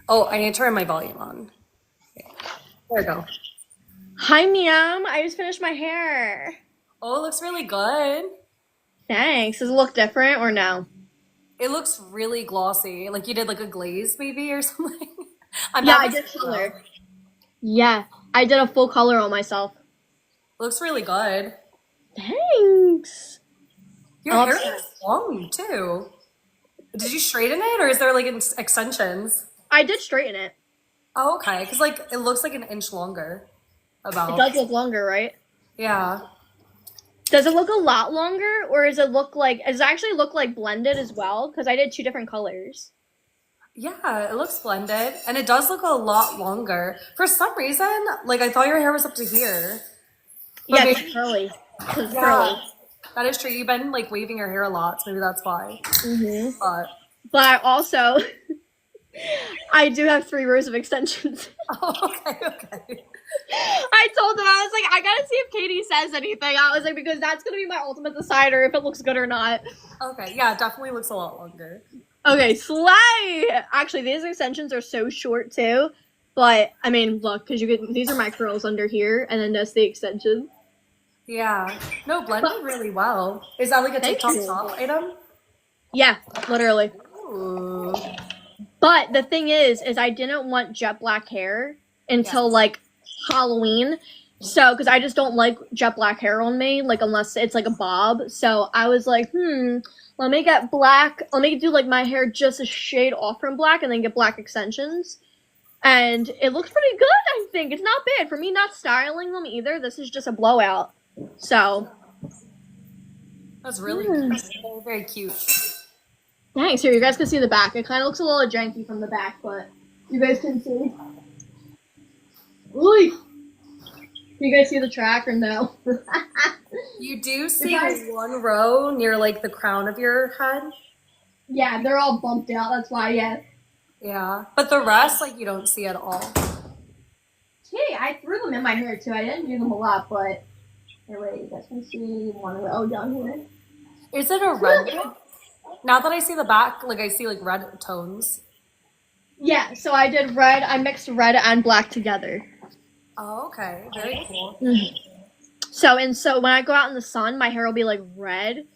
Oh, I need to turn my volume on. Okay. There we go. Hi, Miam. I just finished my hair. Oh, it looks really good. Thanks. Does it look different or no? It looks really glossy. Like you did like a glaze maybe or something. I'm Yeah, not I gonna did say though. color. Yeah, I did a full color on myself. It looks really good. Thanks. Your I'm hair is obsessed. long too. Did you straighten it or is there like extensions? I did straighten it. Oh, okay. Because like it looks like an inch longer. It About. does look longer, right? Yeah. Does it look a lot longer, or does it actually look like blended as well? Because I did two different colors. Yeah, it looks blended and it does look a lot longer. For some reason, like I thought your hair was up to here. But Yeah, 'cause it's maybe, curly. 'Cause it's yeah, curly. that is true. You've been like waving your hair a lot, so maybe that's why. But But I also, I do have 3 rows of extensions. oh, okay, okay. I told them, I was like, I gotta see if Katie says anything. I was like, because that's gonna be my ultimate decider if it looks good or not. Okay, yeah, it definitely looks a lot longer. Okay, slay! Actually, these extensions are so short too. But I mean, look, because these are my curls under here, and then that's the extension. Yeah. No, But blended really well. Is that like a thank TikTok you. shop item? Yeah, literally. Ooh. But the thing is I didn't want jet black hair until Yes. like Halloween. So, because I just don't like jet black hair on me, like unless it's like a bob. So I was like, let me get black. Let me do like my hair just a shade off from black, and then get black extensions. And it looks pretty good. I think it's not bad for me. Not styling them either. This is just a blowout. So, That's really good. Very, very cute. thanks. Here, you guys can see the back. It kind of looks a little janky from the back, but you guys can see. Ooh. You guys see the track or no? You do see one row near like the crown of your head. Yeah, they're all bumped out. That's why, yeah. Yeah. But the rest, like, you don't see at all. Hey, I threw them in my hair too. I didn't do them a lot, but here, wait, you guys can see one row down here. Is it a red? Now that I see the back, like, I see like red tones. Yeah, so I did red. I mixed red and black together. Oh, okay. Very cool. So when I go out in the sun, my hair will be like red.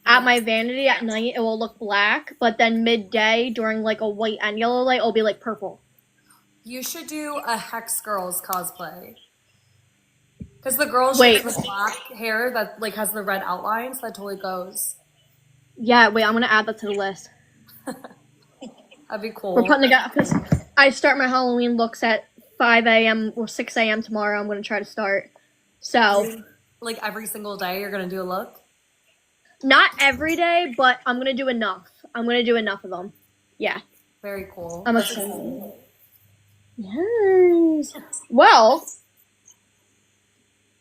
At my vanity at night, it will look black, but then midday during like a white and yellow light, it'll be like purple. You should do a Hex Girls cosplay. Because the girl Wait, shoots the black hair that like has the red outlines, that totally goes. yeah, wait, I'm gonna add that to the list. That'd be We're cool. putting together because I start my Halloween looks at 5 a.m. or 6 a.m. tomorrow. I'm gonna try to start. So Like every single day you're gonna do a look. not every day, but I'm gonna do enough. I'm gonna do enough of them. Yeah, Very cool. I'm excited. Yes. Well,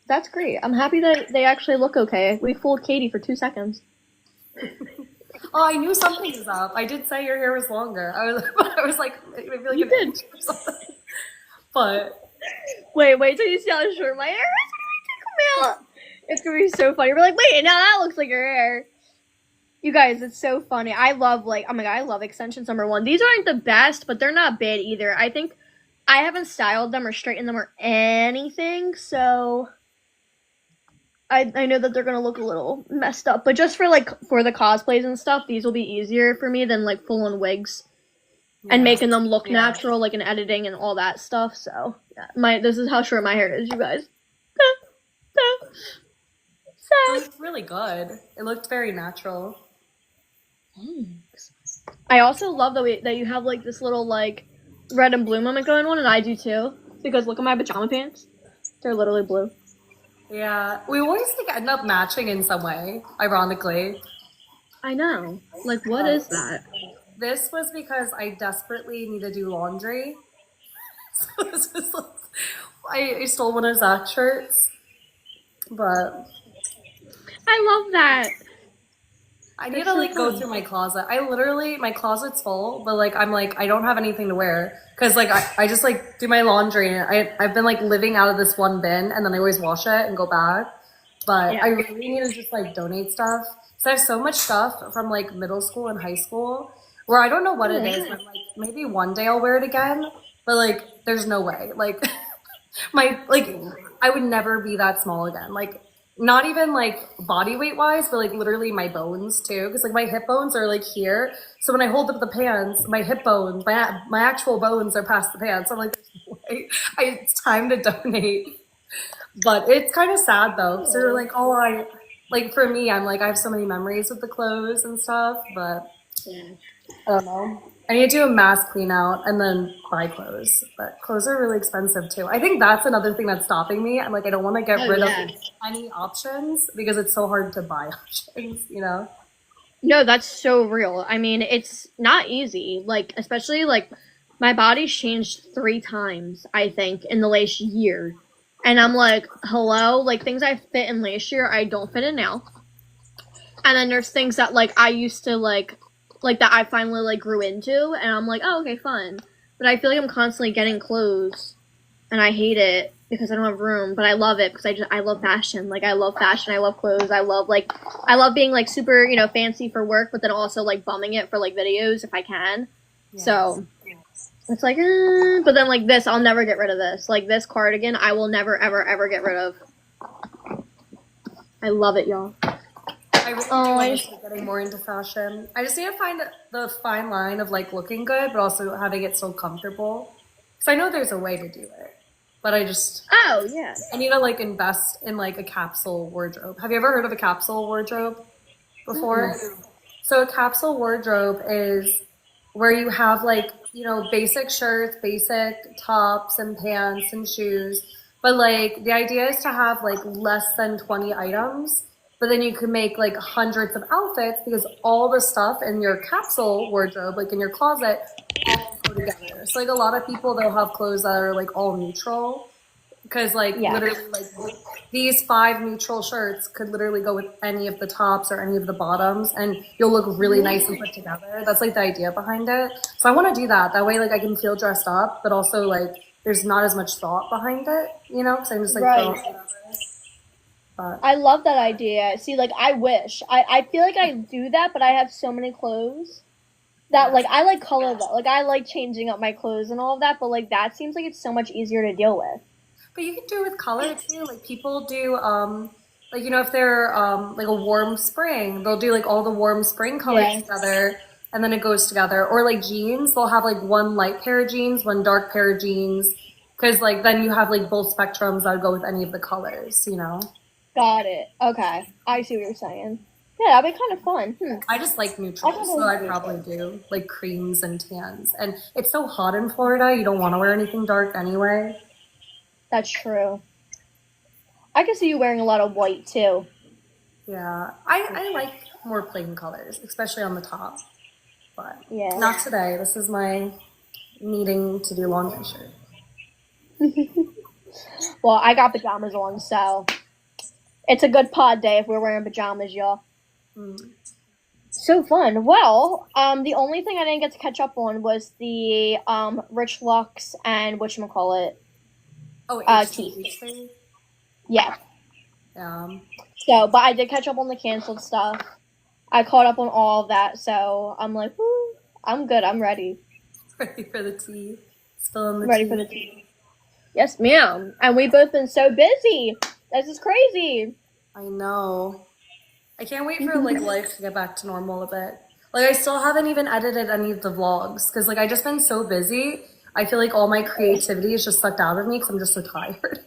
that's great. I'm happy that they actually look okay. We fooled Katie for 2 seconds. Oh, I knew something was up. I did say your hair was longer. I was like, maybe like You an did. inch or something. But Wait till you see how short my hair is when I take them out. It's gonna be so funny. We're like, wait, now that looks like your hair. You guys, it's so funny. I love oh my god, I love extensions #1. These aren't the best, but they're not bad either. I think I haven't styled them or straightened them or anything, so I know that they're gonna look a little messed up. But just for the cosplays and stuff, these will be easier for me than like full on wigs and making them look natural, like in editing and all that stuff. So yeah, this is how short my hair is, you guys. it looked really good. It looked very natural. Thanks. I also love that you have like this little like red and blue moment going on, and I do too. Because look at my pajama pants; they're literally blue. Yeah, we always like end up matching in some way, ironically. I know. Like, what is that? This was because I desperately need to do laundry. So this was like, I stole one of Zach's shirts, but I love that. I need to like go through my closet. My closet's full, but like I'm like I don't have anything to wear because like I just like do my laundry and I've been like living out of this one bin and then I always wash it and go back. But Yeah. I really need to just like donate stuff. So I have so much stuff from like middle school and high school. where I don't know what it is, but like maybe one day I'll wear it again, but like there's no way. Like I would never be that small again. Like not even like body weight wise, but like literally my bones too, because like my hip bones are like here. So when I hold up the pants, my hip bones, my actual bones are past the pants. I'm like, there's no way. It's time to donate. But it's kind of sad though, because they're like, oh, like for me, I'm like, I have so many memories with the clothes and stuff, but Yeah. I don't know. I need to do a mass clean out and then buy clothes, but clothes are really expensive too. I think that's another thing that's stopping me. I'm like, I don't want to get rid of any options because it's so hard to buy options, you know? No, that's so real. I mean, it's not easy. Like, especially like my body's changed 3 times, I think, in the last year. And I'm like, hello? Like, things I fit in last year, I don't fit in now. And then there's things that, like, I used to, like that I finally, like, grew into. And I'm like, oh, okay, fun. But I feel like I'm constantly getting clothes. And I hate it because I don't have room. But I love it because I love fashion. Like, I love fashion. I love clothes. I love being, like, super, you know, fancy for work. But then also, like, bumming it for, like, videos if I can. Yes. So it's like, but then like this, I'll never get rid of this. Like this cardigan, I will never, ever, ever get rid of. I love it, y'all. I really want to getting more into fashion. I just need to find the fine line of like looking good, but also having it so comfortable. Because I know there's a way to do it, but I need to like invest in like a capsule wardrobe. Have you ever heard of a capsule wardrobe before? Mm-hmm. So a capsule wardrobe is where you have like, you know, basic shirts, basic tops and pants and shoes. But like the idea is to have like less than 20 items, but then you can make like hundreds of outfits because all the stuff in your capsule wardrobe, like in your closet, all go together. So like a lot of people, they'll have clothes that are like all neutral. Because like literally like these 5 neutral shirts could literally go with any of the tops or any of the bottoms and you'll look really nice and put together. That's like the idea behind it. So I want to do that. That way like I can feel dressed up, but also like there's not as much thought behind it, you know? Because I'm just like, but I love that idea. See, like I wish. I feel like I do that, but I have so many clothes that like I like color though. Like I like changing up my clothes and all of that, but like that seems like it's so much easier to deal with. But you can do it with color too. Like people do, like, you know, if they're like a warm spring, they'll do like all the warm spring colors together and then it goes together. Or like jeans, they'll have like one light pair of jeans, one dark pair of jeans. Because like then you have like both spectrums that would go with any of the colors, you know? Got it. Okay. I see what you're saying. Yeah, that'd be kind of fun. I just like neutrals, so I'd probably do like creams and tans. And it's so hot in Florida, you don't want to wear anything dark anyway. That's true. I can see you wearing a lot of white too. Yeah, I like more plain colors, especially on the top. But not today. This is my needing to do laundry shirt. Well, I got pajamas on, so it's a good pod day if we're wearing pajamas, y'all. So fun. Well, the only thing I didn't get to catch up on was the Rich Lux and whatchamacallit. Teeth. Yeah. So, but I did catch up on the canceled stuff. I caught up on all of that, so I'm like, woo, I'm good. I'm ready. Ready for the tea. Still in the Ready tea. for the tea. Yes, ma'am. And we've both been so busy. This is crazy. I know. I can't wait for like life to get back to normal a bit. Like I still haven't even edited any of the vlogs because like I just been so busy. I feel like all my creativity is just sucked out of me because I'm just so tired.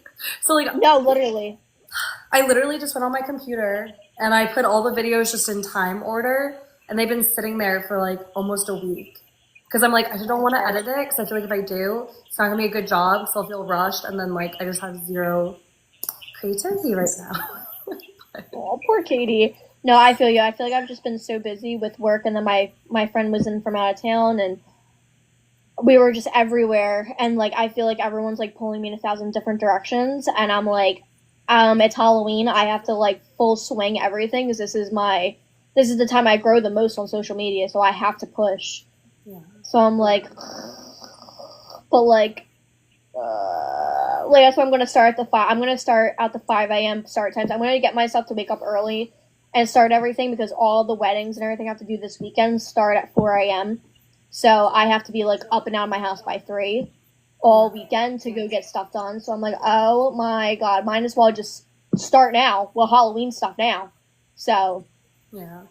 So like no, literally. I literally just went on my computer and I put all the videos just in time order and they've been sitting there for like almost a week. Because I'm like, I don't want to edit it because I feel like if I do, it's not going to be a good job so I'll feel rushed and then like I just have zero creativity right now. Oh, poor Katie. No, I feel you. I feel like I've just been so busy with work and then my friend was in from out of town and we were just everywhere, and like I feel like everyone's like pulling me in 1,000 different directions, and I'm like, it's Halloween. I have to like full swing everything because this is the time I grow the most on social media, so I have to push. Yeah. So I'm like, but like that's why I'm gonna start at the 5. I'm gonna start at the 5 a.m. start times. I'm gonna get myself to wake up early and start everything because all the weddings and everything I have to do this weekend start at 4 a.m. So I have to be like up and out of my house by 3 all weekend to go get stuff done. So I'm like, oh my God, might as well just start now. Well, Halloween stuff now. So Yeah.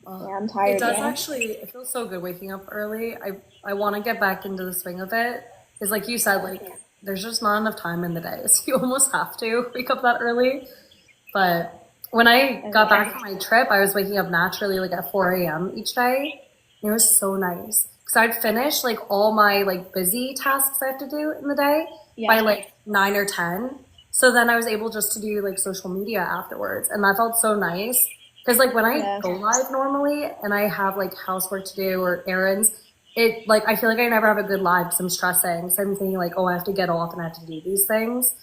yeah, I'm It tired. does Yeah. actually, it feels so good waking up early. I want to get back into the swing of it. Because like you said, like there's just not enough time in the day. So you almost have to wake up that early. But when I got back from my trip, I was waking up naturally like at 4 a.m. each day. And it was so nice. Because I'd finish like all my like busy tasks I have to do in the day by Yeah. like 9 or 10. So then I was able just to do like social media afterwards. And that felt so nice. Because like when I Yeah. go live normally and I have like housework to do or errands, it like I feel like I never have a good live because I'm stressing. So I'm thinking like, oh, I have to get off and I have to do these things.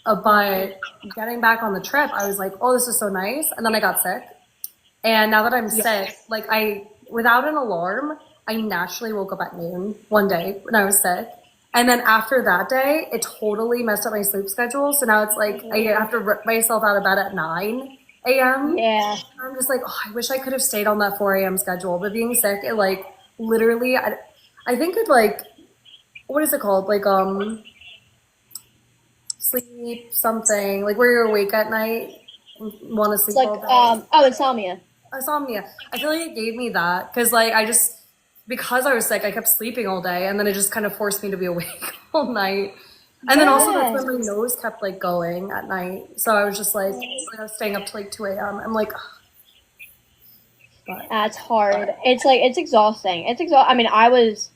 But getting back on the trip, I was like, oh, this is so nice. And then I got sick. And now that I'm Yeah. sick, like without an alarm, I naturally woke up at noon one day when I was sick. And then after that day, it totally messed up my sleep schedule. So now it's like I have to rip myself out of bed at 9 a.m. Yeah. I'm just like, oh, I wish I could have stayed on that 4 a.m. schedule. But being sick, it like literally, I think it like, what is it called? Like, sleep something, like where you're awake at night and want to It's sleep like all day. insomnia. Insomnia. I feel like it gave me that because like because I was sick, I kept sleeping all day and then it just kind of forced me to be awake all night. And then also that's Yeah. when my nose kept like going at night. So I was just like I was staying up to like 2 a.m. I'm like, ugh, but That's hard. It's like it's exhausting. I mean, I was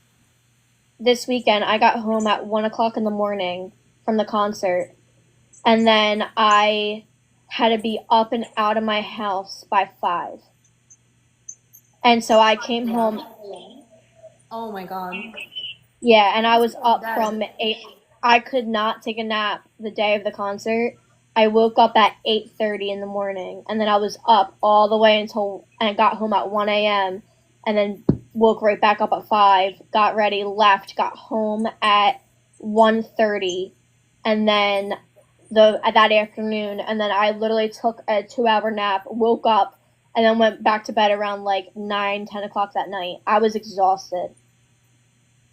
this weekend. I got home at 1 o'clock in the morning from the concert, and then I had to be up and out of my house by 5. And so I came yeah. home. Oh my God. Yeah, and I was I'm up dead. from 8. I could not take a nap the day of the concert. I woke up at 8:30 in the morning, and then I was up all the way until and I got home at 1 a.m. and then woke right back up at 5, got ready, left, got home at 1:30, and then that afternoon, and then I literally took a 2-hour nap, woke up, and then went back to bed around like 9, 10 o'clock that night. I was exhausted.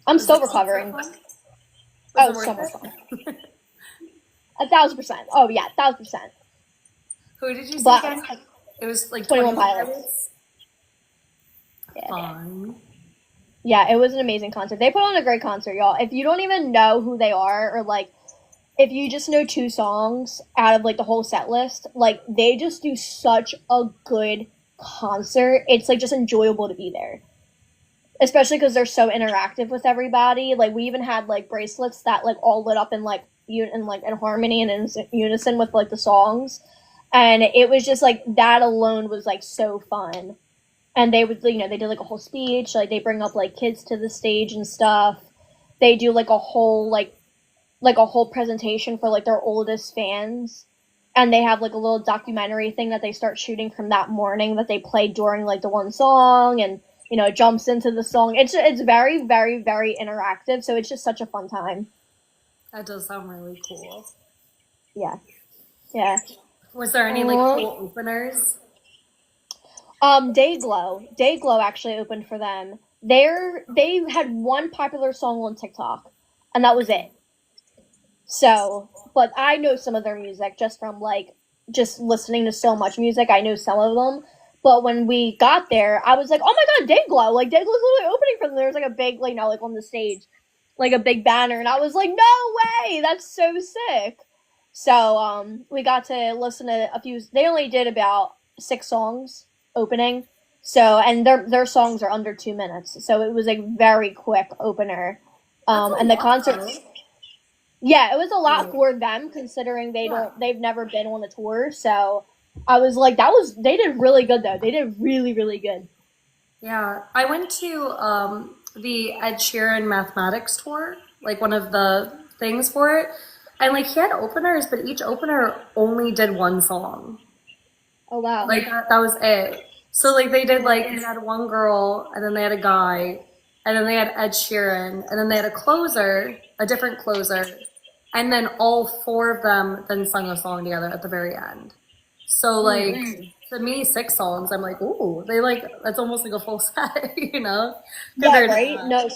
I'm Was still the concert recovering. fun? Was Oh, it so worth much fun. it? 1,000%. Oh yeah, 1,000%. Who did you see But again? It was like 21 21 Pilots. Pilots. Yeah. Fun. Yeah, it was an amazing concert. They put on a great concert, y'all. If you don't even know who they are, or like if you just know 2 songs out of like the whole set list, like they just do such a good concert. It's like just enjoyable to be there. Especially because they're so interactive with everybody. Like we even had like bracelets that like all lit up in like in harmony and in unison with like the songs, and it was just like that alone was like so fun. And they would they did like a whole speech, like they bring up like kids to the stage and stuff. They do like a whole presentation for like their oldest fans, and they have like a little documentary thing that they start shooting from that morning that they played during like the one song, and it jumps into the song. It's very very very interactive, so it's just such a fun time. That does sound really cool. Yeah, yeah. Was there any like Um, cool openers? Dayglow actually opened for them. They had one popular song on TikTok, and that was it. So, but I know some of their music just from like just listening to so much music. I know some of them. But when we got there, I was like, "Oh my God, Dayglow!" Like Dayglow's literally opening for them. There was like a big, like on the stage, like a big banner, and I was like, "No way! That's so sick!" So, we got to listen to a few. They only did about 6 songs opening. So, and their songs are under 2 minutes. So it was a very quick opener. That's a And the lot concert, though. yeah, it was a lot Right. for them considering Yeah. they've never been on a tour. So I was like, they did really good though. They did really, really good. Yeah. I went to the Ed Sheeran mathematics tour, like one of the things for it. And like he had openers, but each opener only did one song. Oh wow. Like that was it. So like they had one girl and then they had a guy and then they had Ed Sheeran and then they had a closer, a different closer, and then all 4 of them then sung a song together at the very end. So like to me, 6 songs, I'm like, ooh, they like, that's almost like a full set, you know? Yeah, Compared to right? that. No,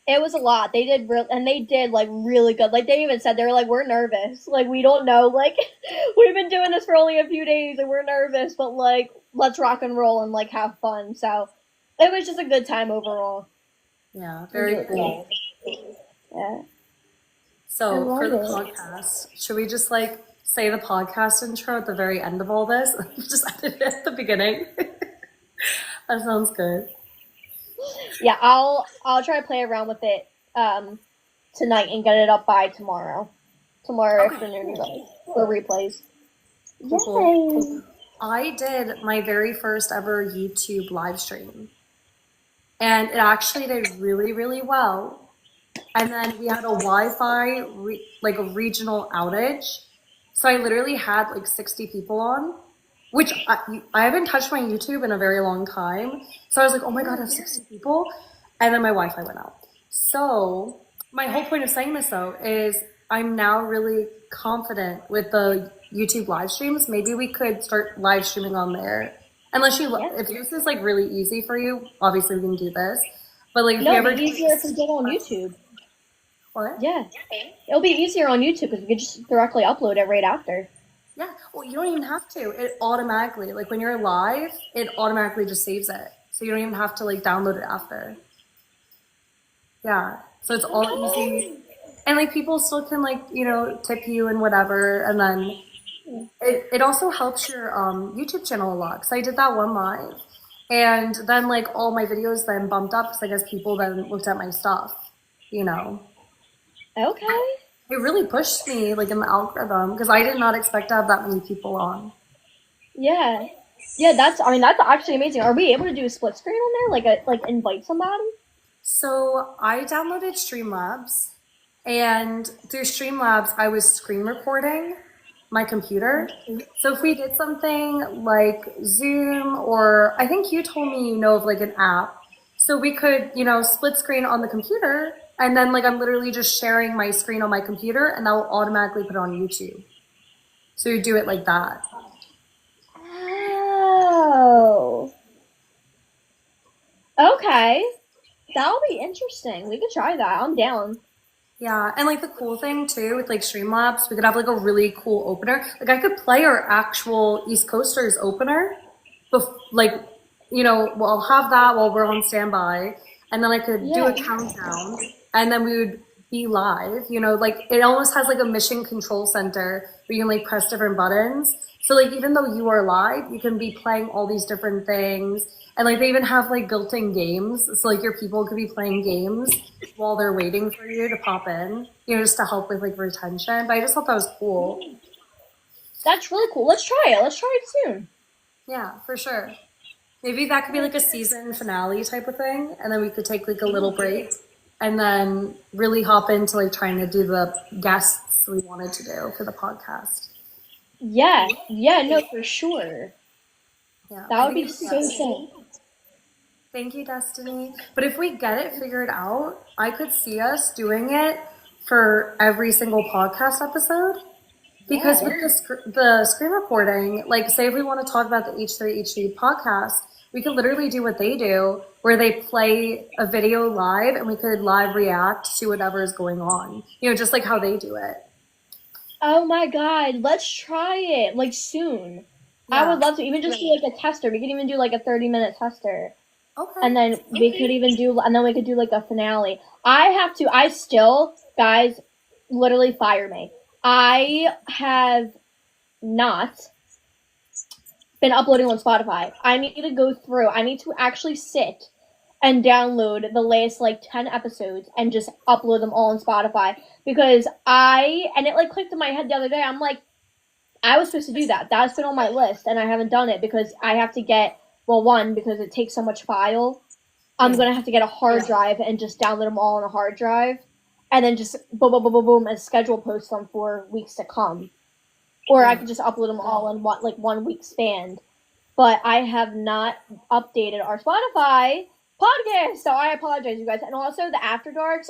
it was a lot. They did real, and they did like really good. Like they even said they were like, we're nervous. Like we don't know. Like we've been doing this for only a few days, and we're nervous. But like, let's rock and roll and like have fun. So it was just a good time overall. Yeah, It was very really cool. good. Yeah, I So for love the it. podcast, should we just like say the podcast intro at the very end of all this? Just edit it at the beginning. That sounds good. Yeah, I'll try to play around with it tonight and get it up by tomorrow. Tomorrow Okay, afternoon, cool. guys, for replays. Cool, cool. Yay! I did my very first ever YouTube live stream, and it actually did really, really well. And then we had a Wi-Fi, like a regional outage. So I literally had like 60 people on, which I haven't touched my YouTube in a very long time. So I was like, oh my God, I have 60 people. And then my Wi-Fi went out. So my whole point of saying this though is I'm now really confident with the YouTube live streams. Maybe we could start live streaming on there. Unless you, Yeah. if this is like really easy for you, obviously we can do this. But like if we No, it'll ever be do like easier if we get on YouTube. what? Yeah, it'll be easier on YouTube because we could just directly upload it right after. Yeah, well, you don't even have to. It automatically, like when you're live, it automatically just saves it. So you don't even have to like download it after. Yeah, so it's all easy. And like people still can like, tip you and whatever. And then it also helps your YouTube channel a lot. Because I did that one live. And then like all my videos then bumped up because I guess people then looked at my stuff, you know. Okay. It really pushed me like in the algorithm because I did not expect to have that many people on. Yeah. Yeah, that's actually amazing. Are we able to do a split screen on there? Like invite somebody? So I downloaded Streamlabs, and through Streamlabs, I was screen recording my computer. So if we did something like Zoom, or I think you told me of like an app, so we could, split screen on the computer, and then like I'm literally just sharing my screen on my computer, and that will automatically put it on YouTube. So you do it like that. Oh. Okay. That'll be interesting. We could try that. I'm down. Yeah, and like the cool thing too with like Streamlabs, we could have like a really cool opener. Like I could play our actual East Coasters opener, like well, I'll have that while we're on standby, and then I could do Yeah. a countdown, and then we would be live. Like it almost has like a mission control center where you can like press different buttons. So like even though you are live, you can be playing all these different things. And like they even have like built-in games. So like your people could be playing games while they're waiting for you to pop in, just to help with like retention. But I just thought that was cool. That's really cool. Let's try it. Let's try it soon. Yeah, for sure. Maybe that could be like a season finale type of thing. And then we could take like a little break and then really hop into like trying to do the guests we wanted to do for the podcast. Yeah. Yeah, no, for sure. Yeah, That I would think be it'd be so awesome. fun. Thank you, Destiny. But if we get it figured out, I could see us doing it for every single podcast episode. Because Yeah. with the screen recording, like say if we want to talk about the H3H3 podcast, we could literally do what they do, where they play a video live and we could live react to whatever is going on. Just like how they do it. Oh my god, let's try it like soon. I Yeah. would love to even just do like a tester. We could even do like a 30-minute tester. Okay. And then we could even do, and then we could do like a finale. I still, guys, literally fire me. I have not been uploading on Spotify. I need to go through, I need to actually sit and download the latest like 10 episodes and just upload them all on Spotify because and it like clicked in my head the other day. I'm like, I was supposed to do that. That's been on my list and I haven't done it because I have to get, well, one, because it takes so much file. I'm going to have to get a hard drive and just download them all on a hard drive and then just boom, boom, boom, boom, boom, and schedule post them for weeks to come. Or I could just upload them all in 1 week span. But I have not updated our Spotify podcast, so I apologize, you guys. And also, the After Darks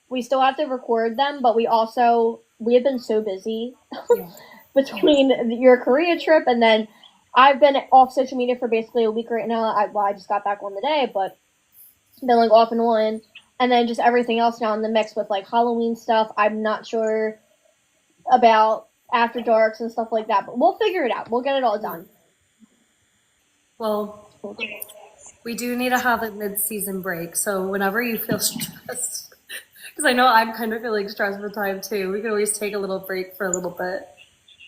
we still have to record them, but we have been so busy between your Korea trip and then I've been off social media for basically a week right now. I just got back on the day, but been like off and on. And then just everything else now in the mix with like Halloween stuff. I'm not sure about After Darks and stuff like that, but we'll figure it out. We'll get it all done. Well, we do need to have a mid-season break, so whenever you feel stressed, because I know I'm kind of feeling stressed for time too, we could always take a little break for a little bit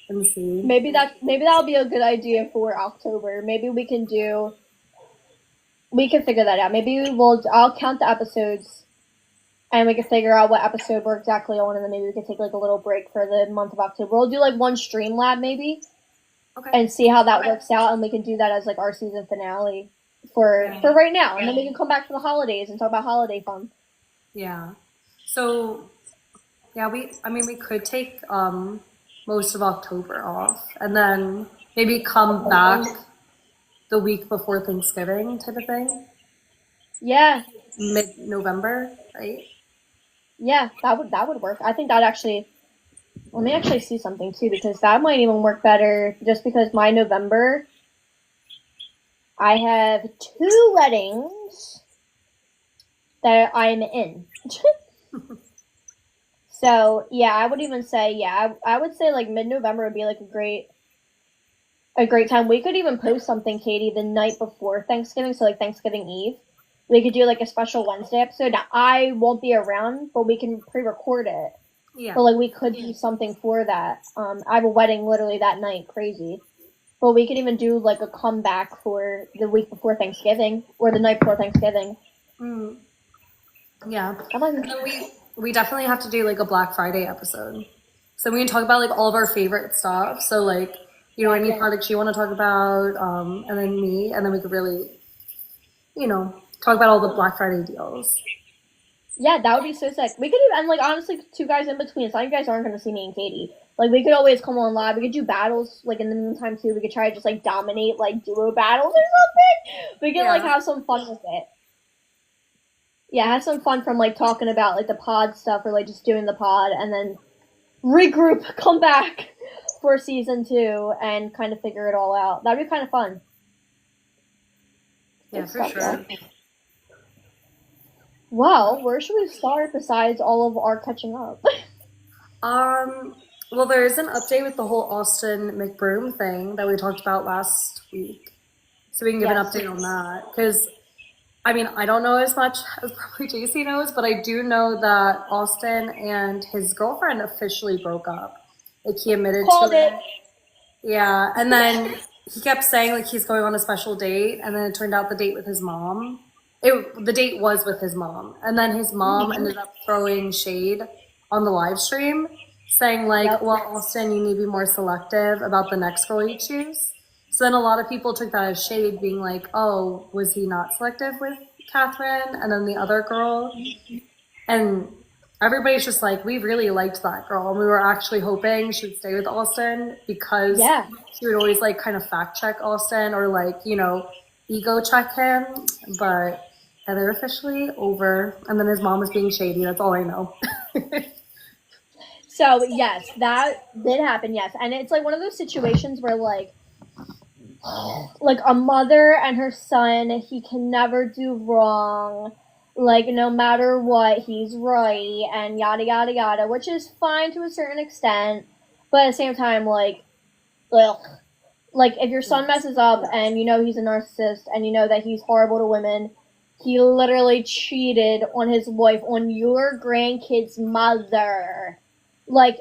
and see. Maybe that'll be a good idea for October. Maybe we can figure that out. I'll count the episodes and we can figure out what episode we're exactly on, and then maybe we can take like a little break for the month of October. We'll do like one stream lab maybe. Okay. And see how that works out, and we can do that as like our season finale for right now, and then we can come back for the holidays and talk about holiday fun. Yeah. So, yeah, we could take most of October off, and then maybe come back the week before Thanksgiving type of thing. Yeah. Mid-November, right? Yeah, that would work. I think that actually. Let me actually see something too, because that might even work better. Just because my November, I have 2 weddings that I'm in. So yeah, I would even say I would say like mid-November would be like a great time. We could even post something, Katie, the night before Thanksgiving, so like Thanksgiving Eve. We could do like a special Wednesday episode. Now I won't be around, but we can pre-record it. Yeah. But like we could do something for that. I have a wedding literally that night, crazy. But we could even do like a comeback for the week before Thanksgiving or the night before Thanksgiving. Mm. Yeah. And we definitely have to do like a Black Friday episode. So we can talk about like all of our favorite stuff. So like, you know, any products you want to talk about, and then me, and then we could really, you know, talk about all the Black Friday deals. Yeah, that would be so sick. We could do, and like honestly, 2 guys in between. It's not you guys aren't going to see me and Katie. Like we could always come on live. We could do battles like in the meantime too. We could try to just like dominate like duo battles or something. We can like have some fun with it. Yeah, have some fun from like talking about like the pod stuff or like just doing the pod and then regroup, come back for season 2 and kind of figure it all out. That'd be kind of fun. Yeah, for sure. Well, where should we start besides all of our catching up? Well, there is an update with the whole Austin McBroom thing that we talked about last week. So we can give an update on that. Because, I mean, I don't know as much as probably Jaycee knows, but I do know that Austin and his girlfriend officially broke up. Like, he admitted to it. Yeah, and then he kept saying, like, he's going on a special date, and then it turned out the date with his mom. The date was with his mom, and then his mom ended up throwing shade on the live stream, saying like, well, Austin, you need to be more selective about the next girl you choose. So then a lot of people took that as shade, being like, oh, was he not selective with Cathrine and then the other girl? And everybody's just like, we really liked that girl, and we were actually hoping she would stay with Austin because she would always like kind of fact check Austin or like, you know, ego check him, but they're officially over, and then his mom was being shady. That's all I know. So yes, that did happen. Yes, and it's like one of those situations where like a mother and her son, he can never do wrong. Like no matter what, he's right, and yada yada yada, which is fine to a certain extent, but at the same time, like, ugh. Like if your son messes up and you know he's a narcissist and you know that he's horrible to women. He literally cheated on his wife, on your grandkid's mother. Like,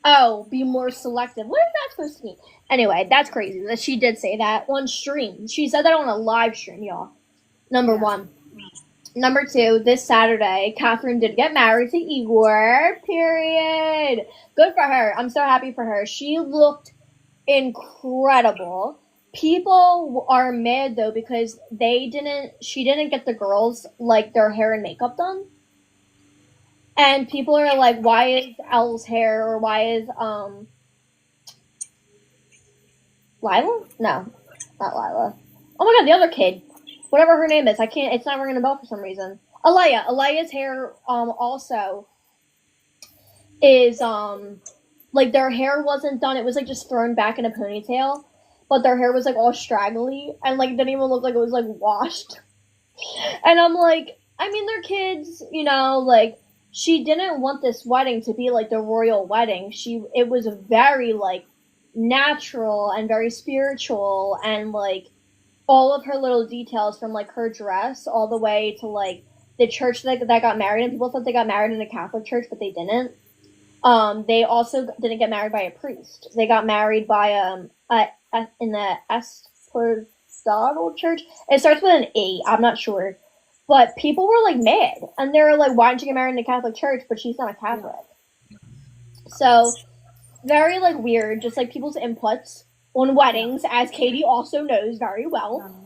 oh, be more selective. What is that supposed to mean? Anyway, that's crazy that she did say that on stream. She said that on a live stream, y'all. Number 1. Number 2, this Saturday, Cathrine did get married to Igor. Period. Good for her. I'm so happy for her. She looked incredible. People are mad though because she didn't get the girls like their hair and makeup done. And people are like, why is Elle's hair, or why is Lila? No, not Lila. Oh my god, the other kid. Whatever her name is. It's not ringing a bell for some reason. Aliyah. Aliyah's hair also is like their hair wasn't done. It was like just thrown back in a ponytail. but their hair was like all straggly and like didn't even look like it was like washed. And I'm like, I mean, they're kids, you know, like she didn't want this wedding to be like the royal wedding. It was very like natural and very spiritual, and like all of her little details from like her dress all the way to like the church that got married, and people thought they got married in a Catholic church, but they didn't. They also didn't get married by a priest. They got married by in the Estordadal church. It starts with an A. I'm not sure, but people were like mad, and they were like, "Why didn't you get married in a Catholic church?" But she's not a Catholic, so very like weird. Just like people's inputs on weddings, as Katie also knows very well.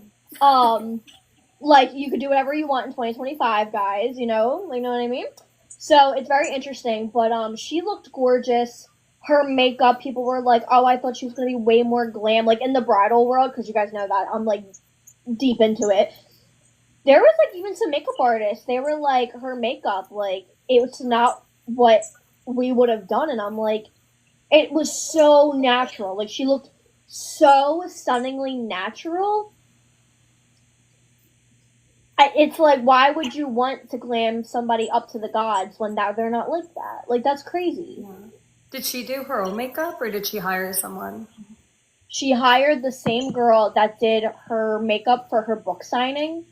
Like you could do whatever you want in 2025, guys. You know what I mean. So it's very interesting, but she looked gorgeous. Her makeup, people were like, "Oh, I thought she was gonna be way more glam." Like in the bridal world, because you guys know that I'm like deep into it. There was like even some makeup artists. They were like, her makeup, like it was not what we would have done, and I'm like, it was so natural. Like she looked so stunningly natural. It's like, why would you want to glam somebody up to the gods when they're not like that? Like, that's crazy. Yeah. Did she do her own makeup, or did she hire someone? She hired the same girl that did her makeup for her book signing.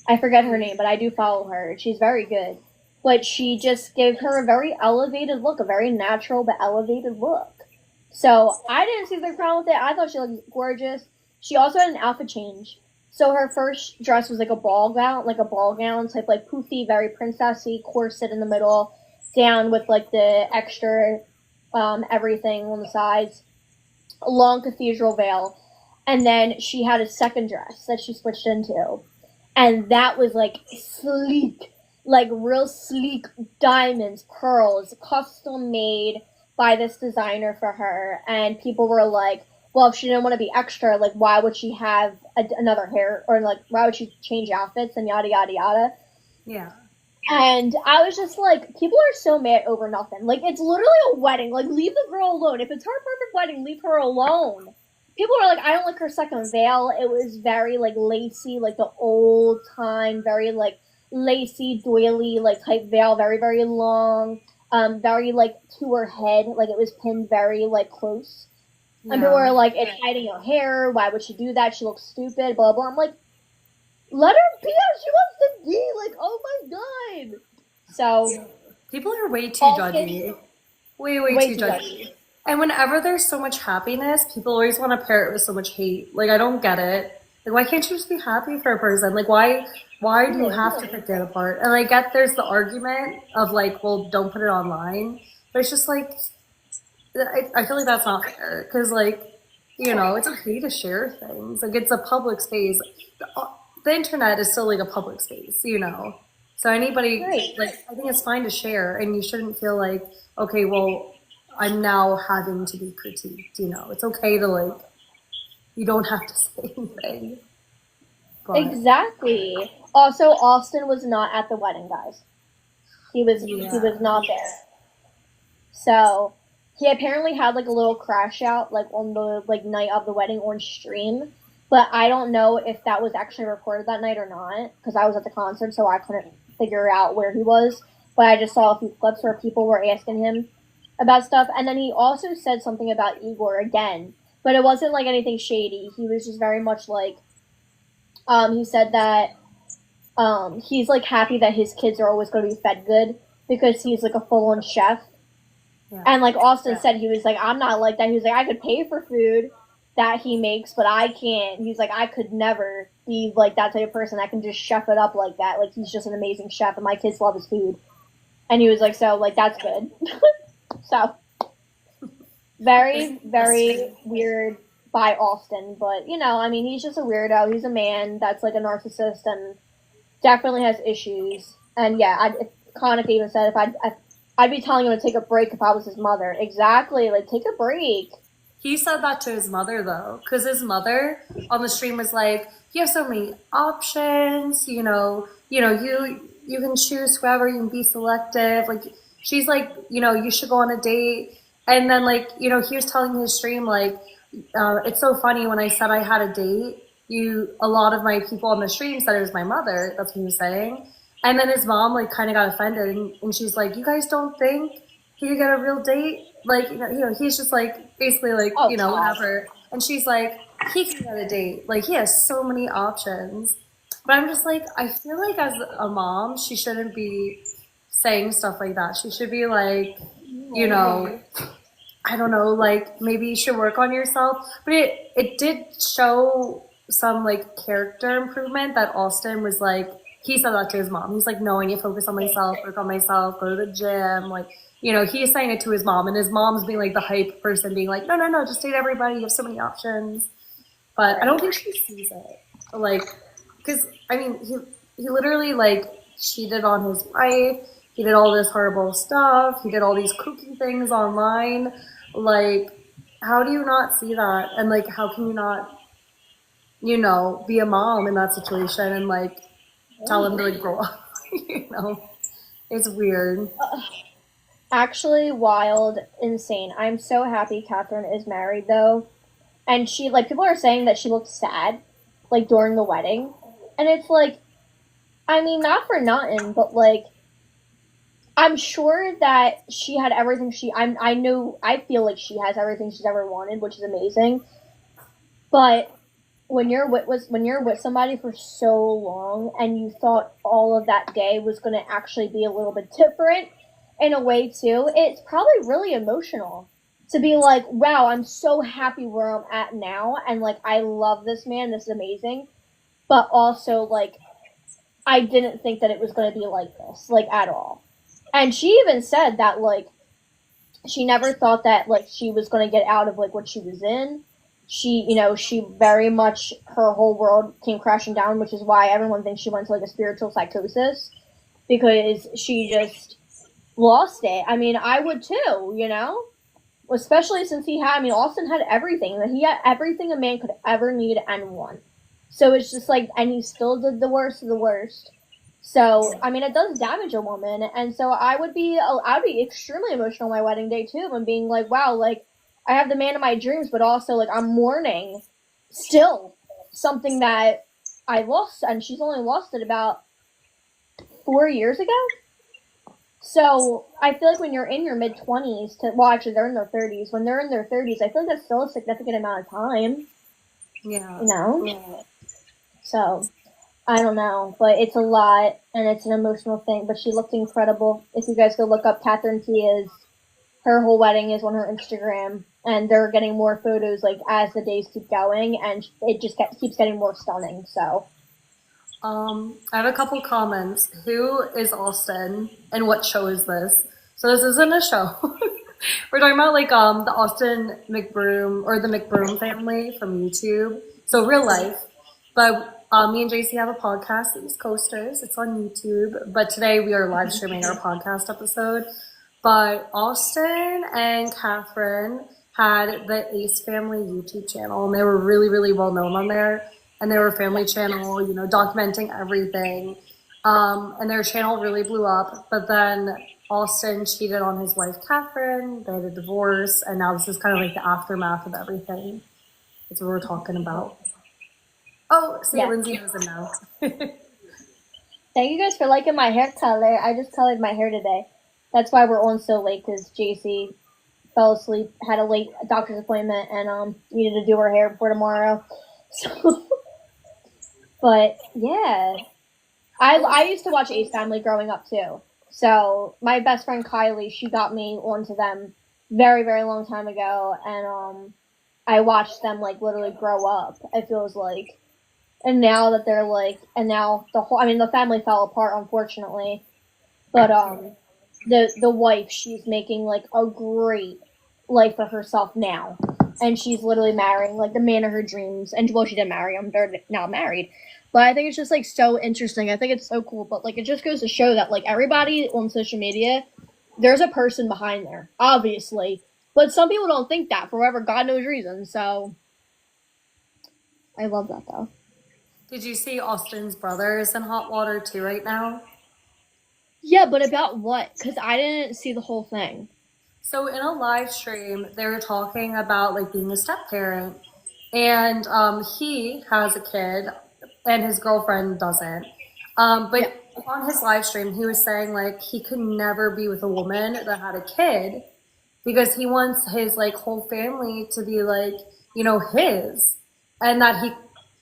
I forget her name, but I do follow her. She's very good. But she just gave her a very elevated look, a very natural but elevated look. So I didn't see the problem with it. I thought she looked gorgeous. She also had an outfit change. So her first dress was like a ball gown type, like poofy, very princessy, corset in the middle, down with like the extra everything on the sides, a long cathedral veil. And then she had a second dress that she switched into. And that was like sleek, like real sleek diamonds, pearls, custom made by this designer for her. And people were like, well, if she didn't want to be extra, like, why would she have another hair, or like, why would she change outfits and yada, yada, yada. Yeah. And I was just like, people are so mad over nothing. Like, it's literally a wedding. Like, leave the girl alone. If it's her perfect wedding, leave her alone. People are like, I don't like her second veil. It was very, like, lacy, like the old time, very, like, lacy, doily, like, type veil, very, very long, very, like, to her head. Like, it was pinned very, like, close. And people were like, it's hiding her hair. Why would she do that? She looks stupid, blah, blah. I'm like, let her be how she wants to be. Like, oh my God. So. People are way too judgy. Way too judgy. And whenever there's so much happiness, people always want to pair it with so much hate. Like, I don't get it. Like, why can't you just be happy for a person? Like, why do you have to pick it apart? And I get there's the argument of like, well, don't put it online. But it's just like, I feel like that's not fair, because like, you know, it's okay to share things. Like, it's a public space. The internet is still like a public space, you know. So anybody, like, I think it's fine to share, and you shouldn't feel like, okay, well, I'm now having to be critiqued. You know, it's okay to like, you don't have to say anything. But. Exactly. Also, Austin was not at the wedding, guys. He was not there. So. He apparently had like a little crash out like on the like night of the wedding on stream, but I don't know if that was actually recorded that night or not, because I was at the concert, so I couldn't figure out where he was. But I just saw a few clips where people were asking him about stuff, and then he also said something about Igor again, but it wasn't like anything shady. He was just very much like, he said that he's like happy that his kids are always going to be fed good because he's like a full-on chef. Yeah. And like Austin said, he was like, I'm not like that. He was like, I could pay for food that he makes, but I can't. He's like, I could never be like that type of person. I can just chef it up like that. Like, he's just an amazing chef, and my kids love his food. And he was like, so like, that's good. So very, very weird by Austin, but you know, I mean, he's just a weirdo. He's a man that's like a narcissist and definitely has issues. And yeah, Connick even said if I'd be telling him to take a break if I was his mother. Exactly. Like, take a break. He said that to his mother, though, because his mother on the stream was like, you have so many options, you can choose whoever, you can be selective. Like, she's like, you should go on a date. And then, like, he was telling his stream, like, it's so funny when I said I had a date, a lot of my people on the stream said it was my mother. That's what he was saying. And then his mom like kind of got offended, and she's like, "You guys don't think he could get a real date? Like, he's just like basically like, Oh, God. whatever." And she's like, "He can get a date. Like, he has so many options." But I'm just like, I feel like as a mom, she shouldn't be saying stuff like that. She should be like, you know, I don't know, like maybe you should work on yourself. But it did show some like character improvement that Austin was like, he said that to his mom. He's like, no, I need to focus on myself, work on myself, go to the gym. Like, he's saying it to his mom, and his mom's being like the hype person, being like, no, no, no, just date everybody. You have so many options. But I don't think she sees it. Like, because I mean, he literally like cheated on his wife. He did all this horrible stuff. He did all these kooky things online. Like, how do you not see that? And like, how can you not, be a mom in that situation and like tell him to like grow up? It's weird. Actually, wild, insane. I'm so happy Cathrine is married though, and she like people are saying that she looked sad, like during the wedding, and it's like, I mean, not for nothing, but like, I'm sure that she had everything I feel like she has everything she's ever wanted, which is amazing. But when you're with somebody for so long and you thought all of that day was going to actually be a little bit different in a way too, it's probably really emotional to be like, wow, I'm so happy where I'm at now, and like I love this man, this is amazing, but also like I didn't think that it was going to be like this, like at all. And she even said that like she never thought that like she was going to get out of like what she was in. She very much, her whole world came crashing down, which is why everyone thinks she went to like a spiritual psychosis, because she just lost it. I mean, I would too, especially since Austin had everything. He had everything a man could ever need and want. So it's just like, and he still did the worst of the worst. So, I mean, it does damage a woman. And so I'd be extremely emotional on my wedding day too, and being like, wow, like, I have the man of my dreams, but also like I'm mourning still something that I lost, and she's only lost it about 4 years ago. So I feel like when you're in your mid-20s actually they're in their 30s. When they're in their 30s, I feel like that's still a significant amount of time. Yeah. Yeah. So I don't know, but it's a lot, and it's an emotional thing. But she looked incredible. If you guys go look up Cathrine Piaz, her whole wedding is on her Instagram, and they're getting more photos like as the days keep going, and it just keeps getting more stunning. So, I have a couple comments. Who is Austin, and what show is this? So this isn't a show. We're talking about like the Austin McBroom, or the McBroom family from YouTube. So real life, but me and Jaycee have a podcast, the East Coasters. It's on YouTube, but today we are live streaming our podcast episode. But Austin and Cathrine had the Ace Family YouTube channel, and they were really, really well known on there. And they were a family channel, documenting everything. And their channel really blew up. But then Austin cheated on his wife, Cathrine. They had a divorce, and now this is kind of like the aftermath of everything. That's what we're talking about. Oh, see, yeah. Lindsay knows it now. Thank you guys for liking my hair color. I just colored my hair today. That's why we're on so late, because Jaycee fell asleep, had a late doctor's appointment, and needed to do her hair before tomorrow. So, but yeah, I used to watch Ace Family growing up too. So my best friend Kylie, she got me onto them very, very long time ago, and I watched them like literally grow up. It feels like, and now that they're like, and now the family fell apart, unfortunately, but the wife, she's making like a great life for herself now, and she's literally marrying like the man of her dreams. And well, she didn't marry him; they're now married. But I think it's just like so interesting. I think it's so cool. But like, it just goes to show that like everybody on social media, there's a person behind there, obviously. But some people don't think that for whatever God knows reason. So I love that though. Did you see Austin's brother is in hot water too right now? Yeah, but about what? Because I didn't see the whole thing. So in a live stream, they were talking about like being a step parent, and he has a kid, and his girlfriend doesn't. Yeah. But on his live stream, he was saying like he could never be with a woman that had a kid because he wants his like whole family to be like his, and that he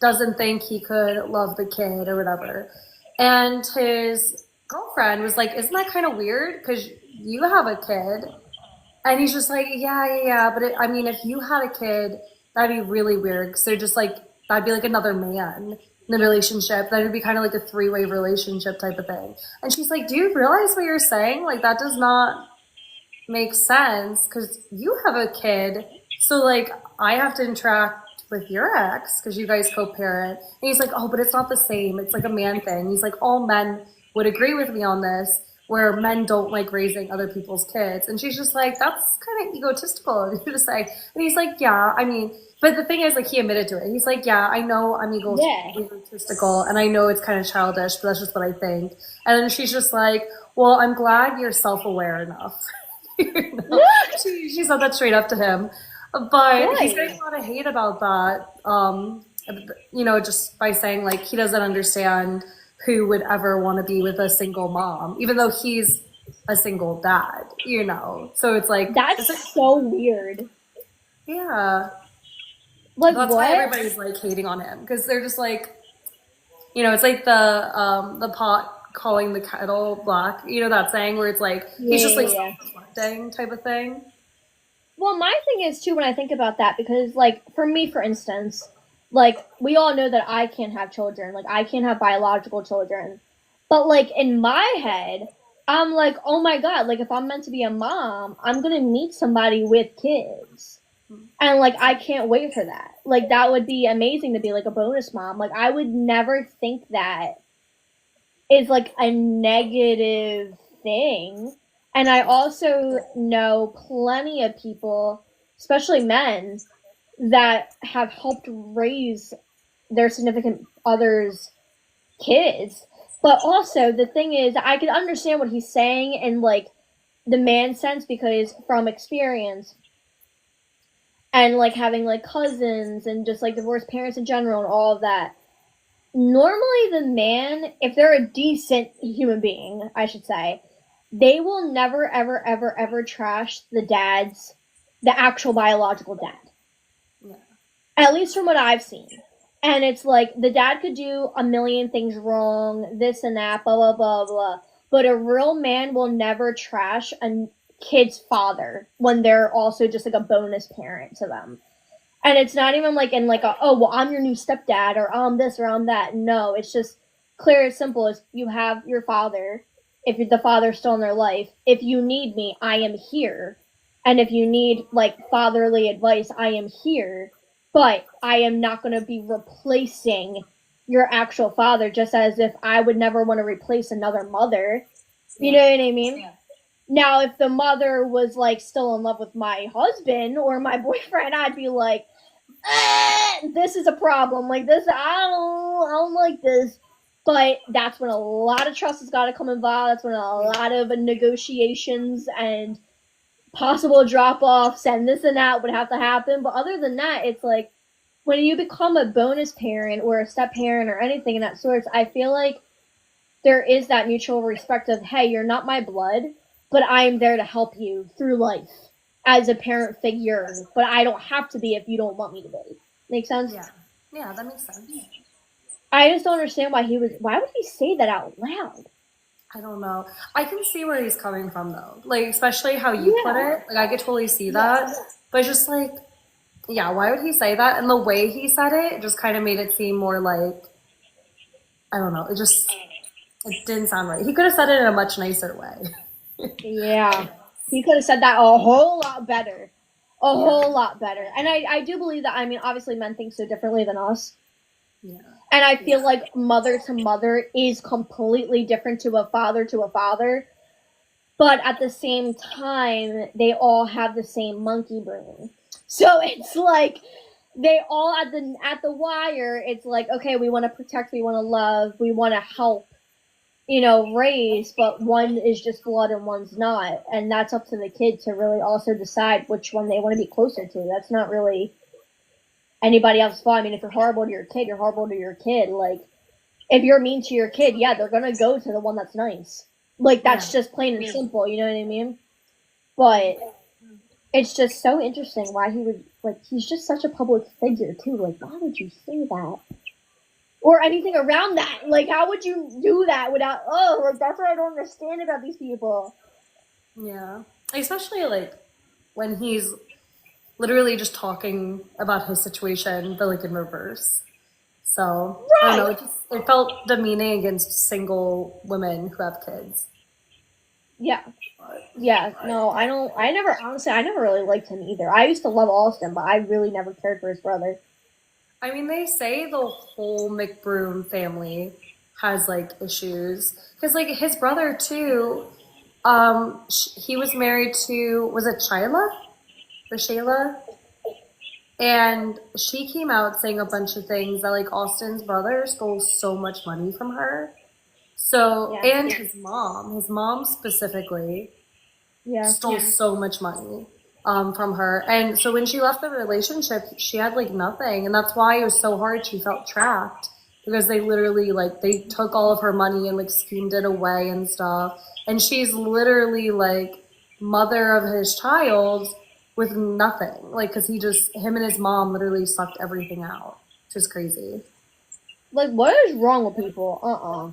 doesn't think he could love the kid or whatever. And his girlfriend was like, "Isn't that kind of weird? Because you have a kid." And he's just like, yeah, yeah, yeah. But I mean, if you had a kid, that'd be really weird. Because they're just like, that'd be like another man in the relationship. That would be kind of like a three-way relationship type of thing. And she's like, do you realize what you're saying? Like, that does not make sense because you have a kid. So, like, I have to interact with your ex because you guys co parent. And he's like, oh, but it's not the same. It's like a man thing. He's like, all men would agree with me on this, where men don't like raising other people's kids. And she's just like, that's kind of egotistical of you to say. And he's like, yeah, I mean, but the thing is, like, he admitted to it. He's like, yeah, I know I'm Yeah. egotistical and I know it's kind of childish, but that's just what I think. And then she's just like, well, I'm glad you're self aware enough. You know? She said that straight up to him. But he's Right. getting a lot of hate about that. Just by saying like he doesn't understand who would ever want to be with a single mom, even though he's a single dad. So it's like, That's so weird. yeah. Like That's why what? everybody's like hating on him because they're just like, it's like the pot calling the kettle black. You know that saying where it's like Yeah, he's just like yeah, yeah. self-reflecting type of thing. Well, my thing is too when I think about that because like for me, for instance, like we all know that I can't have children. Like I can't have biological children. But like in my head, I'm like, oh my god, like if I'm meant to be a mom, I'm gonna meet somebody with kids. And like I can't wait for that. Like that would be amazing to be like a bonus mom. Like I would never think that is like a negative thing. And I also know plenty of people, especially men, that have helped raise their significant others' kids. But also the thing is I can understand what he's saying in like the man sense because from experience and like having like cousins and just like divorced parents in general and all of that. Normally, the man, if they're a decent human being, I should say, they will never, ever, ever, ever trash the actual biological dad. Yeah. At least from what I've seen. And it's like the dad could do a million things wrong, this and that, blah, blah, blah, blah. But a real man will never trash a kid's father when they're also just like a bonus parent to them. And it's not even like in like a, oh, well, I'm your new stepdad or I'm this or I'm that. No, it's just clear and simple as you have your father. If the father's still in their life, if you need me, I am here. And if you need like fatherly advice, I am here. But I am not going to be replacing your actual father, just as if I would never want to replace another mother. You know what I mean? Yeah. Now, if the mother was like still in love with my husband or my boyfriend, I'd be like, this is a problem. Like this, I don't like this. But that's when a lot of trust has got to come involved. That's when a lot of negotiations and possible drop offs and this and that would have to happen. But other than that, it's like when you become a bonus parent or a step parent or anything in that sort, I feel like there is that mutual respect of, hey, you're not my blood, but I am there to help you through life as a parent figure. But I don't have to be if you don't want me to be. Make sense? Yeah. Yeah, that makes sense. I just don't understand why would he say that out loud? I don't know. I can see where he's coming from though. Like especially how you put it. Like I could totally see that. But it's just like, yeah, why would he say that? And the way he said it just kind of made it seem more like, I don't know. It didn't sound right. He could have said it in a much nicer way. Yeah. He could have said that a whole lot better. A whole lot better. And I do believe that, I mean, obviously men think so differently than us. Yeah. And I feel like mother to mother is completely different to a father to a father. But at the same time, they all have the same monkey brain. So it's like they all at the wire, it's like, okay, we want to protect, we want to love, we want to help. race, but one is just blood and one's not. And that's up to the kid to really also decide which one they want to be closer to. That's not really anybody else's fault. I mean, if you're horrible to your kid, you're horrible to your kid. Like, if you're mean to your kid, yeah, they're going to go to the one that's nice. Like, that's just plain and simple, you know what I mean? But it's just so interesting why he would, like, he's just such a public figure, too. Like, why would you say that? Or anything around that. Like, how would you do that without, like, that's what I don't understand about these people. Yeah. Especially, like, when he's literally just talking about his situation, but, like, in reverse. So, I don't know, it felt demeaning against single women who have kids. Yeah. Yeah, no, I never really liked him either. I used to love Austin, but I really never cared for his brother. I mean, they say the whole McBroom family has like issues because like his brother too. He was married to, was it Shyla or Shayla? And she came out saying a bunch of things that like Austin's brother stole so much money from her. So, Yeah. and his mom specifically Yeah. stole so much money from her. And so when she left the relationship, she had like nothing. And that's why it was so hard. She felt trapped because they literally like, they took all of her money and like schemed it away and stuff. And she's literally like mother of his child with nothing. Like, cause him and his mom literally sucked everything out. Which is crazy. Like, what is wrong with people?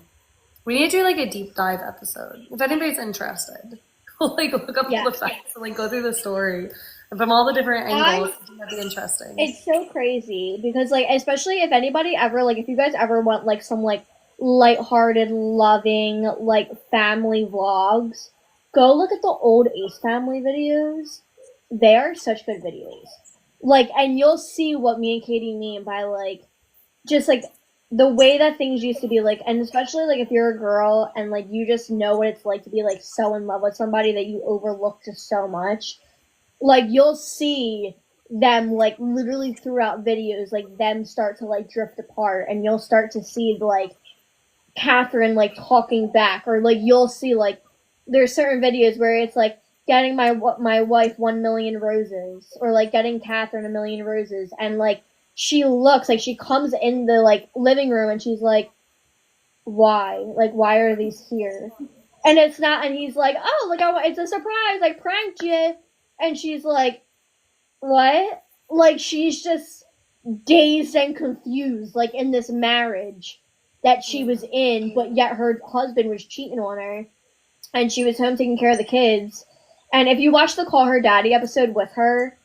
We need to do like a deep dive episode. If anybody's interested. Like look up all the facts and like go through the story from all the different angles. That'd be interesting. It's so crazy because like especially if anybody ever like if you guys ever want like some like lighthearted, loving like family vlogs, go look at the old Ace Family videos. They are such good videos. Like, and you'll see what me and Katie mean by like just like the way that things used to be, like, and especially, like, if you're a girl and, like, you just know what it's like to be, like, so in love with somebody that you overlook just so much, like, you'll see them, like, literally throughout videos, like, them start to, like, drift apart, and you'll start to see, like, Cathrine, like, talking back, or, like, you'll see, like, there's certain videos where it's, like, getting my wife 1,000,000 roses, or, like, getting Cathrine 1,000,000 roses, and, like, she looks like she comes in the like living room and she's like, why? Like, why are these here? And it's not, and he's like, oh, like, it's a surprise, I pranked you. And she's like, what? Like, she's just dazed and confused, like, in this marriage that she was in, but yet her husband was cheating on her. And she was home taking care of the kids. And if you watch the Call Her Daddy episode with her,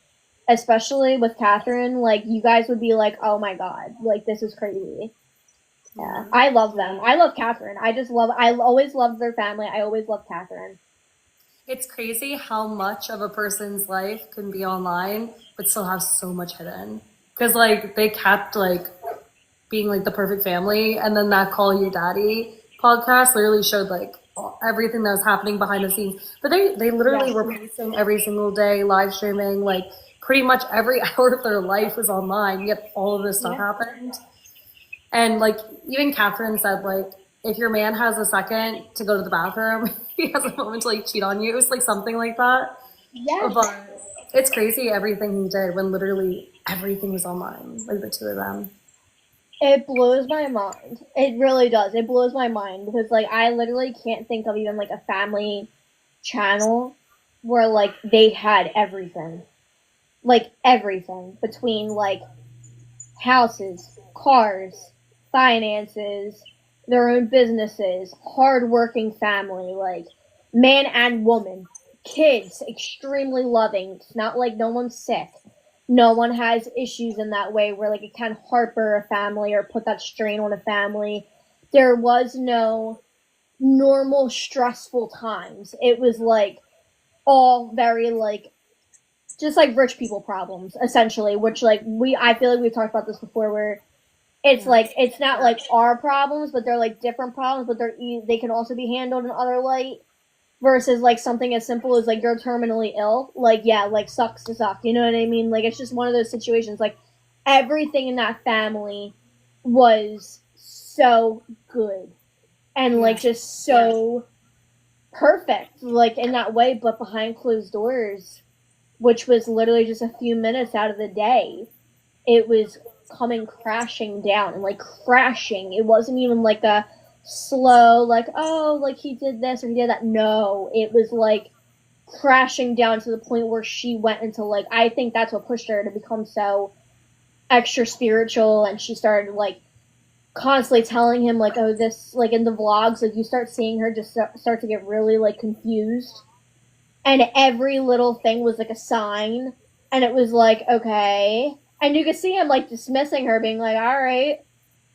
especially with Cathrine, like, you guys would be like, oh my god, like, this is crazy. Yeah. I love them. I love Cathrine. I always loved their family. I always loved Cathrine. It's crazy how much of a person's life can be online, but still have so much hidden. Because, like, they kept, like, being, like, the perfect family, and then that Call Your Daddy podcast literally showed, like, everything that was happening behind the scenes. But they literally were posting every single day, live streaming, like, pretty much every hour of their life was online, yet all of this stuff happened. And, like, even Cathrine said, like, if your man has a second to go to the bathroom, he has a moment to, like, cheat on you. It was, like, something like that. Yeah. But it's crazy everything he did when literally everything was online, like, the two of them. It blows my mind. It really does. It blows my mind because, like, I literally can't think of even, like, a family channel where, like, they had everything. Like, everything between, like, houses, cars, finances, their own businesses, hardworking family, like, man and woman, kids, extremely loving. It's not like no one's sick. No one has issues in that way where, like, it can harbor a family or put that strain on a family. There was no normal, stressful times. It was, like, all very, like, just like rich people problems, essentially, which like I feel like we've talked about this before where it's like, it's not like our problems, but they're like different problems, but they can also be handled in other light versus like something as simple as like you're terminally ill. Like, yeah, like sucks to suck. You know what I mean? Like, it's just one of those situations. Like, everything in that family was so good. and Yeah. like just so perfect, like in that way, but behind closed doors, which was literally just a few minutes out of the day, it was coming crashing down and like crashing. It wasn't even like a slow, like, oh, like he did this or he did that. No, it was like crashing down to the point where she went into like, I think that's what pushed her to become so extra spiritual, and she started like constantly telling him like, oh, this, like in the vlogs, like you start seeing her just start to get really like confused, and every little thing was like a sign, and it was like, okay, and you could see him like dismissing her, being like, all right,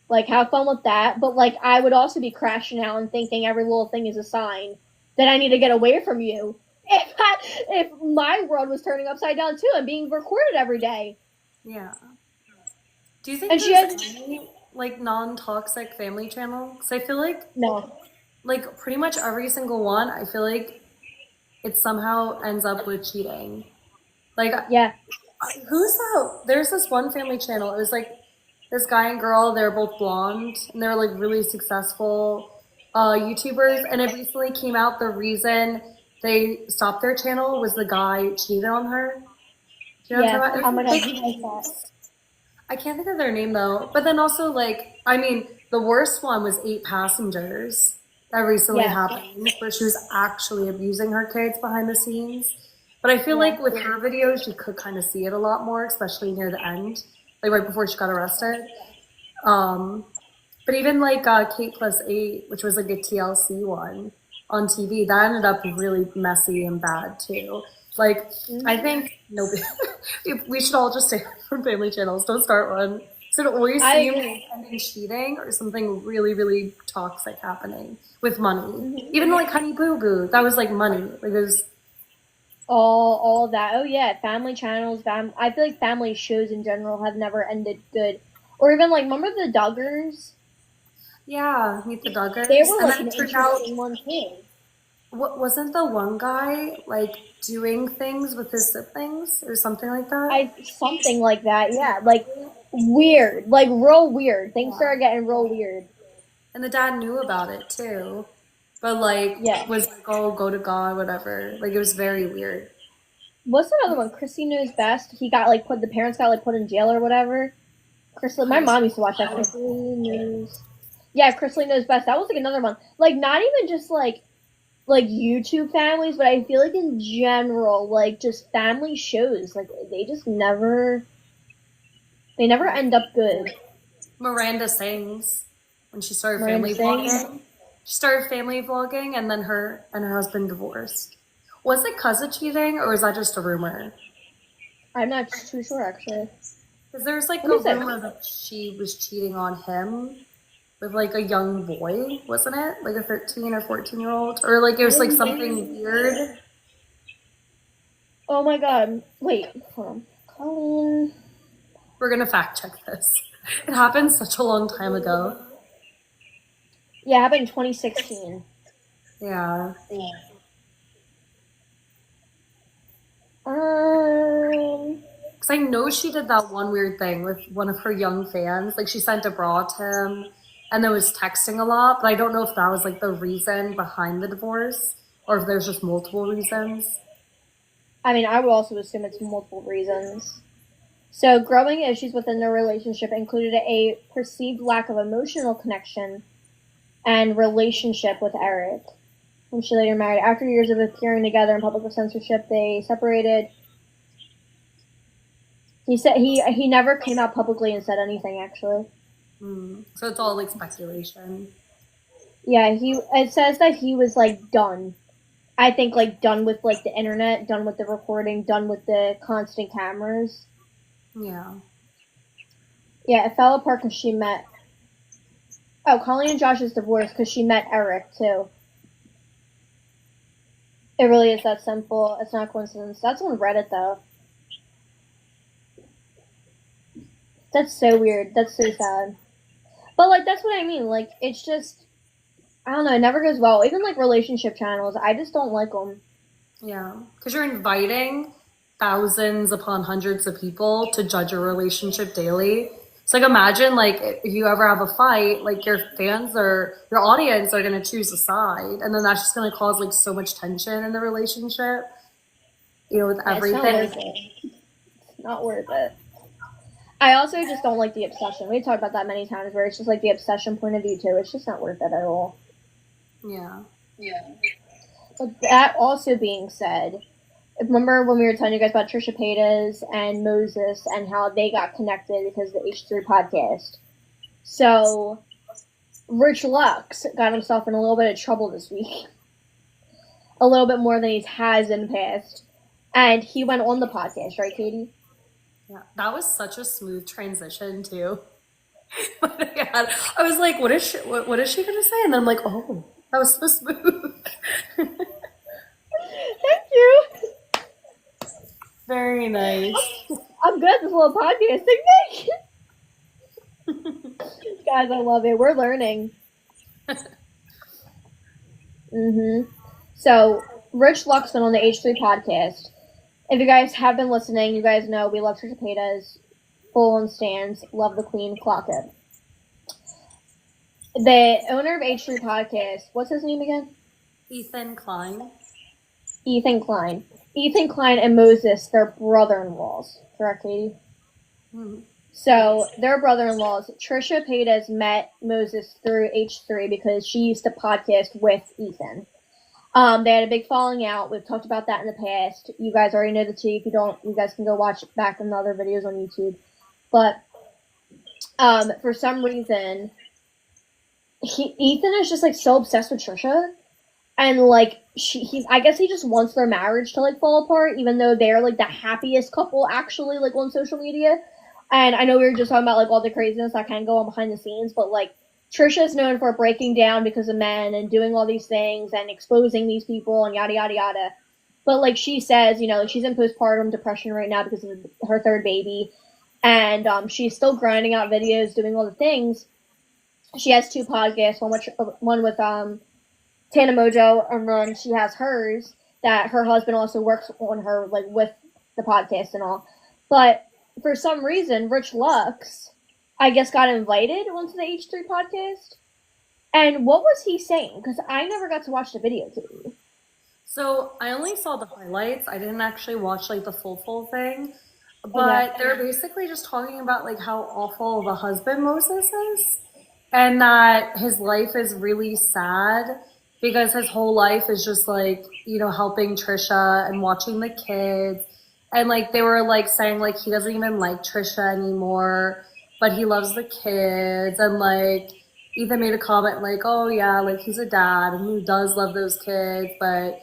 like have fun with that, but like I would also be crashing out and thinking every little thing is a sign that I need to get away from you. If my world was turning upside down too and being recorded every day. Yeah. Do you think And she there's has any like non-toxic family channel? Because I feel no, like pretty much every single one, I feel like it somehow ends up with cheating. Like yeah, who's that? There's this one family channel. It was like this guy and girl. They're both blonde and they're like really successful YouTubers. And it recently came out the reason they stopped their channel was the guy cheated on her. Do you know what I'm yeah. talking Oh my about? god, who has that? I can't think of their name though. But then also like I mean the worst one was 8 Passengers that recently Yeah, happened where she was actually abusing her kids behind the scenes. But I feel yeah, like with her videos you could kind of see it a lot more, especially near the end, like right before she got arrested. Um, but even like Kate+8, which was like a TLC one on TV, that ended up really messy and bad too. Like, I mm-hmm. think nobody, we should all just stay from family channels. Don't start one. So it always I seems agree. something cheating or something really, really toxic happening with money. Mm-hmm. Even like Honey Boo Boo, that was like money. Like it was, All of that. Oh yeah, family channels. I feel like family shows in general have never ended good. Or even like, remember the Duggars? yeah, Meet the They Duggars. were And like then an it turned out, interesting one too. what wasn't the one guy like doing things with his siblings or something like that? Something like that. Yeah, like weird, like real weird. Things Yeah. started getting real weird. And the dad knew about it too, but like Yeah. was like, oh, go to God, whatever. Like it was very weird. What's that other one? Chrissy Knows Best. He got like put. The parents got like put in jail or whatever. My Chris, mom used to watch that. Chrissy Knows. Yeah, Chrisley Knows Best. That was like another one. Like not even just like YouTube families, but I feel like in general, like just family shows, like they just never, they never end up good. Miranda Sings when she started Miranda family sings. vlogging. She started family vlogging, and then her and her husband divorced. Was it cause of cheating, or was that just a rumor? I'm not too sure actually. Because there's like Let a me see. rumor that she was cheating on him with like a young boy, wasn't it? Like a 13 or 14-year-old, or like it was like something weird. Oh my god. Wait, hold on. Colleen. We're gonna fact check this. It happened such a long time ago. Yeah, it happened in 2016. Yeah. Because I know she did that one weird thing with one of her young fans. Like she sent a bra to him and then was texting a lot, but I don't know if that was like the reason behind the divorce or if there's just multiple reasons. I mean, I would also assume it's multiple reasons. So, growing issues within their relationship included a perceived lack of emotional connection and relationship with Eric, whom she later married. After years of appearing together in public with censorship, they separated. He said he never came out publicly and said anything, actually. So it's all like speculation. Yeah, it says that he was like done. I think like done with like the internet, done with the recording, done with the constant cameras. Yeah. Yeah, it fell apart because she met. Oh, Colleen and Josh is divorced because she met Eric too. It really is that simple. It's not a coincidence. That's on Reddit though. That's so weird. That's so sad. But like that's what I mean. Like it's just I don't know. It never goes well. Even like relationship channels, I just don't like them. Yeah. Because you're inviting thousands upon hundreds of people to judge a relationship daily. So like imagine like if you ever have a fight, like your fans or your audience are gonna choose a side, and then that's just gonna cause like so much tension in the relationship, with Yeah, it's not worth everything. it. It's not worth it. I also just don't like the obsession. We talked about that many times where it's just like the obsession point of view too. It's just not worth it at all. Yeah. But that also being said, remember when we were telling you guys about Trisha Paytas and Moses and how they got connected because of the H3 podcast? So Rich Lux got himself in a little bit of trouble this week. A little bit more than he has in the past. And he went on the podcast, right, Katie? Yeah, that was such a smooth transition too. I was like, what is she gonna say? And then I'm like, oh, that was so smooth. Thank you. Very nice. I'm good at this little podcasting thing. Guys, I love it. We're learning. So, Rich Lux went on the H3 podcast. If you guys have been listening, you guys know we love Trisha Paytas, full on stands, love the queen, clock it. The owner of H3 podcast, what's his name again? Ethan Klein. Ethan Klein. Ethan Klein and Moses, they're brother-in-laws. Correct, Katie? Mm-hmm. So, they're brother-in-laws. Trisha Paytas met Moses through H3 because she used to podcast with Ethan. They had a big falling out. We've talked about that in the past. You guys already know the tea. If you don't, you guys can go watch back in the other videos on YouTube. But for some reason, Ethan is just like so obsessed with Trisha, and like I guess he just wants their marriage to like fall apart, even though they're like the happiest couple actually like on social media. And I know we were just talking about like all the craziness that can go on behind the scenes, but like Trisha is known for breaking down because of men and doing all these things and exposing these people and yada yada yada. But like she says, like she's in postpartum depression right now because of her third baby, and she's still grinding out videos, doing all the things. She has 2 podcasts, one with Tana Mojo, and then she has hers that her husband also works on her like with the podcast and all. But for some reason, Rich Lux, I guess, got invited onto the H3 podcast. And what was he saying? Because I never got to watch the video too. So I only saw the highlights. I didn't actually watch like the full thing. But they're basically just talking about like how awful of a husband Moses is. And that his life is really sad because his whole life is just like, helping Trisha and watching the kids. And like they were like saying like he doesn't even like Trisha anymore, but he loves the kids. And like Ethan made a comment like, oh yeah, like he's a dad and he does love those kids, but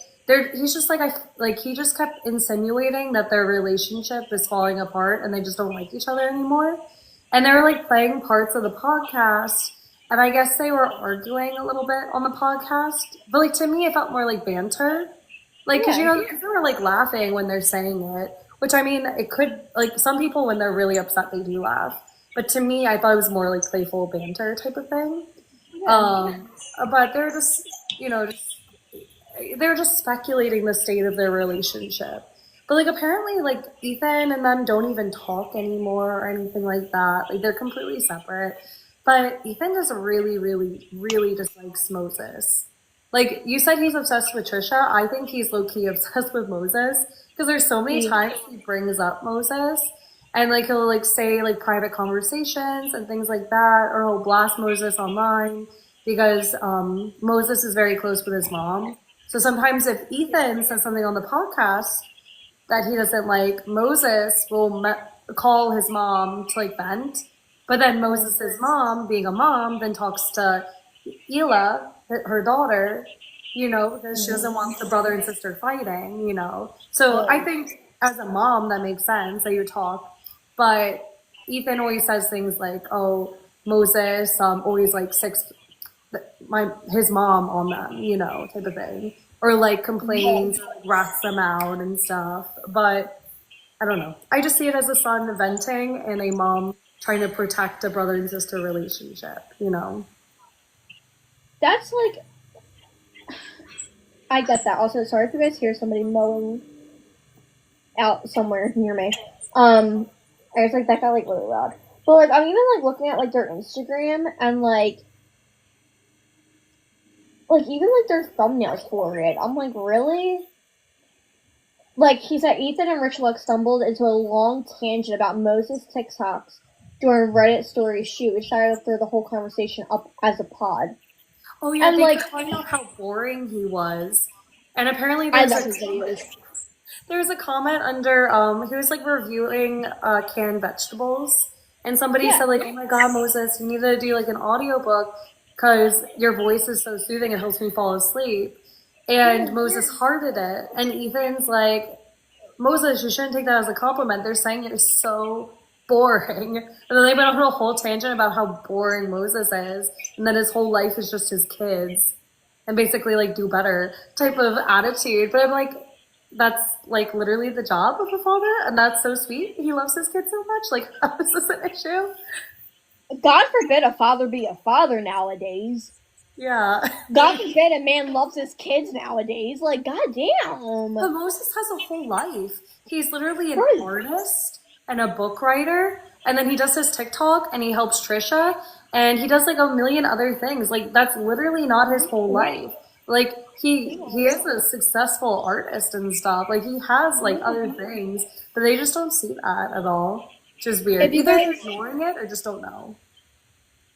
he's just like he just kept insinuating that their relationship is falling apart and they just don't like each other anymore. And they were like playing parts of the podcast, and I guess they were arguing a little bit on the podcast. But like to me, it felt more like banter, like because they were like laughing when they're saying it. Which I mean, it could like some people when they're really upset they do laugh, but to me, I thought it was more like playful banter type of thing. But they're just they're just speculating the state of their relationship. But like apparently like Ethan and them don't even talk anymore or anything like that. Like they're completely separate. But Ethan just really, really, really dislikes Moses. Like you said he's obsessed with Trisha. I think he's low-key obsessed with Moses. Because there's so many times he brings up Moses. And like he'll like say like private conversations and things like that. Or he'll blast Moses online. Because Moses is very close with his mom. So sometimes if Ethan says something on the podcast that he doesn't like, Moses will call his mom to like vent. But then Moses' mom, being a mom, then talks to Hila, her daughter, because she doesn't want the brother and sister fighting, So I think as a mom, that makes sense that you talk. But Ethan always says things like, oh, Moses always like his mom on them, type of thing. Or like complains, like, rats them out and stuff. But I don't know. I just see it as a son venting and a mom trying to protect a brother and sister relationship, That's like, I get that. Also, sorry if you guys hear somebody mowing out somewhere near me. I was like, that got like really loud. But like I'm even like looking at like their Instagram and like even like their thumbnails for it. I'm like, really? Like he said, Ethan and Rich Luck stumbled into a long tangent about Moses' TikToks during Reddit story shoot, which started to throw the whole conversation up as a pod. Oh yeah, And they like kept talking about how boring he was, and apparently I love his videos. there's a comment under he was like reviewing canned vegetables, and somebody Yeah. said like, "Oh my God, Moses, you need to do like an audiobook because your voice is so soothing, it helps me fall asleep." And Moses hearted it, and Ethan's like, "Moses, you shouldn't take that as a compliment. They're saying you're so boring." And then they went on a whole tangent about how boring Moses is, and then his whole life is just his kids, and basically like do better type of attitude. But I'm like, that's like literally the job of a father, and that's so sweet. He loves his kids so much. Like, how is this an issue? God forbid a father be a father nowadays. Yeah. God forbid a man loves his kids nowadays. Like, goddamn. But Moses has a whole life. He's literally an Right. artist and a book writer, and then he does his TikTok and he helps Trisha, and he does like a million other things. Like that's literally not his whole life. Like he is a successful artist and stuff. Like he has like other things, but they just don't see that at all. Which is weird. If you Either guys- they're ignoring it or just don't know.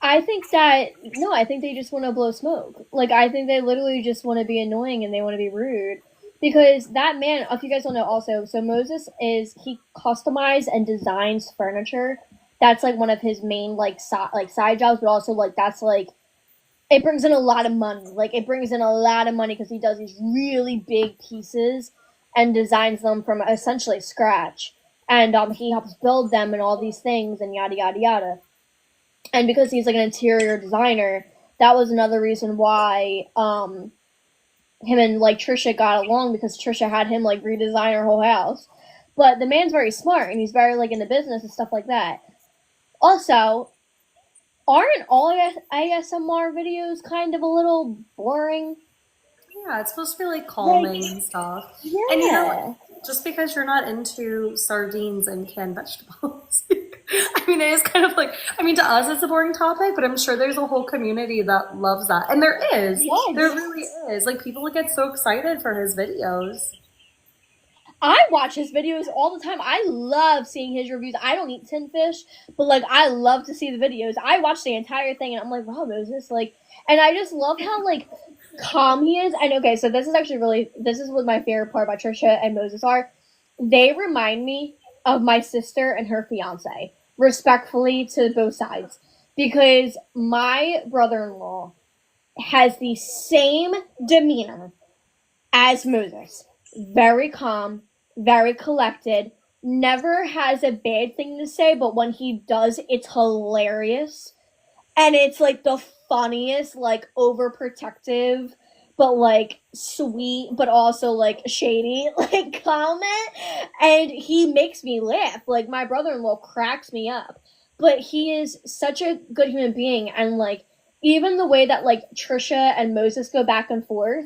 I think they just want to blow smoke. Like, I think they literally just want to be annoying and they want to be rude. Because that man, if you guys don't know also, so Moses he customizes and designs furniture. That's like one of his main like side jobs, but also like that's like it brings in a lot of money. Like it brings in a lot of money because he does these really big pieces and designs them from essentially scratch. And he helps build them and all these things and yada yada yada. And because he's like an interior designer, that was another reason why him and like Trisha got along, because Trisha had him like redesign her whole house. But the man's very smart and he's very like into business and stuff like that. Also, aren't all ASMR videos kind of a little boring? Yeah, it's supposed to be like calming and stuff. Yeah. And you know, just because you're not into sardines and canned vegetables, I mean, it is kind of like, I mean, to us it's a boring topic, but I'm sure there's a whole community that loves that. And there is. Yes. There really is. Like, people get so excited for his videos. I watch his videos all the time. I love seeing his reviews. I don't eat tin fish, but like I love to see the videos. I watch the entire thing and I'm like, wow, Moses, like, and I just love how like calm he is. And okay, so this is what my favorite part about Trisha and Moses are. They remind me of my sister and her fiance, respectfully to both sides, because my brother-in-law has the same demeanor as Moses. Very calm, very collected, never has a bad thing to say, but when he does, it's hilarious. And it's like the funniest, like overprotective, but like sweet, but also like shady, like comment. And he makes me laugh. Like my brother-in-law cracks me up. But he is such a good human being. And like, even the way that like Trisha and Moses go back and forth,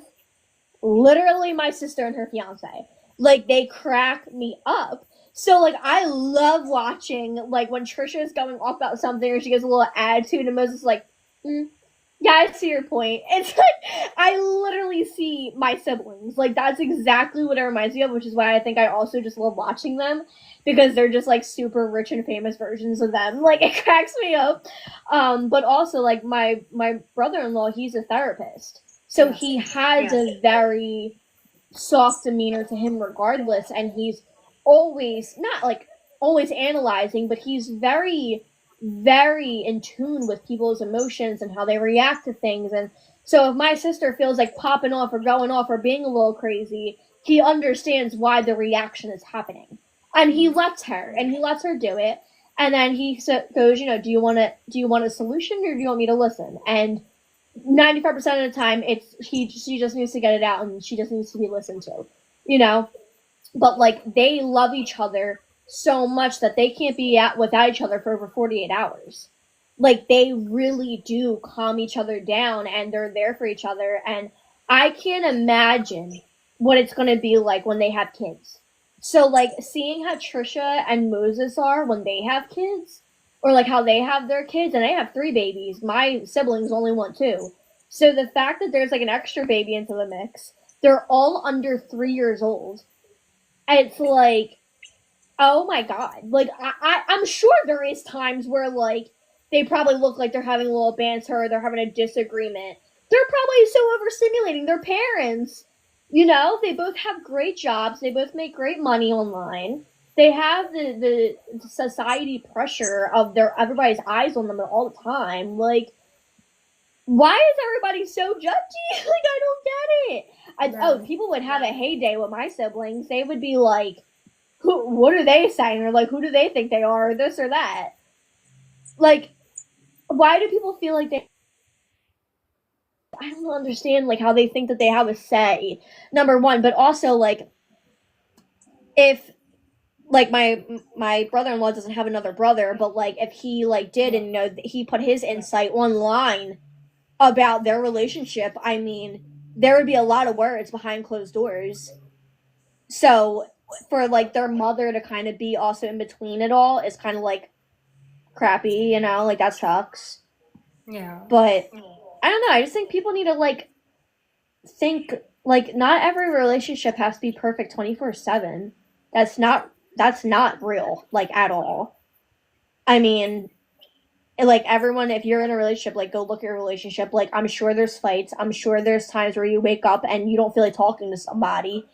literally my sister and her fiance, like they crack me up. So like I love watching like when Trisha is going off about something or she gets a little attitude and Moses is like, yeah, I see your point. It's like I literally see my siblings. Like that's exactly what it reminds me of, which is why I think I also just love watching them, because they're just like super rich and famous versions of them. Like it cracks me up. But also like my brother-in-law, he's a therapist. So he has a very soft demeanor to him regardless, and he's always, not like always analyzing, but he's very, very in tune with people's emotions and how they react to things. And so if my sister feels like popping off or going off or being a little crazy, he understands why the reaction is happening. And he lets her do it. And then he goes, you know, do you want a solution or do you want me to listen? And 95% of the time, she just needs to get it out and she just needs to be listened to, you know? But, like, they love each other so much that they can't be out without each other for over 48 hours. Like, they really do calm each other down and they're there for each other. And I can't imagine what it's going to be like when they have kids. So, like, seeing how Trisha and Moses are when they have kids, or like how they have their kids, and they have 3 babies. My siblings only want 2. So the fact that there's like an extra baby into the mix, they're all under 3 years old. It's like, oh my god! Like I'm sure there is times where like they probably look like they're having a little banter, they're having a disagreement. They're probably so overstimulating their parents. You know, they both have great jobs. They both make great money online. They have the society pressure of everybody's eyes on them all the time. Like, why is everybody so judgy? Like, I don't get it. People would have a heyday with my siblings. They would be like, what are they saying? Or like, who do they think they are? Or this or that. Like, why do people feel like they... I don't understand, like, how they think that they have a say, number one. But also, like, if, like, my brother-in-law doesn't have another brother, but, like, if he, like, did, and, you know, he put his insight online about their relationship, I mean, there would be a lot of words behind closed doors. So, for, like, their mother to kind of be also in between it all is kind of, like, crappy, you know? Like, that sucks. Yeah. But... I don't know. I just think people need to, like, think, like, not every relationship has to be perfect 24/7. That's not real, like, at all. I mean, like, everyone, if you're in a relationship, like, go look at your relationship. Like, I'm sure there's fights. I'm sure there's times where you wake up and you don't feel like talking to somebody.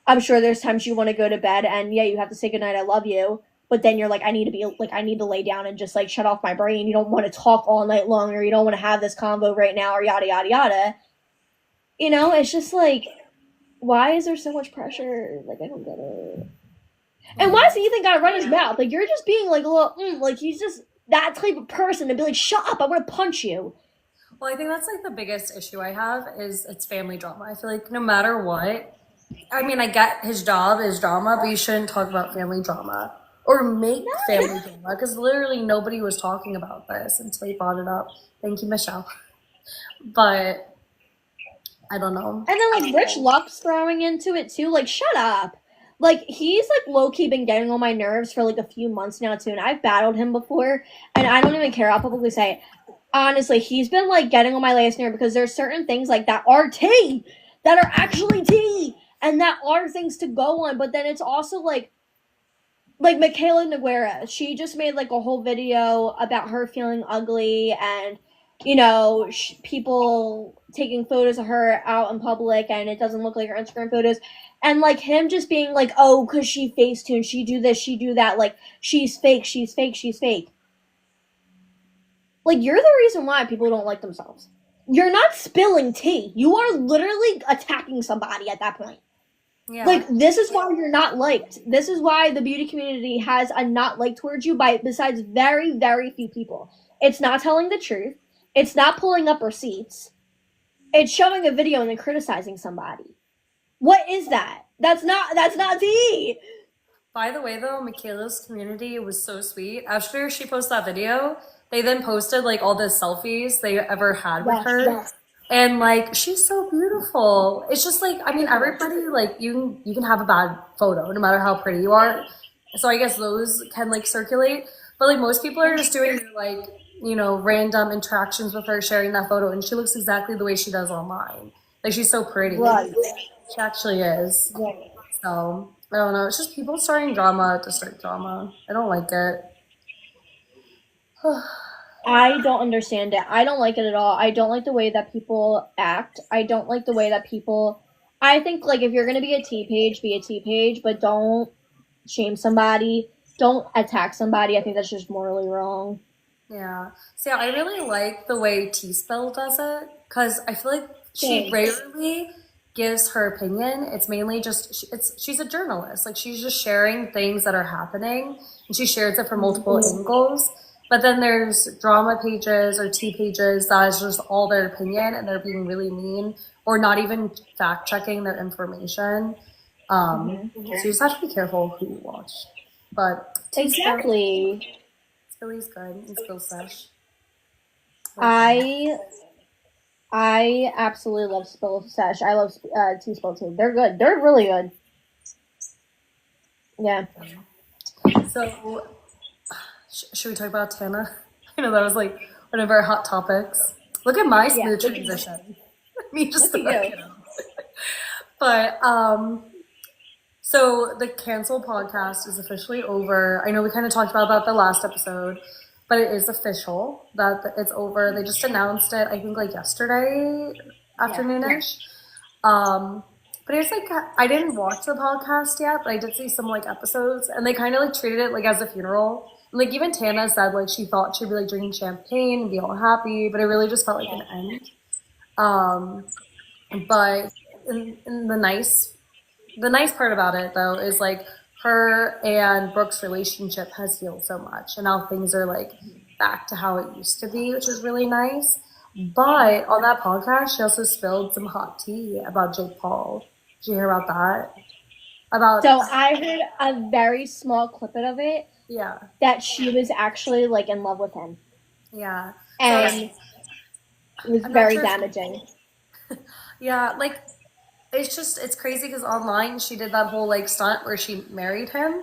I'm sure there's times you want to go to bed and, yeah, you have to say goodnight, I love you. But then you're like, I need to lay down and just, like, shut off my brain. You don't want to talk all night long, or you don't want to have this convo right now, or yada, yada, yada. You know, it's just, like, why is there so much pressure? Like, I don't get it. And why does Ethan gotta run his mouth? Like, you're just being, like, a little, like, he's just that type of person to be like, shut up, I want to punch you. Well, I think that's, like, the biggest issue I have is it's family drama. I feel like no matter what, I mean, I get his job is drama, but you shouldn't talk about family drama. Or make family drama, because literally nobody was talking about this until he brought it up. Thank you, Michelle. But I don't know. And then, like, Rich Luck's throwing into it too. Like, shut up. Like, he's, like, low-key been getting on my nerves for, like, a few months now too, and I've battled him before, and I don't even care. I'll publicly say it. Honestly, he's been, like, getting on my last nerve because there's certain things, like, that are tea, that are actually tea, and that are things to go on, but then it's also, like Michaela Noguera, she just made, like, a whole video about her feeling ugly and, you know, people taking photos of her out in public and it doesn't look like her Instagram photos. And, like, him just being like, oh, because she Facetune, she do this, she do that. Like, she's fake, she's fake, she's fake. Like, you're the reason why people don't like themselves. You're not spilling tea. You are literally attacking somebody at that point. Yeah. Like, this is why you're not liked. This is why the beauty community has a not like towards you besides very, very few people. It's not telling the truth. It's not pulling up receipts. It's showing a video and then criticizing somebody. What is that? That's not tea. By the way, though, Michaela's community was so sweet. After she posted that video, they then posted, like, all the selfies they ever had with her. Yes. And, like, she's so beautiful. It's just, like, I mean, everybody, like, you can have a bad photo no matter how pretty you are. So I guess those can, like, circulate. But, like, most people are just doing, like, you know, random interactions with her, sharing that photo. And she looks exactly the way she does online. Like, she's so pretty. Right. She actually is. Right. So, I don't know. It's just people starting drama to start drama. I don't like it. I don't understand it. I don't like it at all. I don't like the way that people act. I don't like the way that people... I think, like, if you're going to be a T-page, be a T-page, but don't shame somebody. Don't attack somebody. I think that's just morally wrong. Yeah. So, yeah, I really like the way T-Spill does it, because I feel like she rarely gives her opinion. It's mainly just... she's a journalist. Like, she's just sharing things that are happening, and she shares it from multiple angles. But then there's drama pages or T pages that is just all their opinion and they're being really mean or not even fact checking their information. So you just have to be careful who you watch. But exactly, Spilly's good and Spill Sesh. I absolutely love Spill Sesh. I love T Spill too. They're good. They're really good. Yeah. So Should we talk about Tana? I know that was like one of our hot topics. Look at my Yeah, smooth look at you. transition. Me just Look at you. But so the cancel podcast is officially over. I know we kind of talked about that the last episode, but it is official that it's over. They just announced it, I think, like yesterday afternoonish. But it's like I didn't watch the podcast yet, but I did see some like episodes, and they kind of like treated it like as a funeral. And, like even Tana said like she thought she'd be like drinking champagne and be all happy, but it really just felt like an end. Um, but in the nice part about it though is like her and Brooke's relationship has healed so much, and now things are like back to how it used to be, which is really nice. But on that podcast, she also spilled some hot tea about Jake Paul. Did you hear about that? About So I heard a very small clip of it yeah, that she was actually like in love with him, yeah. So and it was I'm not very sure. damaging. Yeah, like it's crazy because online she did that whole like stunt where she married him.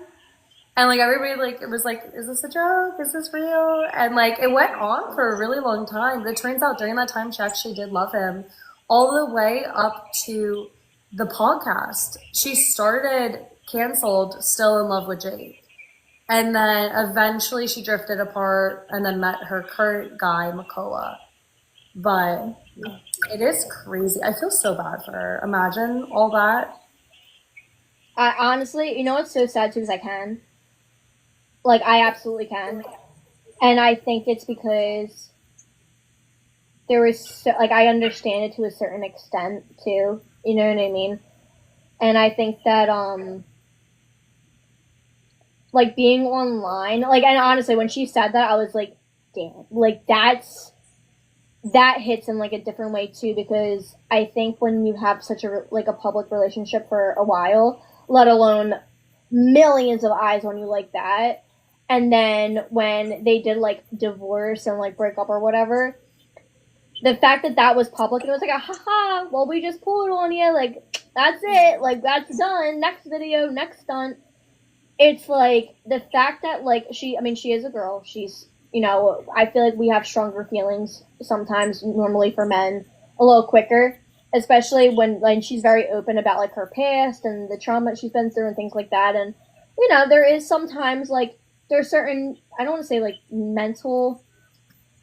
And like everybody like it was like, is this a joke? Is this real? And like it went on for a really long time. But it turns out during that time she actually did love him. All the way up to the podcast. She started canceled, still in love with Jake. And then eventually she drifted apart and then met her current guy, Makoa. But it is crazy. I feel so bad for her. Imagine all that. I honestly, you know what's so sad too is I can. Like, I absolutely can. And I think it's because there was, so, like, I understand it to a certain extent, too. You know what I mean? And I think that, like, being online, like, and honestly, when she said that, I was like, damn. Like, that hits in, like, a different way, too, because I think when you have such a, like, a public relationship for a while, let alone millions of eyes on you like that, and then when they did like divorce and like break up or whatever, the fact that that was public and it was like a haha, well we just pulled on you, like that's it, like that's done, next video, next stunt. It's like the fact that like she is a girl, she's, you know, I feel like we have stronger feelings sometimes normally for men a little quicker, especially when she's very open about like her past and the trauma she's been through and things like that. And you know, there is sometimes like there's certain, I don't want to say like mental,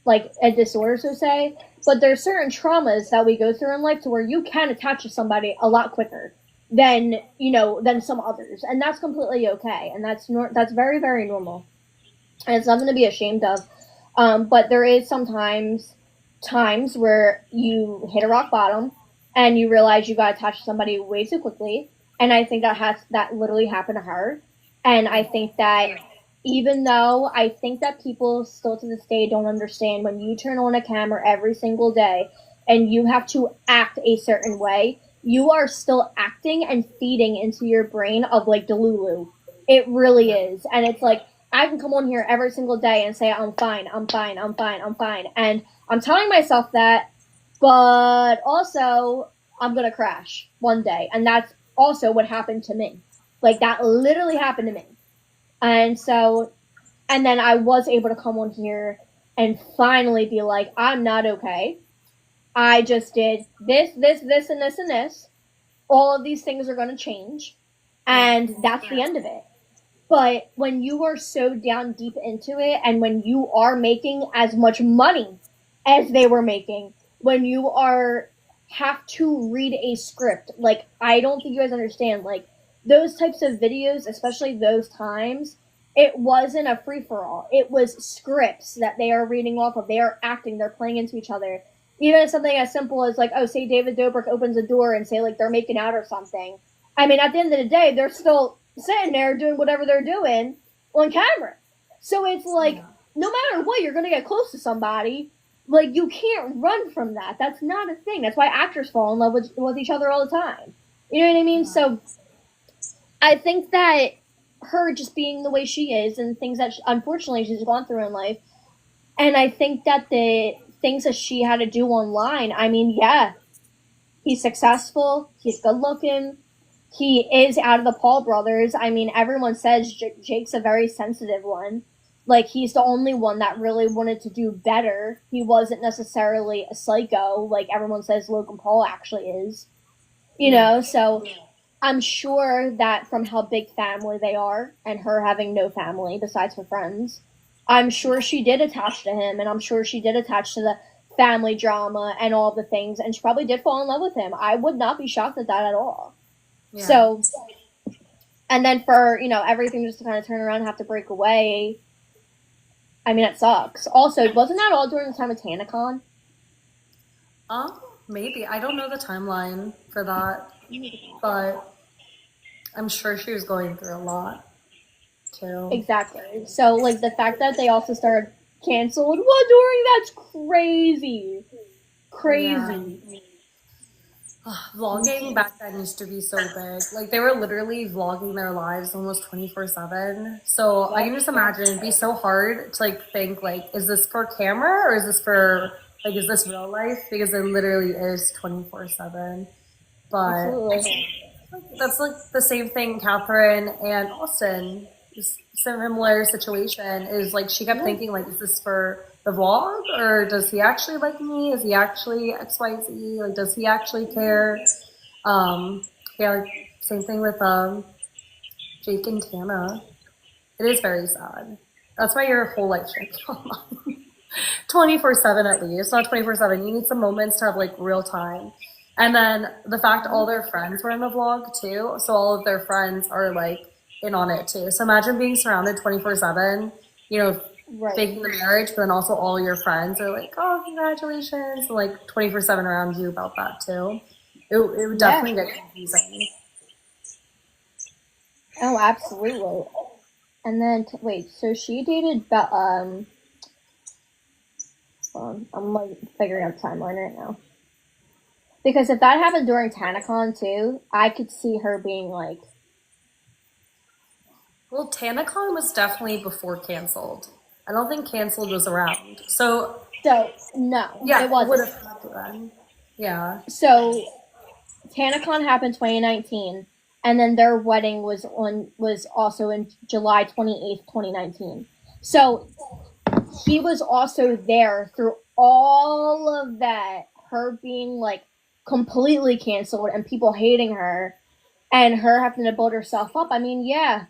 like a disorder, so say, but there's certain traumas that we go through in life to where you can attach to somebody a lot quicker than, you know, than some others, and that's completely okay, and that's very, very normal, and it's nothing to be ashamed of. But there is sometimes times where you hit a rock bottom and you realize you got attached to somebody way too quickly, and I think that literally happened to her. And I think that even though I think that people still to this day don't understand when you turn on a camera every single day and you have to act a certain way, you are still acting and feeding into your brain of like Delulu. It really is. And it's like, I can come on here every single day and say, I'm fine, I'm fine, I'm fine, I'm fine. And I'm telling myself that, but also I'm going to crash one day. And that's also what happened to me. Like that literally happened to me. And so, and then I was able to come on here and finally be like, I'm not okay. I just did this, and this, and this. All of these things are going to change. And that's the end of it. But when you are so down deep into it, and when you are making as much money as they were making, when you have to read a script, like, I don't think you guys understand, like, those types of videos, especially those times, it wasn't a free-for-all. It was scripts that they are reading off of. They are acting. They're playing into each other. Even something as simple as, like, oh, say David Dobrik opens a door and say, like, they're making out or something. I mean, at the end of the day, they're still sitting there doing whatever they're doing on camera. So it's like, no matter what, you're going to get close to somebody. Like, you can't run from that. That's not a thing. That's why actors fall in love with each other all the time. You know what I mean? So I think that her just being the way she is and things that unfortunately she's gone through in life, and I think that the things that she had to do online, I mean, yeah, he's successful, he's good looking, he is out of the Paul brothers. I mean, everyone says Jake's a very sensitive one, like, he's the only one that really wanted to do better. He wasn't necessarily a psycho like everyone says Logan Paul actually is. You Yeah. know, so I'm sure that from how big family they are and her having no family besides her friends, I'm sure she did attach to him, and I'm sure she did attach to the family drama and all the things, and she probably did fall in love with him. I would not be shocked at that at all. Yeah. So, and then for, everything just to kind of turn around and have to break away, I mean, it sucks. Also, wasn't that all during the time of TanaCon? Maybe. I don't know the timeline for that, but I'm sure she was going through a lot too. Exactly. So, like, the fact that they also started canceled, what, during that's crazy. Crazy. Yeah. Vlogging back then used to be so big. Like they were literally vlogging their lives almost 24/7. So I can just imagine it'd be so hard to like think like, is this for camera or is this for like, is this real life? Because it literally is 24/7. But Absolutely. that's like the same thing Cathrine and Austin. Similar situation is like she kept thinking like, is this for the vlog or does he actually like me? Is he actually XYZ? Like does he actually care? Yeah, like same thing with Jake and Tana. It is very sad. That's why your whole life should be online. 24/7 at least, not 24/7. You need some moments to have like real time. And then the fact all their friends were in the vlog too, so all of their friends are like in on it too. So imagine being surrounded 24/7, Right. faking the marriage, but then also all your friends are like, oh, congratulations, and like 24/7 around you about that too. It would definitely get confusing. Oh, absolutely. And then, wait, so she dated, I'm like figuring out the timeline right now. Because if that happened during TanaCon too, I could see her being like, Well, TanaCon was definitely before canceled. I don't think canceled was around. So so, no, yeah, it it would wasn't. have happened then. Yeah. So, TanaCon happened 2019, and then their wedding was also in July 28th, 2019. So he was also there through all of that, her being like completely canceled and people hating her, and her having to build herself up. I mean, yeah,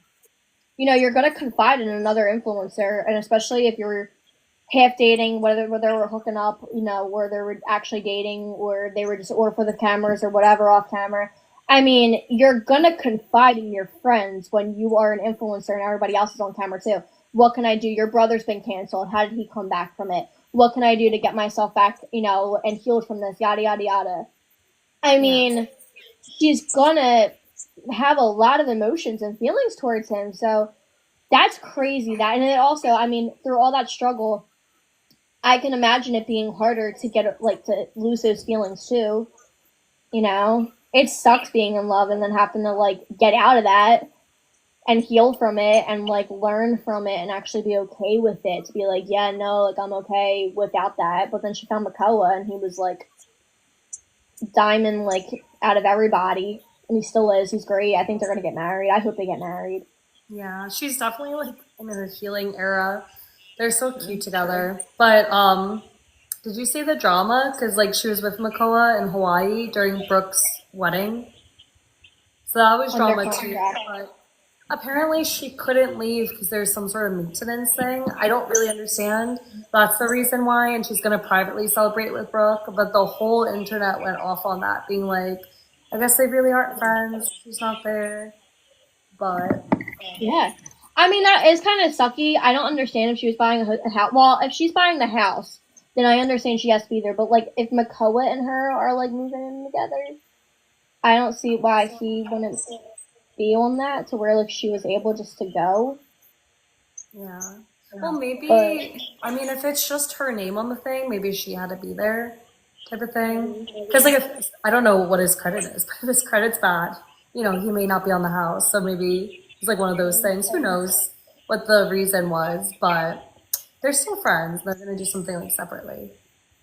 you're gonna confide in another influencer, and especially if you're half dating, whether they were hooking up, where they were actually dating, or they were just, or for the cameras or whatever off camera. I mean, you're gonna confide in your friends when you are an influencer and everybody else is on camera too. What can I do? Your brother's been canceled. How did he come back from it? What can I do to get myself back, and healed from this? Yada, yada, yada. I mean, she's gonna have a lot of emotions and feelings towards him. So that's crazy. And it also, I mean, through all that struggle, I can imagine it being harder to get, like, to lose those feelings too. It sucks being in love and then having to, like, get out of that and heal from it and, like, learn from it and actually be okay with it. To be like, yeah, no, like, I'm okay without that. But then she found Makoa and he was, like, diamond, like, out of everybody. And he still is. He's great. I think they're going to get married. I hope they get married. Yeah, she's definitely like in her healing era. They're so cute together. But did you see the drama? Because like she was with Makoa in Hawaii during Brooke's wedding. So that was On their drama too. contract. But apparently she couldn't leave because there's some sort of maintenance thing. I don't really understand. That's the reason why. And she's going to privately celebrate with Brooke. But the whole internet went off on that, being like, I guess they really aren't friends. She's not there. But Yeah. I mean, that is kind of sucky. I don't understand if she was buying a house. Well, if she's buying the house, then I understand she has to be there. But, like, if Makoa and her are, like, moving in together, I don't see why he wouldn't be on that to where, like, she was able just to go. yeah. Well, maybe, But, I mean, if it's just her name on the thing, maybe she had to be there type of thing. Because, like, if, I don't know what his credit is, but if his credit's bad, he may not be on the house. So maybe it's like one of those things. Who knows what the reason was, but they're still friends. They're going to do something like separately.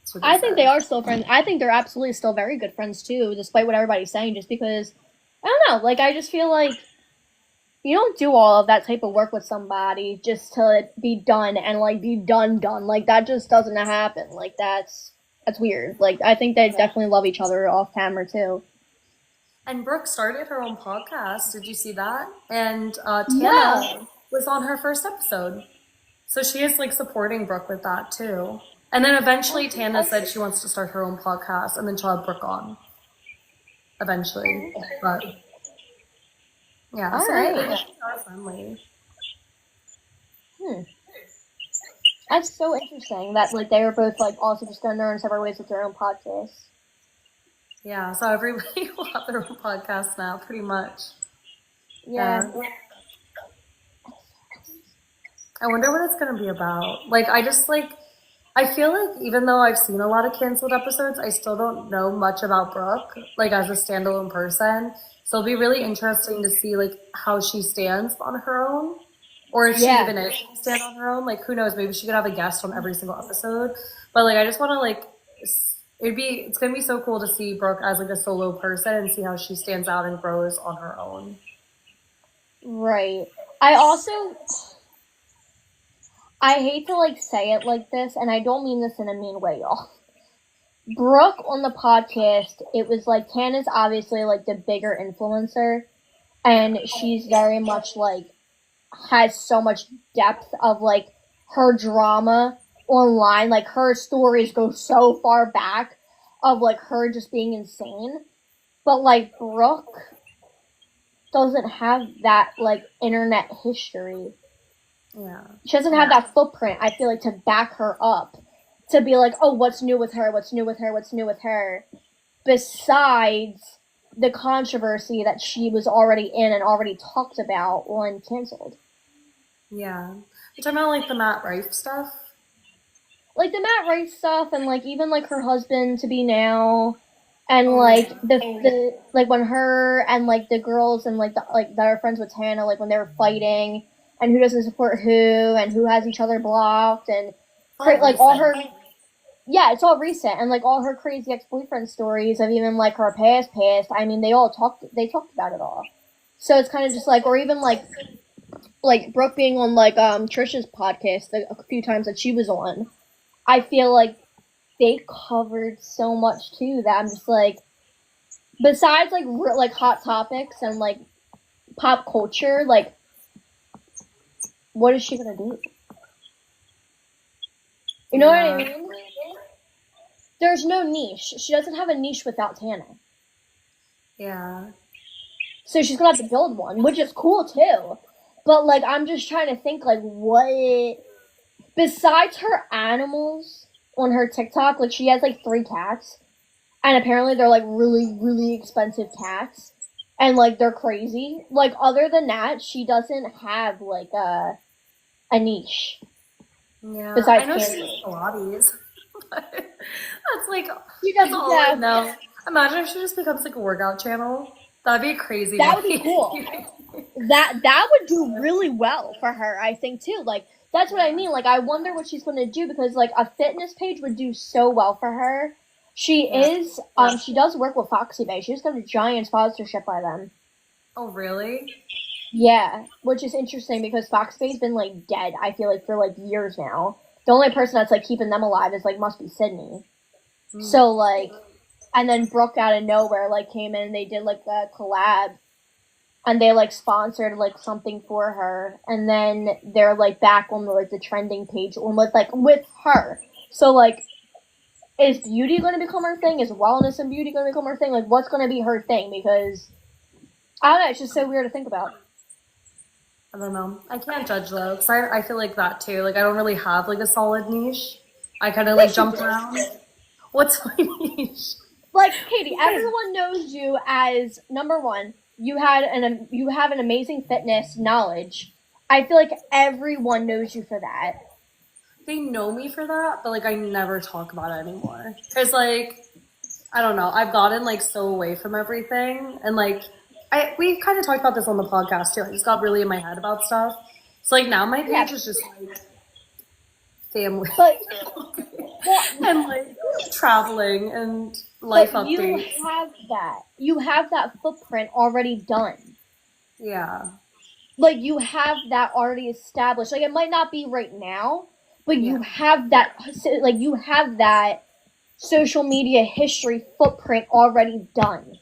That's what I think they said. are still friends. I think they're absolutely still very good friends, too, despite what everybody's saying, just because, I don't know, like, I just feel like You don't do all of that type of work with somebody just to be done and like be done. Like that just doesn't happen. Like that's weird. Like I think they definitely love each other off camera too. And Brooke started her own podcast. Did you see that? And Yeah. Tana was on her first episode. So she is like supporting Brooke with that too. And then eventually Tana said she wants to start her own podcast and then she'll have Brooke on. Eventually. But yeah, All so right. they are friendly. That's so interesting that like they were both like also just going their own separate ways with their own podcasts. Yeah, so everybody will have their own podcast now, pretty much. Yeah. I wonder what it's gonna be about. Like, I feel like even though I've seen a lot of canceled episodes, I still don't know much about Brooke, like as a standalone person. So it'll be really interesting to see like how she stands on her own. Or if she even is gonna stand on her own. Like who knows, maybe she could have a guest on every single episode. But like I just wanna like it's gonna be so cool to see Brooke as like a solo person and see how she stands out and grows on her own. Right. I hate to like say it like this, and I don't mean this in a mean way, y'all. Brooke on the podcast, it was like Tana's obviously like the bigger influencer, and she's very much like has so much depth of like her drama online. Like her stories go so far back of like her just being insane. But like Brooke doesn't have that like internet history. Yeah. She doesn't have that footprint, I feel like, to back her up. To be like, oh, what's new with her? What's new with her? What's new with her? Besides the controversy that she was already in and already talked about when canceled. Yeah. You're talking about like the Matt Rife stuff? Like the Matt Rife stuff and like even like her husband to be now. And like the like when her and like the girls and like that are friends with Tana, like when they were fighting. And who doesn't support who, and who has each other blocked, and like all her, it's all recent, and like all her crazy ex-boyfriend stories of even like her past. I mean, they talked about it all. So it's kind of just like, or even like Brooke being on like Trisha's podcast a few times that she was on. I feel like they covered so much too that I'm just like, besides like hot topics and like pop culture, like. What is she gonna do? You know what I mean? There's no niche. She doesn't have a niche without Tana. Yeah. So she's gonna have to build one, which is cool too. But like, I'm just trying to think like what, besides her animals on her TikTok, like she has like 3 cats. And apparently they're like really, really expensive cats. And like they're crazy. Like other than that, she doesn't have like a niche. Yeah. Besides I know candy. she does Pilates. That's like She does all I know. Imagine if she just becomes like a workout channel. That'd be crazy. That would be cool. that would do really well for her, I think too. Like that's what I mean. Like I wonder what she's gonna do because like a fitness page would do so well for her. She she does work with Foxy Bay. She just got a giant sponsorship by them. Oh, really? Yeah, which is interesting because Foxy Bay's been like dead, I feel like, for like years now. The only person that's like keeping them alive is like must be Sydney. So like, and then Brooke out of nowhere like came in and they did like a collab and they like sponsored like something for her and then they're like back on the trending page with her. So like, is beauty going to become her thing? Is wellness and beauty going to become her thing? Like, what's going to be her thing? Because, I don't know, it's just so weird to think about. I don't know. I can't judge though, because I feel like that too. Like, I don't really have like a solid niche. I kind of like jump around. What's my niche? Like, Katie, everyone knows you as, number one, you have an amazing fitness knowledge. I feel like everyone knows you for that. They know me for that, but like I never talk about it anymore. Cause like, I don't know, I've gotten like so away from everything, and like we kind of talked about this on the podcast too. I just got really in my head about stuff. So like now my page is just like family, and like traveling and life updates. You have that footprint already done. Yeah. like, you have that already established. Like, it might not be right now, but you have that, like, you have that social media history footprint already done.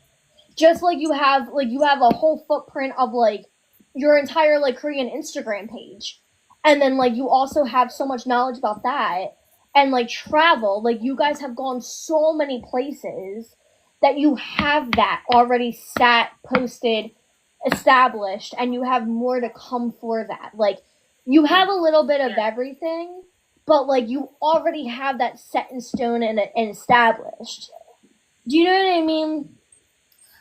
Just like you have a whole footprint of, like, your entire, like, Korean Instagram page. And then, like, you also have so much knowledge about that. And, like, travel. Like, you guys have gone so many places that you have that already posted, established, and you have more to come for that. Like, you have a little bit of everything, but, like, you already have that set in stone and established. Do you know what I mean?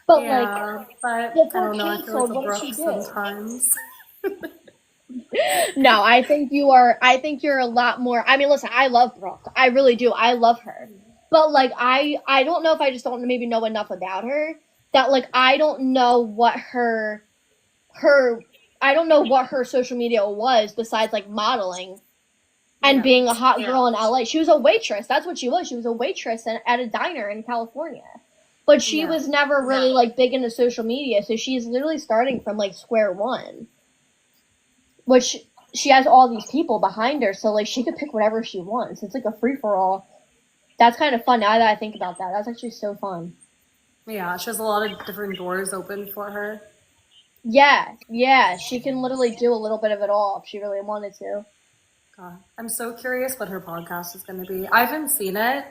But, Yeah, but I don't know. I feel like a Brooke sometimes. No, I think you're a lot more. I mean, listen, I love Brooke. I really do. I love her. But, like, I don't know if I just don't maybe know enough about her that, like, I don't know what her I don't know what her social media was besides, like, modeling and being a hot girl in LA. She was a waitress. That's what she was. She was a waitress at a diner in California. But she was never really, like, big into social media, so she's literally starting from, like, square one. Which, she has all these people behind her, so, like, she could pick whatever she wants. It's like a free-for-all. That's kind of fun now that I think about that. That's actually so fun. Yeah, she has a lot of different doors open for her. Yeah. She can literally do a little bit of it all if she really wanted to. God, I'm so curious what her podcast is going to be. I haven't seen it,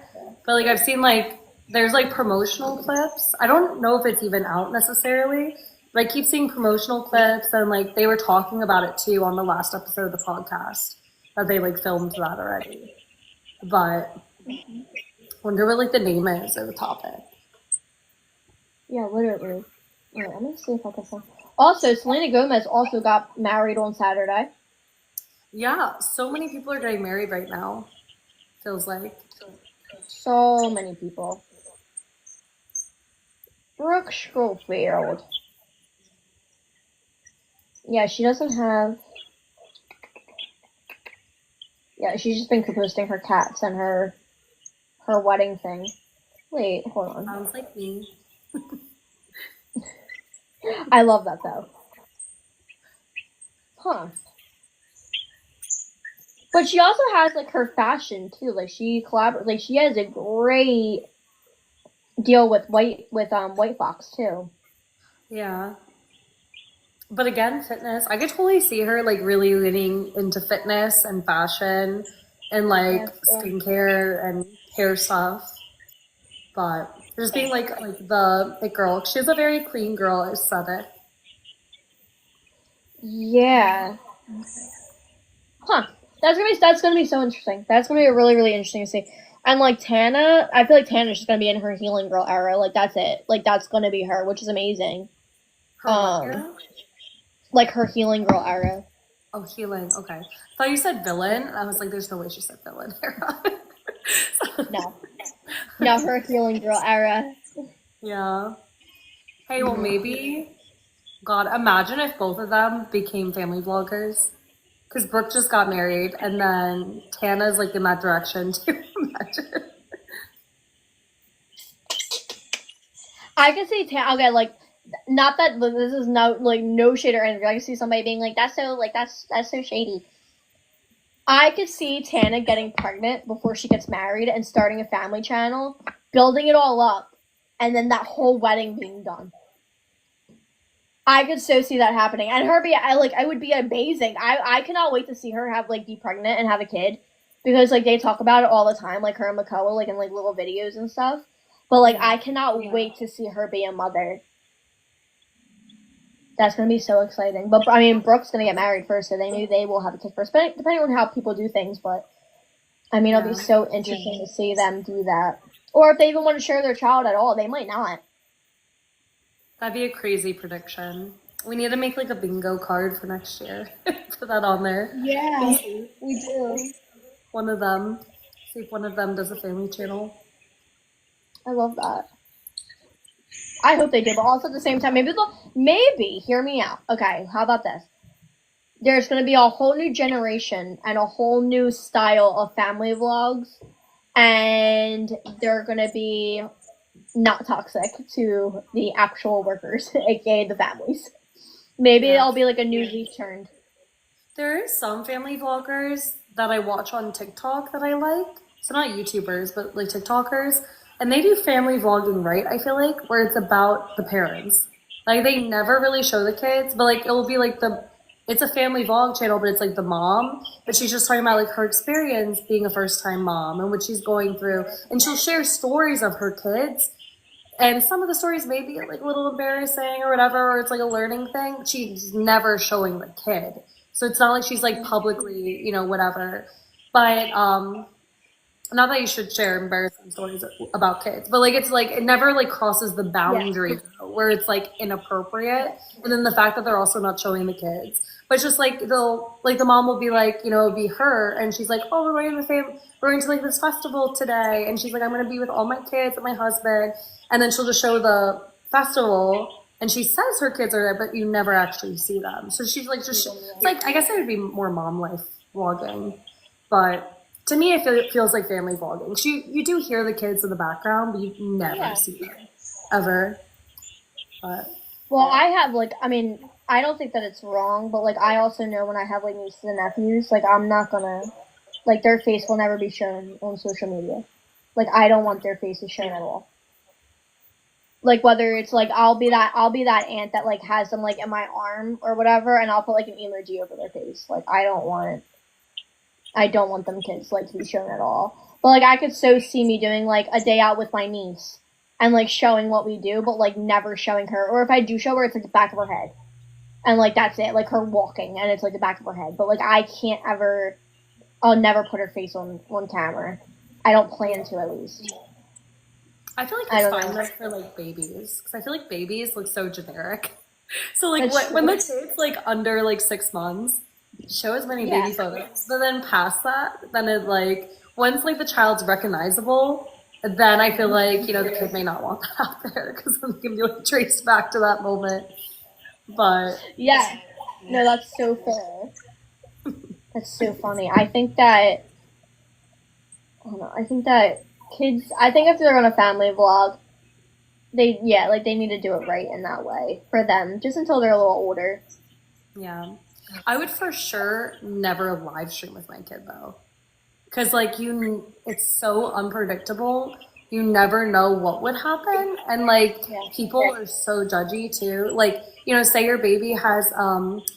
but, like, I've seen, like, there's, like, promotional clips. I don't know if it's even out necessarily, but I keep seeing promotional clips, and, like, they were talking about it too on the last episode of the podcast, that they, like, filmed that already. But wonder what, like, the name is or the topic. Yeah, literally. Alright, I'm gonna see if I can find. Also, Selena Gomez also got married on Saturday. Yeah, so many people are getting married right now. Feels like. So many people. Brooke Schofield. Yeah, she doesn't have. Yeah, she's just been posting her cats and her wedding thing. Wait, hold on. Sounds like me. I love that though. Huh. But she also has, like, her fashion too. Like, she has a great deal with White Fox too. Yeah. But again, fitness. I could totally see her, like, really leaning into fitness and fashion and, like, skincare and hair stuff. But just being like the girl. She has a very clean girl aesthetic. Yeah. Huh. That's gonna be so interesting. That's gonna be really, really interesting to see. And, like, Tana, I feel like Tana's just gonna be in her healing girl era. Like, that's it. Like, that's gonna be her, which is amazing. Her what era? Like, her healing girl era. Oh, healing. Okay. I thought you said villain. I was like, there's no way she said villain era. No, her healing girl era. Yeah. Hey, well, maybe. God, imagine if both of them became family vloggers. Because Brooke just got married, and then Tana's, like, in that direction too. Imagine. I can see Tana. Okay, like, not that this is no shade or anything. I can see somebody being like, that's so shady. I could see Tana getting pregnant before she gets married and starting a family channel, building it all up, and then that whole wedding being done. I could so see that happening, and I would be amazing. I cannot wait to see her be pregnant and have a kid, because, like, they talk about it all the time, like, her and Makoa, like, in, like, little videos and stuff. But, like, I cannot wait to see her be a mother. That's gonna be so exciting. But I mean, Brooke's gonna get married first, so they will have a kid first, depending on how people do things. But I mean, it'll be so interesting to see them do that, or if they even want to share their child at all. They might not. That'd be a crazy prediction. We need to make, like, a bingo card for next year. Put that on there. Yeah, we do. One of them. See if one of them does a family channel. I love that. I hope they do, but also at the same time, maybe, hear me out. Okay, how about this? There's going to be a whole new generation and a whole new style of family vlogs, and they're going to be not toxic to the actual workers, aka the families. Maybe Yeah. it'll be like a new leaf turned. There are some family vloggers that I watch on TikTok that I like. So not YouTubers, but like TikTokers. And they do family vlogging right, I feel like, where it's about the parents. Like they never really show the kids, but like it'll be like it's a family vlog channel, but it's like the mom, but she's just talking about like her experience being a first time mom and what she's going through. And she'll share stories of her kids, and some of the stories may be like a little embarrassing or whatever, or it's like a learning thing. She's never showing the kid. So it's not like she's like publicly, whatever. But not that you should share embarrassing stories about kids, but like it's like it never like crosses the Yeah. boundary where it's like inappropriate. And then the fact that they're also not showing the kids. But it's just like they'll like the mom will be like, it'll be her and she's like, oh, we're going to like this festival today, and she's like, I'm gonna be with all my kids and my husband, and then she'll just show the festival and she says her kids are there, but you never actually see them. So she's like just it's like I guess it would be more mom life vlogging. But to me, it feels like family vlogging. You do hear the kids in the background, but you never see them ever. But Well, I have like, I mean, I don't think that it's wrong, but like, I also know when I have like nieces and nephews, like, I'm not gonna, like, their face will never be shown on social media. Like, I don't want their faces shown at all. Like, whether it's like, I'll be that aunt that like has them like in my arm or whatever, and I'll put like an emoji over their face. Like, I don't want them kids like to be shown at all. But like, I could so see me doing like a day out with my niece and like showing what we do, but like never showing her. Or if I do show her, it's like the back of her head, and like that's it, like her walking, and it's like the back of her head. But like I'll never put her face on camera. I don't plan to, at least. I feel like it's fine though for like babies, because I feel like babies look so generic. So like when the kid's like under like 6 months, show as many baby photos. But then past that, then it like once like the child's recognizable, then I feel like the kid may not want that out there because then it can be like traced back to that moment. But yeah, no, that's so fair. That's so funny. I think that kids. I think if they're on a family vlog, they need to do it right in that way for them, just until they're a little older. Yeah. I would for sure never live stream with my kid though. Cause like it's so unpredictable. You never know what would happen. And like people are so judgy too. Like, say your baby has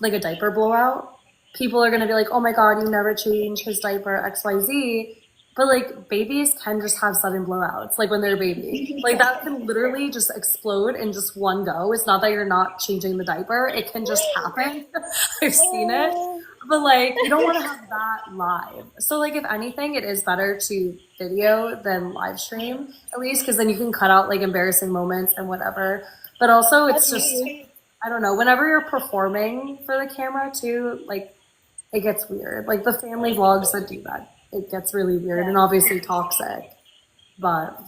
like a diaper blowout. People are gonna be like, oh my God, you never change his diaper, XYZ. But like babies can just have sudden blowouts, like when they're a baby. Like that can literally just explode in just one go. It's not that you're not changing the diaper, it can just happen. I've seen it. But like you don't want to have that live. So like if anything, it is better to video than live stream, at least, because then you can cut out like embarrassing moments and whatever. But also it's just I don't know, whenever you're performing for the camera too, like it gets weird. Like the family vlogs that do that, it gets really weird and obviously toxic. But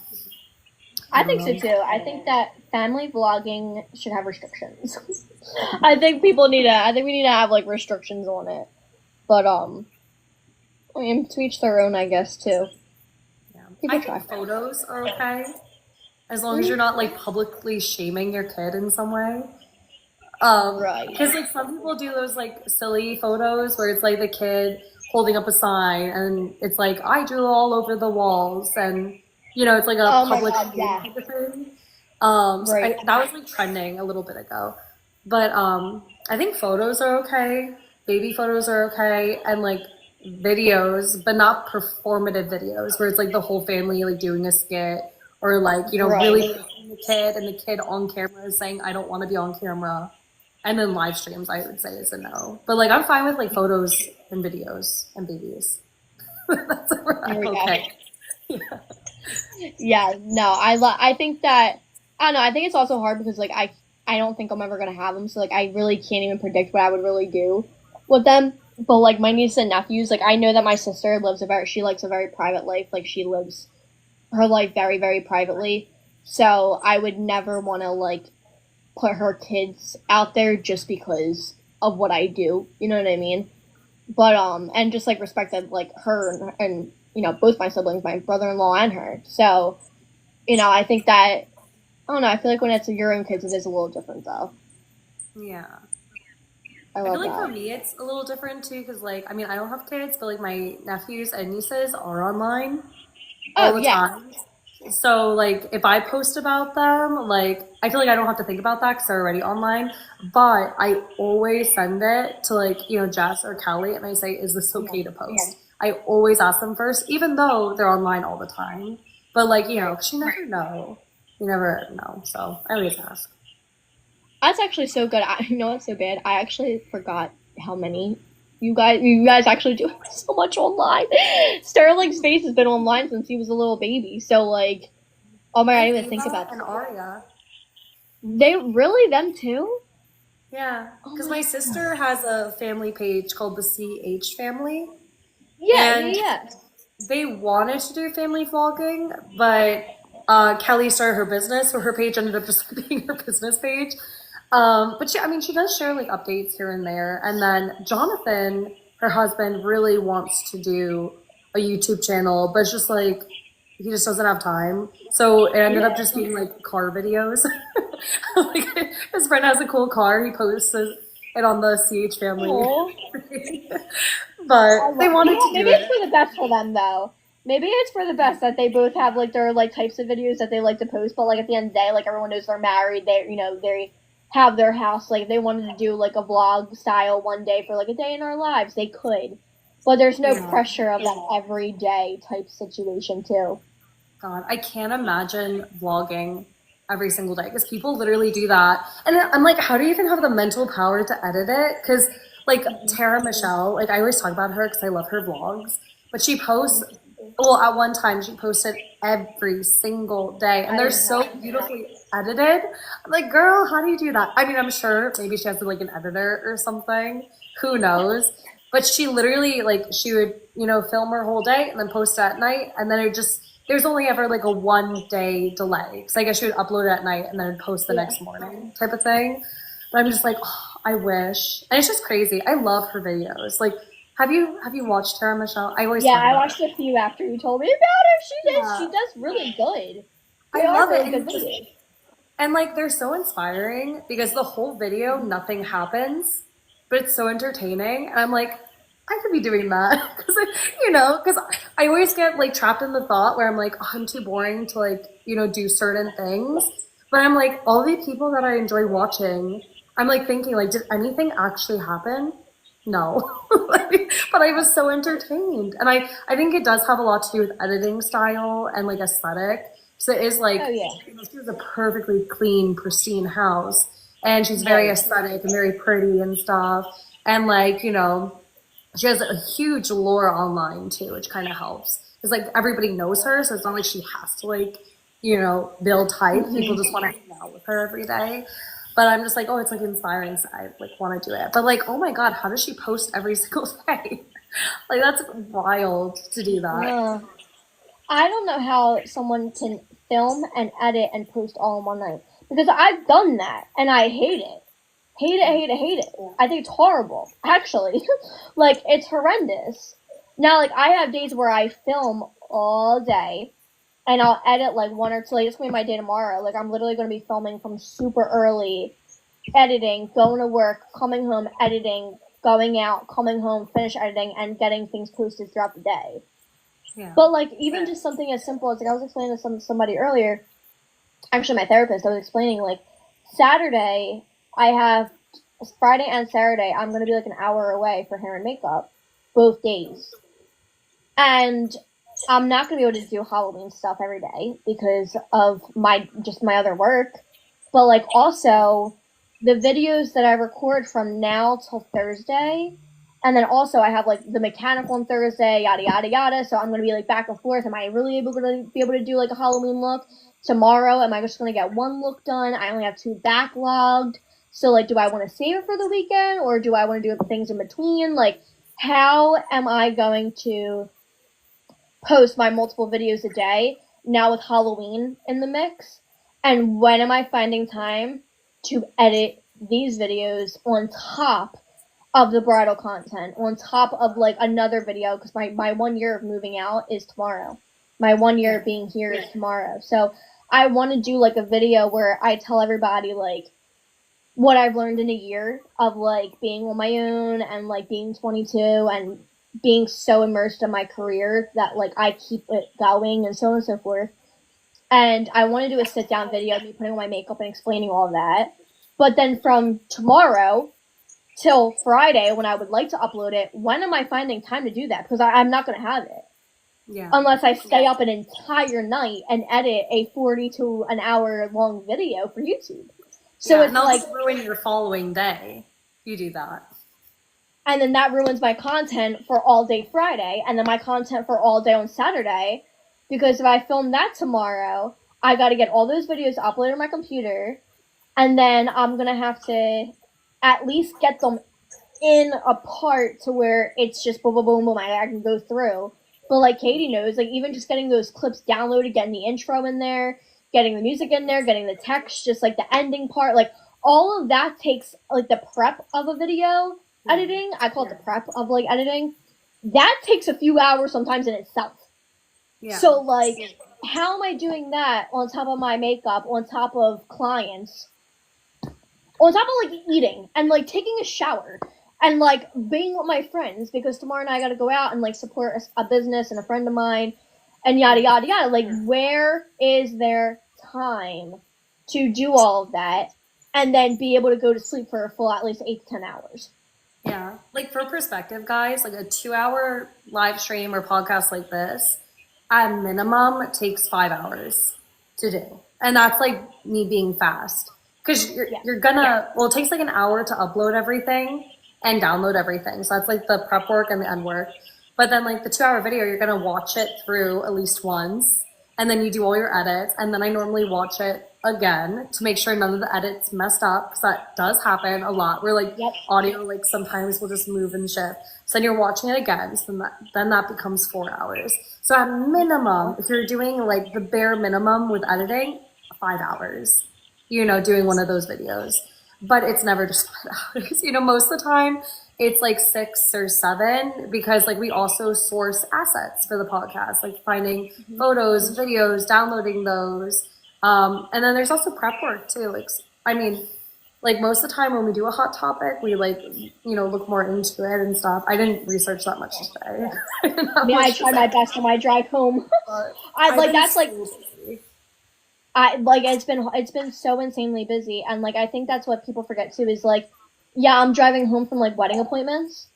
I think so too. I think that family vlogging should have restrictions. I think we need to have like restrictions on it. But I mean, to each their own, I guess too. Yeah. I think photos are okay, as long as you're not like publicly shaming your kid in some way. Right. Because like some people do those like silly photos where it's like the kid holding up a sign and it's like I drew all over the walls, and it's like a public type of thing. So that was like trending a little bit ago. But I think photos are okay, baby photos are okay, and like videos, but not performative videos where it's like the whole family like doing a skit or like really pushing the kid, and the kid on camera is saying I don't want to be on camera. And then live streams, I would say, is a no. But like, I'm fine with like photos and videos and babies. That's okay. Yeah. No, I think that I don't know. I think it's also hard because like I don't think I'm ever gonna have them, so like I really can't even predict what I would really do with them. But like my nieces and nephews, like I know that my sister she likes a very private life. Like she lives her life very, very privately. So I would never want to like put her kids out there just because of what I do. You know what I mean? But and just like respected like her and both my siblings, my brother-in-law and her. So I think that I don't know. I feel like when it's your own kids, it is a little different though. Yeah. I I feel love like for that. me it's a little different too, because like I mean I don't have kids, but like my nephews and nieces are online all Oh the yeah, time. So like if I post about them, like I feel like I don't have to think about that because they're already online. But I always send it to like, Jess or Kelly and I say, is this okay to post? I always ask them first, even though they're online all the time. But like, 'cause you never know. You never know. So I always ask. that's actually so good. I you know what's so bad. I actually forgot how many you guys actually do so much online. Sterling's face has been online since he was a little baby. So like, oh my god, I And didn't even think Eva about and that. Aria. They really them too? Yeah, Oh because my my god. sister has a family page called the CH family, Yeah, yeah, and yeah. they wanted to do family vlogging, but Kelly started her business, so her page ended up just being her business page. But I mean, she does share like updates here and there. And then Jonathan, her husband, really wants to do a YouTube channel, but it's just like he just doesn't have time. So it ended up just being like car videos. Like his friend has a cool car, he posts it on the CH family. Oh, I But they love. You wanted know, to do maybe it's it. for the best for them though. Maybe it's for the best that they both have like their like types of videos that they like to post, but like at the end of the day, like everyone knows they're married. They have their house. Like if they wanted to do like a vlog style one day for like a day in our lives, they could. But there's no Yeah. pressure of that everyday type situation too. God, I can't imagine vlogging every single day because people literally do that. And I'm like, how do you even have the mental power to edit it? Because, like, Tara Michelle, like, I always talk about her because I love her vlogs, but she posts, well, at one time, she posted every single day, and I they're didn't so have that. beautifully edited. I'm like, girl, how do you do that? I mean, I'm sure maybe she has like an editor or something. Who knows? But she literally, like, she would, film her whole day and then post it at night, and then it just, there's only ever like a 1 day delay. So I guess she would upload it at night and then post the Yeah. next morning type of thing. But I'm just like, oh, I wish. And it's just crazy. I love her videos. Like, have you watched Tara Michelle? I always Yeah, talk I about her. watched a few after you told me about her. She Yeah, does really good. I They are love it. really good videos. And like they're so inspiring because the whole video nothing happens, but it's so entertaining. And I'm like, I could be doing that because because I always get like trapped in the thought where I'm like, oh, I'm too boring to like do certain things. But I'm like, all the people that I enjoy watching, I'm like thinking like, did anything actually happen? No. But I was so entertained. And I think it does have a lot to do with editing style and like aesthetic. So it is Oh like, yeah. she has a perfectly clean, pristine house. And she's very Right. aesthetic and very pretty and stuff. And like, she has a huge lore online too, which kind of helps. Because like everybody knows her, so it's not like she has to like, build hype. People just want to hang out with her every day. But I'm just like, oh, it's like inspiring, so I like want to do it. But like, oh my god, how does she post every single day? Like that's wild to do that. Uh, I don't know how someone can film and edit and post all in one night because I've done that and I hate it. Hate it, hate it, hate it. I think it's horrible, actually. Like, it's horrendous. Now, like, I have days where I film all day and I'll edit like one or two. Like, it's gonna be my day tomorrow. Like, I'm literally gonna be filming from super early, editing, going to work, coming home, editing, going out, coming home, finish editing, and getting things posted throughout the day. Yeah. But like even just something as simple as like I was explaining to somebody earlier, actually my therapist, I was explaining like Saturday I have Friday and Saturday I'm gonna be like an hour away for hair and makeup, both days. And I'm not gonna be able to do Halloween stuff every day because of my other work. But like also the videos that I record from now till Thursday, and then also I have like the mechanic on Thursday, yada yada yada. So I'm gonna be like back and forth. Am I really able to be able to do like a Halloween look tomorrow? Am I just gonna get one look done? I only have two backlogged. So like, do I want to save it for the weekend or do I want to do things in between? Like, how am I going to post my multiple videos a day now with Halloween in the mix? And when am I finding time to edit these videos on top of the bridal content, on top of like another video? Because my 1 year of moving out is tomorrow. My 1 year of Yeah. being here is tomorrow. So I want to do like a video where I tell everybody like what I've learned in a year of like being on my own and like being 22 and being so immersed in my career that like I keep it going and so on and so forth. And I want to do a sit down video of me putting on my makeup and explaining all of that. But then from tomorrow till Friday, when I would like to upload it, when am I finding time to do that? Because I'm not going to have it. Yeah. Unless I stay up an entire night and edit a 40 to an hour long video for YouTube. So yeah, it's like ruin your following day. You do that. And then that ruins my content for all day Friday, and then my content for all day on Saturday. Because if I film that tomorrow, I got to get all those videos uploaded on my computer, and then I'm gonna have to at least get them in a part to where it's just boom, boom, boom, boom. I can go through. But like Katie knows, like even just getting those clips downloaded, getting the intro in there, getting the music in there, getting the text, just like the ending part, like all of that takes like the prep of a video editing. I call it the prep of like editing. That takes a few hours sometimes in itself. Yeah. So like, how am I doing that on top of my makeup, on top of clients, on top of like eating and like taking a shower? And, like, being with my friends, because tomorrow night I gotta go out and, like, support a business and a friend of mine, and yada, yada, yada. Like, where is there time to do all of that and then be able to go to sleep for a full at least 8 to 10 hours? Yeah. Like, for perspective, guys, like, a 2-hour live stream or podcast like this, at minimum, takes 5 hours to do. And that's, like, me being fast. Because you're gonna, well, it takes, like, an hour to upload everything and download everything. So that's like the prep work and the end work. But then like the 2-hour video, you're gonna watch it through at least once, and then you do all your edits, and then I normally watch it again to make sure none of the edits messed up, because that does happen a lot where like audio like sometimes will just move and shift. So then you're watching it again, so then that becomes 4 hours. So at minimum, if you're doing like the bare minimum with editing, 5 hours, you know, doing one of those videos. But it's never just 5 hours. You know, most of the time it's like 6 or 7, because like we also source assets for the podcast, like finding photos, videos, downloading those. And then there's also prep work too. Like, I mean, like most of the time when we do a hot topic, we like, you know, look more into it and stuff. I didn't research that much today. I tried my best on my drive home. It's been so insanely busy, and like I think that's what people forget too is like, yeah, I'm driving home from like wedding appointments,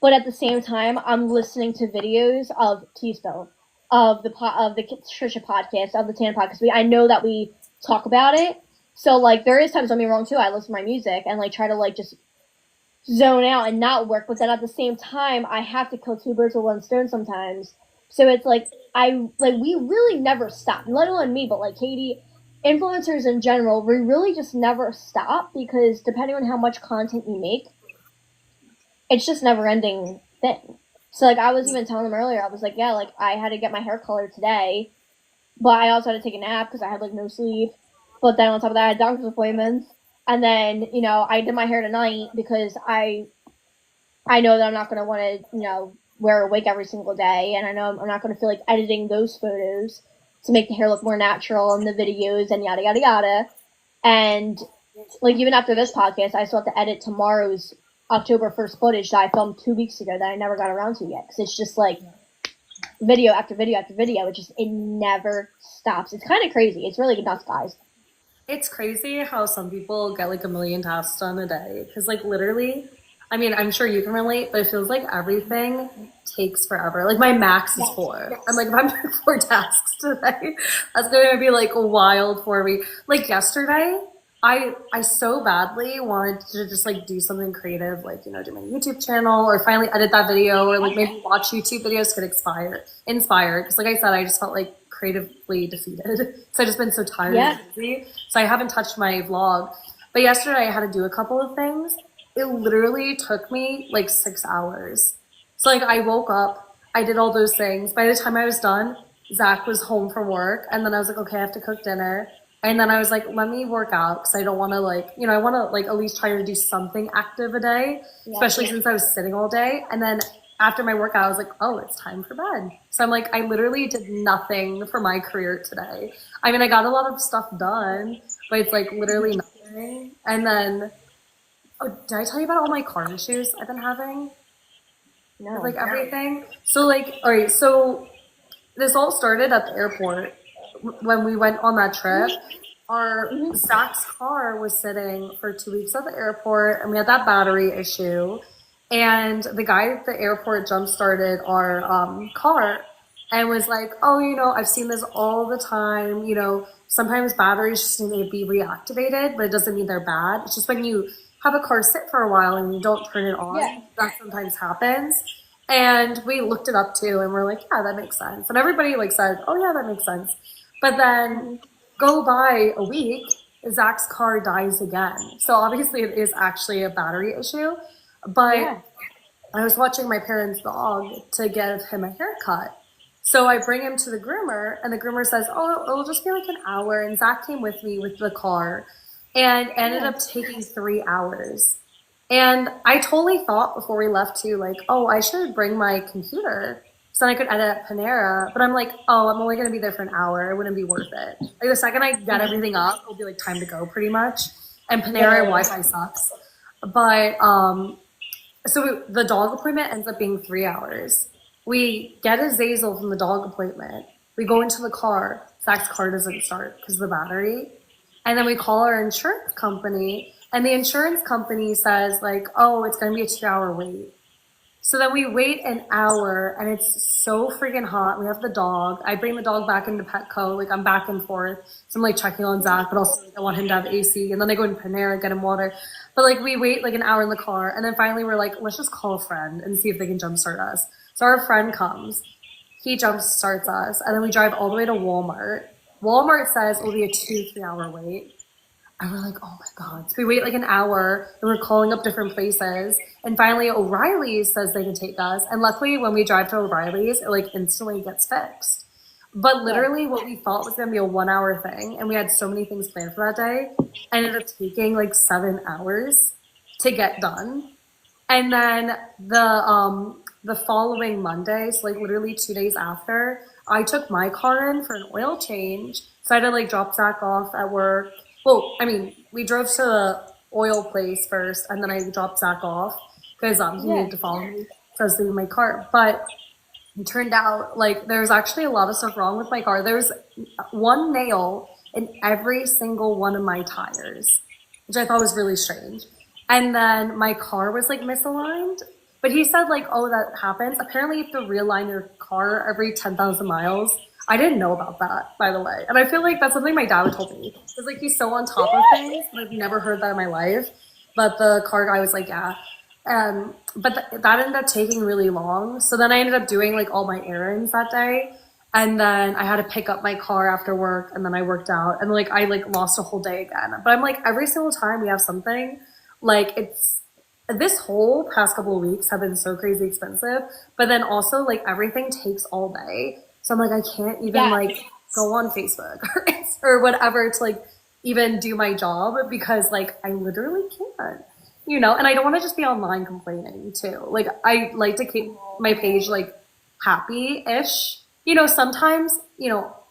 but at the same time I'm listening to videos of T-Spill, of the Trisha podcast, of the Tana podcast. I know that we talk about it, so like there is times, don't be wrong too, I listen to my music and like try to like just zone out and not work, but then at the same time I have to kill 2 birds with 1 stone sometimes. So it's like, we really never stop, let alone me, but like Katie, influencers in general, we really just never stop, because depending on how much content you make, it's just never ending thing. So like I was even telling them earlier, I was like, yeah, like I had to get my hair colored today, but I also had to take a nap because I had like no sleep. But then on top of that, I had doctor's appointments. And then, you know, I did my hair tonight because I know that I'm not going to want to, you know, wear a wig every single day, and I know I'm not going to feel like editing those photos to make the hair look more natural in the videos and yada yada yada. And like even after this podcast, I still have to edit tomorrow's October 1st footage that I filmed 2 weeks ago that I never got around to yet, because it's just like video after video after video. It never stops. It's kind of crazy. It's really nuts, guys. It's crazy how some people get like a million tasks done a day, because like literally, I mean, I'm sure you can relate, but it feels like everything takes forever. Like my max is 4. Yes. I'm like, if I'm doing 4 tasks today, that's going to be like wild for me. Like yesterday, I so badly wanted to just like do something creative, like, you know, do my YouTube channel or finally edit that video, or like maybe watch YouTube videos, get inspired. Because like I said, I just felt like creatively defeated. So I've just been so tired and busy. So I haven't touched my vlog. But yesterday I had to do a couple of things. It literally took me like 6 hours. So like I woke up, I did all those things. By the time I was done, Zach was home from work, and then I was like, okay, I have to cook dinner. And then I was like, let me work out, because I don't want to like, you know, I want to like at least try to do something active a day, especially since I was sitting all day. And then after my workout, I was like, oh, it's time for bed. So I'm like, I literally did nothing for my career today. I mean, I got a lot of stuff done, but it's like literally nothing. And then Oh, did I tell you about all my car issues I've been having? With No. like everything? So like, all right, so this all started at the airport when we went on that trip. Our Hmm. Zach's car was sitting for 2 weeks at the airport, and we had that battery issue. And the guy at the airport jump started our car and was like, "Oh, I've seen this all the time. Sometimes batteries just need to be reactivated, but it doesn't mean they're bad. It's just when you have a car sit for a while and you don't turn it Yeah. on, that sometimes happens." And we looked it up too, and we're like, "Yeah, that makes sense." And everybody like said, "Oh yeah, that makes sense." But then Hmm. go by a week, Zach's car dies again. So obviously it is actually a battery issue. But Yeah. I was watching my parents' dog to give him a haircut. So I bring him to the groomer, and the groomer says, "Oh, it'll just be like an hour." And Zach came with me with the car and ended Yeah. up taking 3 hours. And I totally thought before we left too, like, oh, I should bring my computer so then I could edit at Panera. But I'm like, oh, I'm only going to be there for an hour. It wouldn't be worth it. Like the second I get everything up, it'll be like time to go pretty much. And Panera Literally. Wi-Fi sucks. But the dog appointment ends up being 3 hours. We get a Zazel from the dog appointment. We go into the car. Zach's car doesn't start because of the battery. And then we call our insurance company, and the insurance company says, like, oh, it's going to be a 2 hour wait. So then we wait an hour, and it's so freaking hot. We have the dog. I bring the dog back into Petco. Like, I'm back and forth. So I'm like checking on Zach, but also I want him to have AC. And then I go to Panera, get him water. But like, we wait like an hour in the car. And then finally we're like, let's just call a friend and see if they can jumpstart us. So our friend comes. He jumpstarts us. And then we drive all the way to Walmart. Walmart says it'll be a 2, 3 hour wait. And we're like, oh my God. So we wait like an hour and we're calling up different places. And finally, O'Reilly's says they can take us. And luckily, when we drive to O'Reilly's, it like instantly gets fixed. But Yeah. literally, what we thought was going to be a 1 hour thing, and we had so many things planned for that day, ended up taking like 7 hours to get done. And then the following Monday, so like literally 2 days after, I took my car in for an oil change. So I had to like drop Zach off at work. Well, I mean, we drove to the oil place first, and then I dropped Zach off because he Yeah. needed to follow me. So I was leaving my car. But it turned out like there's actually a lot of stuff wrong with my car. There's one nail in every single one of my tires, which I thought was really strange. And then my car was like misaligned. But he said like, oh, that happens. Apparently you have to realign your car every 10,000 miles. I didn't know about that, by the way. And I feel like that's something my dad would told me. Because like he's so on top of things, but I've never heard that in my life. But the car guy was like, yeah. But that ended up taking really long. So then I ended up doing like all my errands that day. And then I had to pick up my car after work, and then I worked out, and like I like lost a whole day again. But I'm like every single time we have something, like it's this whole past couple of weeks have been so crazy expensive. But then also like everything takes all day. So I'm like I can't even Yeah. like go on Facebook or whatever to like even do my job because like I literally can't. And I don't want to just be online complaining too. Like I like to keep my page like happy-ish. Sometimes,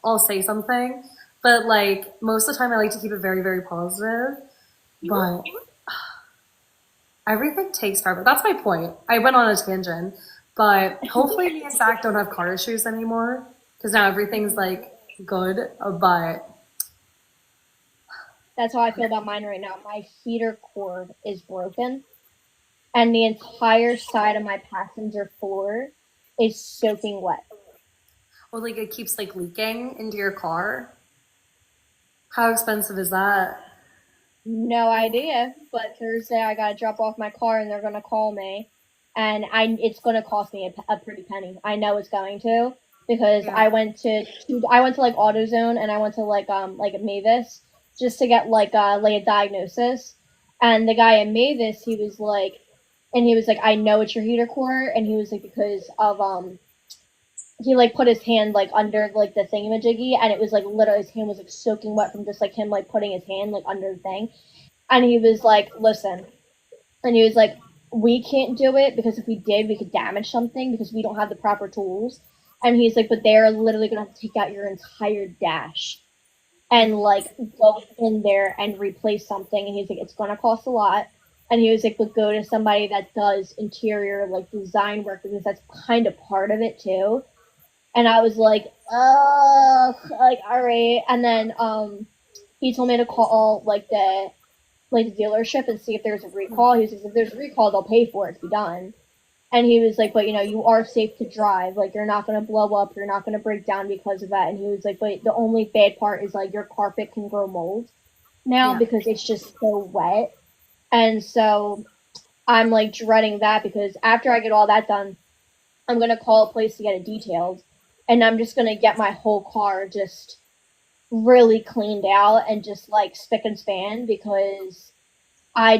I'll say something, but like most of the time I like to keep it very, very positive. But everything takes forever. That's my point. I went on a tangent, but hopefully me and Zach don't have car issues anymore because now everything's like good. But That's how I feel about mine right now. My heater cord is broken, and the entire side of my passenger floor is soaking wet. well, like it keeps like leaking into your car. How expensive is that? No idea, but Thursday I gotta drop off my car, and they're gonna call me, and it's gonna cost me a pretty penny. I know it's going to because Yeah. I went to like AutoZone, and I went to like Mavis just to get like a diagnosis, and the guy in Mavis he was like, I know it's your heater core, and he was like, because of he like put his hand like under like the thingamajiggy, and it was like literally his hand was like soaking wet from just like him like putting his hand like under the thing, and he was like, listen, and he was like, we can't do it because if we did, we could damage something because we don't have the proper tools, and he's like, but they're literally gonna have to take out your entire dash and like go in there and replace something, and he's like, it's gonna cost a lot, And he was like, but go to somebody that does interior like design work because that's kind of part of it too. And I was like, like all right. And then he told me to call like the dealership and see if there's a recall. He was like, if there's a recall, they'll pay for it to be done. And he was like, but you know, you are safe to drive. Like, you're not going to blow up. You're not going to break down because of that. And he was like, but the only bad part is like your carpet can grow mold now because it's just so wet. And so I'm like dreading that because after I get all that done, I'm going to call a place to get it detailed. And I'm just going to get my whole car just really cleaned out and just like spick and span because I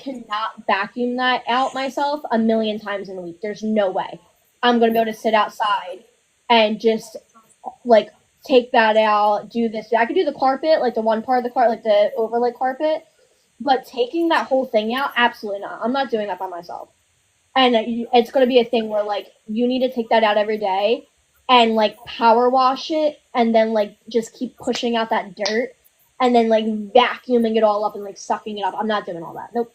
cannot vacuum that out myself a million times in a week. There's no way. I'm going to be able to sit outside and just like take that out, do this. I could do the carpet, like the one part of the carpet, like the overlay carpet, but taking that whole thing out, absolutely not. I'm not doing that by myself. And it's going to be a thing where like you need to take that out every day and like power wash it and then like just keep pushing out that dirt and then like vacuuming it all up and like sucking it up. I'm not doing all that. Nope.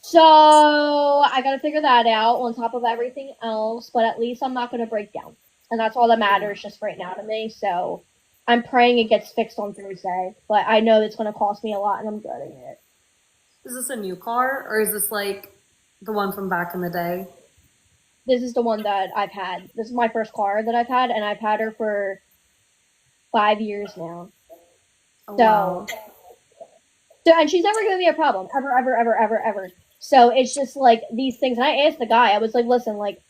So I got to figure that out on top of everything else, but at least I'm not going to break down. And that's all that matters just right now to me. So I'm praying it gets fixed on Thursday, but I know it's going to cost me a lot and I'm dreading it. Is this a new car or is this like the one from back in the day? This is the one that I've had. This is my first car that I've had, and I've had her for 5 years now. Oh, So, wow. And she's never given me a problem, ever, ever, ever, ever, ever. So it's just like these things. And I asked the guy, I was like, listen, like,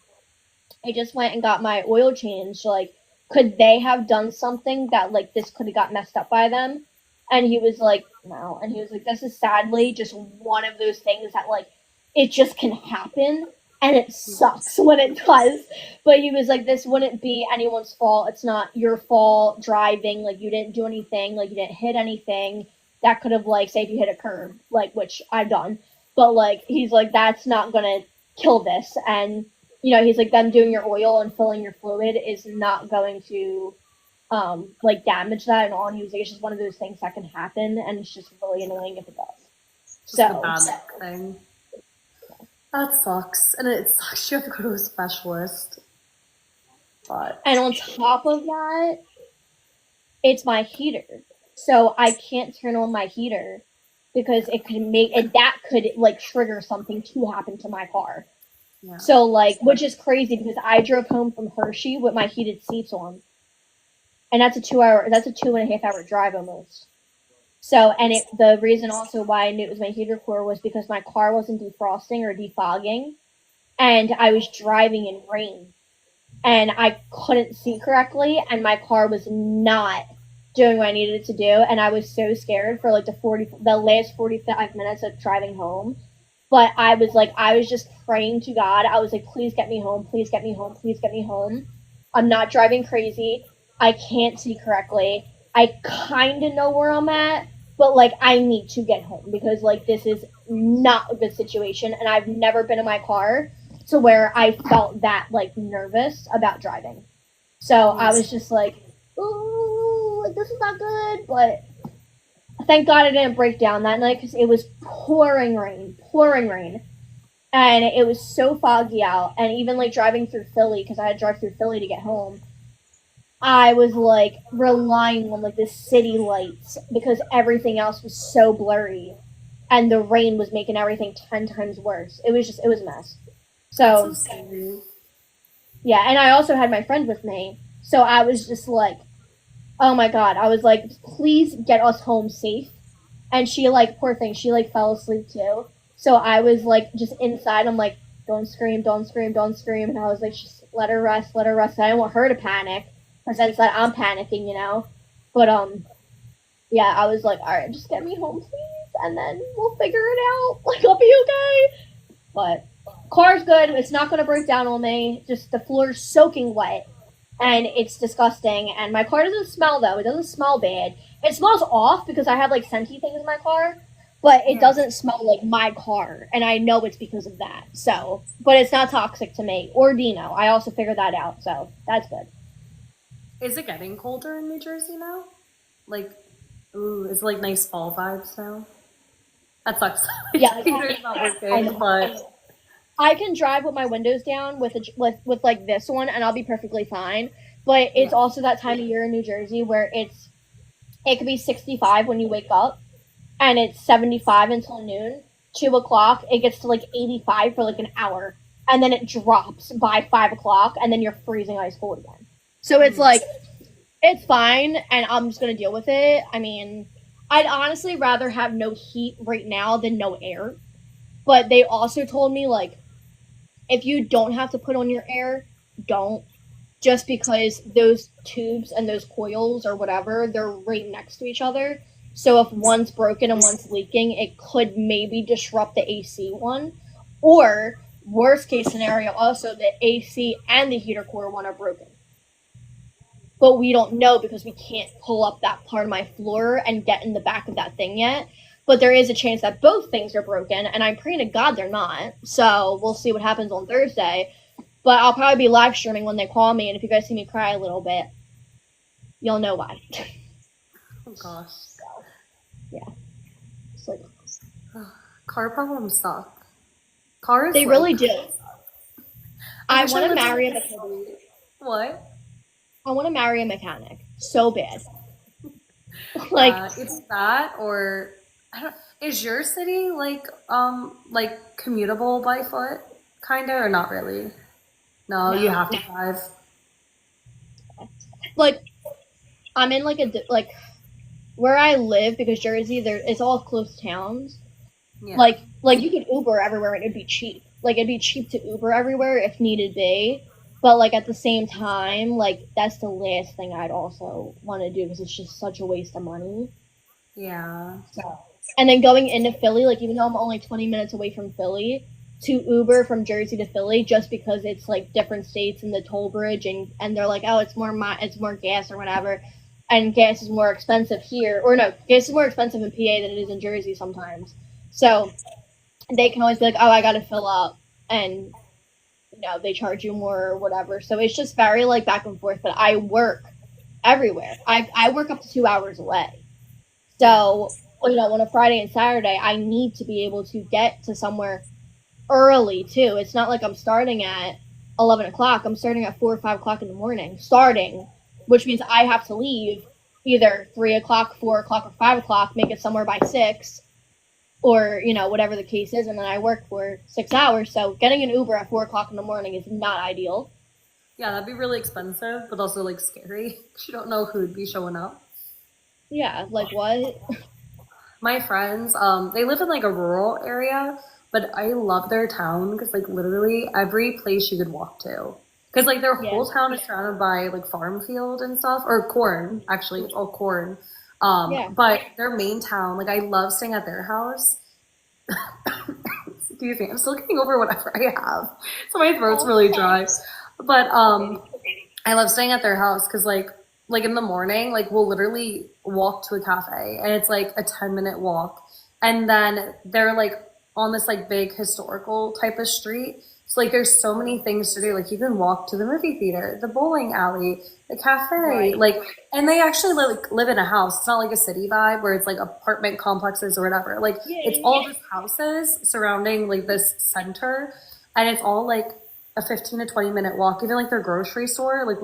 I just went and got my oil changed. Like, could they have done something that like this could have got messed up by them? And he was like, no. And he was like, this is sadly just one of those things that like it just can happen. And it sucks when it does. But he was like, this wouldn't be anyone's fault. It's not your fault driving. Like, you didn't do anything. Like, you didn't hit anything. That could have, like, say if you hit a curb, like, which I've done. But, like, he's like, that's not going to kill this. And, you know, he's like, them doing your oil and filling your fluid is not going to, like, damage that and all. And he was like, it's just one of those things that can happen. And it's just really annoying if it does. Just a bad thing. That sucks. And it sucks you have to go to a specialist. But and on top of that, it's my heater. So I can't turn on my heater because it could that could like trigger something to happen to my car. Yeah. So like, which is crazy because I drove home from Hershey with my heated seats on. And that's a 2.5 hour drive almost. So, and the reason also why I knew it was my heater core was because my car wasn't defrosting or defogging, and I was driving in rain, and I couldn't see correctly, and my car was not doing what I needed it to do, and I was so scared for like the last 45 minutes of driving home. But I was just praying to God. I was like, please get me home, please get me home, please get me home. I'm not driving crazy. I can't see correctly. I kind of know where I'm at, but like I need to get home because like this is not a good situation, and I've never been in my car to where I felt that like nervous about driving. So I was just like, ooh, like this is not good. But thank God I didn't break down that night because it was pouring rain, and it was so foggy out. And even like driving through Philly, because I had to drive through Philly to get home, I was like relying on like the city lights because everything else was so blurry, and the rain was making everything 10 times worse. It was a mess. So yeah, and I also had my friend with me, so I was just like, oh my God, I was like, please get us home safe. And she like, poor thing, she like fell asleep too. So I was like just inside. I'm like, don't scream, don't scream, don't scream. And I was like, just let her rest, let her rest. I didn't want her to panic. Because inside I'm panicking, you know. But yeah, I was like, all right, just get me home, please, and then we'll figure it out. Like, I'll be okay. But car's good. It's not gonna break down on me. Just the floor's soaking wet, and it's disgusting. And my car doesn't smell though. It doesn't smell bad. It smells off because I have like scenty things in my car, but it doesn't smell like my car, and I know it's because of that. So, but it's not toxic to me or Dino. I also figured that out, so that's good. Is it getting colder in New Jersey now? Like, ooh, is it like nice fall vibes now? That sucks. Yeah, Heater's not I working, know. but I can drive with my windows down with like this one, and I'll be perfectly fine. But it's yeah. also that time of year in New Jersey where it could be 65 when you wake up, and it's 75 until noon. 2 o'clock, it gets to like 85 for like an hour, and then it drops by 5 o'clock, and then you're freezing ice cold again. So it's like it's fine, and I'm just gonna deal with it. I mean, I'd honestly rather have no heat right now than no air. But they also told me like if you don't have to put on your air, don't. Just because those tubes and those coils or whatever, they're right next to each other. So if one's broken and one's leaking, it could maybe disrupt the AC one. Or worst case scenario, also the AC and the heater core one are broken. But we don't know because we can't pull up that part of my floor and get in the back of that thing yet. But there is a chance that both things are broken, and I'm praying to God they're not. So we'll see what happens on Thursday. But I'll probably be live streaming when they call me, and if you guys see me cry a little bit, you'll know why. Oh gosh. Yeah. So, Car problems suck. Cars. they like, really do. I wish want to lived in marry a a mechanic. city. What? I want to marry a mechanic so bad. Like, It's that, or I don't. Is your city like commutable by foot, kinda, or not really? No, you no. have to drive. Like, I'm in like where I live because Jersey, it's all close towns. Yeah. Like you could Uber everywhere and it'd be cheap. Like it'd be cheap to Uber everywhere if needed be. But like at the same time, like that's the last thing I'd also want to do because it's just such a waste of money. Yeah. So, and then going into Philly, like even though I'm only 20 minutes away from Philly, to Uber from Jersey to Philly just because it's like different states and the toll bridge and they're like, oh, it's more gas or whatever, and gas is more expensive here, or no, gas is more expensive in PA than it is in Jersey sometimes. So they can always be like, oh, I got to fill up, and they charge you more or whatever. So it's just very like back and forth. But I work everywhere. I work up to 2 hours away. So on a Friday and Saturday, I need to be able to get to somewhere early too. It's not like I'm starting at 11 o'clock. I'm starting at 4 or 5 o'clock in the morning. Which means I have to leave either 3 o'clock, 4 o'clock, or 5 o'clock. Make it somewhere by 6. Or, whatever the case is, and then I work for 6 hours, so getting an Uber at 4 o'clock in the morning is not ideal. Yeah, that'd be really expensive, but also like scary. You don't know who'd be showing up. Yeah, like what? My friends, they live in like a rural area, but I love their town because like literally every place you could walk to. Because like their Yeah. whole town is surrounded by like farm field and stuff, or corn. Actually, it's all corn. Yeah. But their main town, like I love staying at their house. Excuse me, I'm still getting over whatever I have, so my throat's really dry. But I love staying at their house because like in the morning, like we'll literally walk to a cafe, and it's like a 10-minute walk, and then they're like on this like big historical type of street. So like there's so many things to do. Like you can walk to the movie theater, the bowling alley, the cafe, Right. like, and they actually live in a house. It's not like a city vibe where it's like apartment complexes or whatever. Like it's all just houses surrounding like this center, and it's all like a 15 to 20-minute walk. Even like their grocery store, like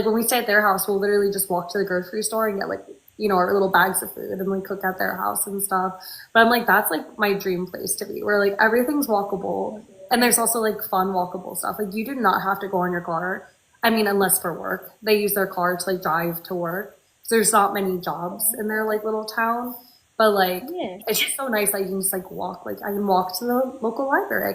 when we stay at their house, we'll literally just walk to the grocery store and get like our little bags of food and like cook at their house and stuff. But I'm like, that's like my dream place to be, where like everything's walkable. And there's also like fun walkable stuff. Like you do not have to go in your car. I mean, unless for work. They use their car to like drive to work. So there's not many jobs in their like little town. But like it's just so nice that you can just like walk. Like I can walk to the local library.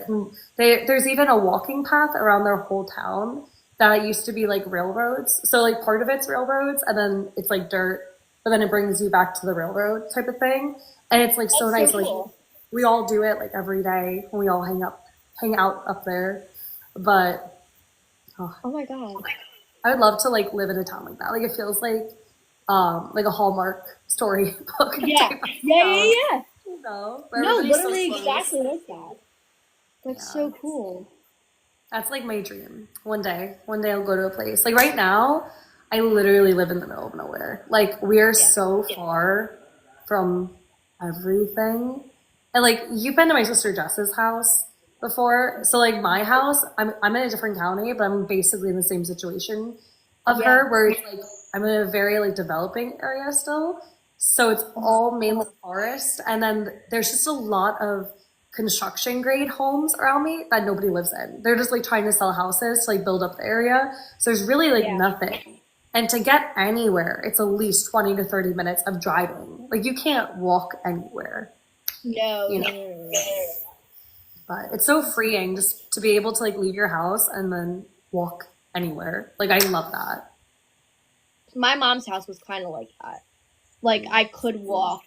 There's even a walking path around their whole town that used to be like railroads. So like part of it's railroads and then it's like dirt, but then it brings you back to the railroad type of thing. And it's like so nice. Like we all do it like every day when we all hang out up there. But Oh my god. I would love to like live in a town like that. Like it feels like a Hallmark story book. Yeah. Type of Yeah. town, where No, everybody's so literally close. exactly like that. That's so cool. That's like my dream. One day I'll go to a place. Like right now, I literally live in the middle of nowhere. Like we are so far from everything. And like you've been to my sister Jess's house before. So like my house, I'm in a different county, but I'm basically in the same situation of Yeah. her where it's like I'm in a very like developing area still. So it's all mainly forest. And then there's just a lot of construction grade homes around me that nobody lives in. They're just like trying to sell houses to like build up the area. So there's really like Yeah. nothing. And to get anywhere, it's at least 20 to 30 minutes of driving. Like you can't walk anywhere, No, you no, know. no, no, no. But it's so freeing just to be able to like leave your house and then walk anywhere. Like I love that. My mom's house was kind of like that. Like I could walk,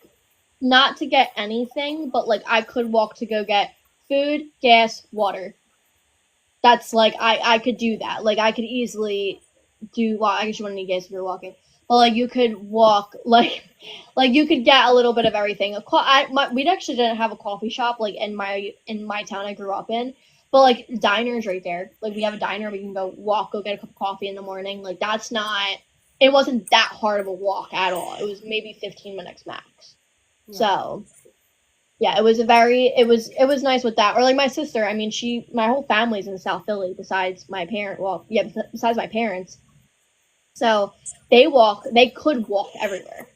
not to get anything, but like I could walk to go get food, gas, water. That's like I could do that. Like I could easily do. Well, I guess you wouldn't need gas if you're walking, but like you could walk like you could get a little bit of everything. We actually didn't have a coffee shop like in my town I grew up in, but like diners right there. Like we have a diner, we can go walk, go get a cup of coffee in the morning. Like that's not. It wasn't that hard of a walk at all. It was maybe 15 minutes max. Yeah. So yeah, it was nice with that. Or like my sister, I mean, my whole family's in South Philly besides my parent. Well, yeah, besides my parents. So they could walk everywhere.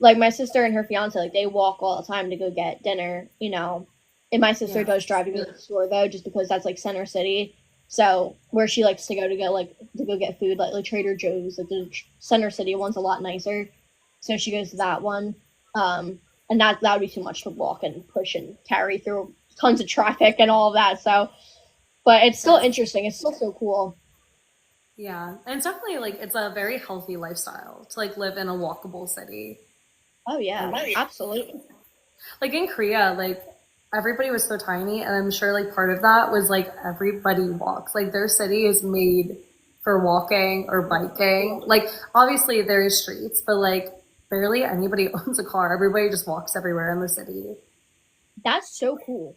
Like my sister and her fiance, like they walk all the time to go get dinner, And my sister Yeah. does drive to go to the store though, just because that's like center city. So where she likes to go to go get food, like Trader Joe's, like the center city one's a lot nicer. So she goes to that one. And that would be too much to walk and push and carry through tons of traffic and all of that. So, but it's still interesting. It's still so cool. Yeah. And it's definitely like it's a very healthy lifestyle to like live in a walkable city. Oh yeah, absolutely. Like in Korea, like everybody was so tiny, and I'm sure like part of that was like everybody walks. Like their city is made for walking or biking. Like obviously there is streets, but like barely anybody owns a car. Everybody just walks everywhere in the city. That's so cool.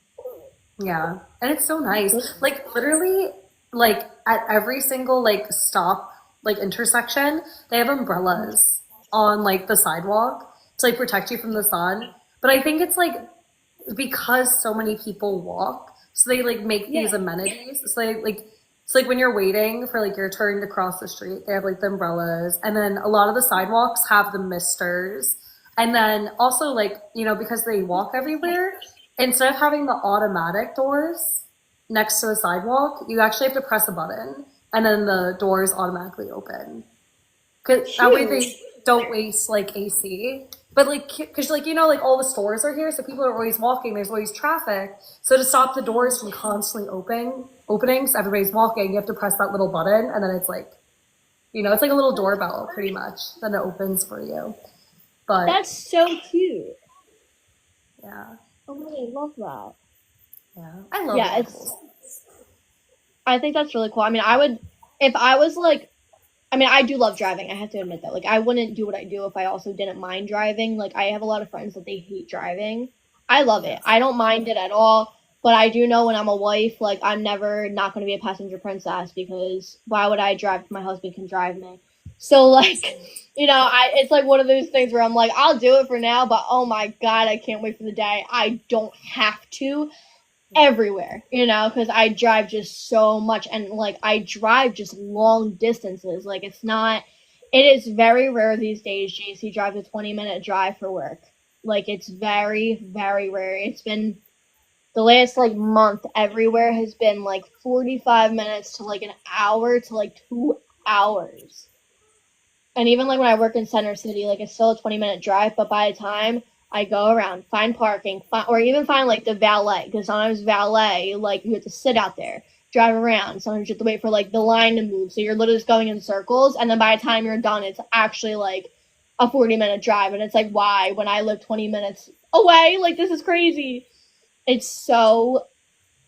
Yeah. And it's so nice. Like literally like at every single like stop, like intersection, they have umbrellas on like the sidewalk to like protect you from the sun. But I think it's like because so many people walk, so they like make these Yeah. amenities. So they like it's like when you're waiting for like your turn to cross the street, they have like the umbrellas, and then a lot of the sidewalks have the misters. And then also like, because they walk everywhere, instead of having the automatic doors next to the sidewalk, you actually have to press a button and then the doors automatically open. Cause that way Cute. they don't waste like AC. But like, cause like, like all the stores are here, so people are always walking, there's always traffic. So to stop the doors from constantly opening, so everybody's walking, you have to press that little button, and then it's like, it's like a little doorbell pretty much. Then it opens for you. But That's so cute. yeah, Oh my, I love that. yeah, I love Yeah, waffles. I think that's really cool. I mean, if I was like, I mean, I do love driving. I have to admit that. Like, I wouldn't do what I do if I also didn't mind driving. Like, I have a lot of friends that they hate driving. I love it. Yes. I don't mind it at all. But I do know when I'm a wife, like, I'm never not going to be a passenger princess because why would I drive if my husband can drive me? So, like, it's like one of those things where I'm like, I'll do it for now, but oh my God, I can't wait for the day I don't have to everywhere, because I drive just so much, and like I drive just long distances. Like it is very rare these days JC drives a 20-minute drive for work. Like it's very, very rare. It's been the last like month everywhere has been like 45 minutes to like an hour to like 2 hours. And even like when I work in Center City, like it's still a 20-minute drive, but by the time I go around, find parking, or even find like the valet, because sometimes valet, like you have to sit out there, drive around. Sometimes you have to wait for like the line to move, so you're literally just going in circles. And then by the time you're done, it's actually like a 40-minute drive, and it's like, why? When I live 20 minutes away, like this is crazy. It's so.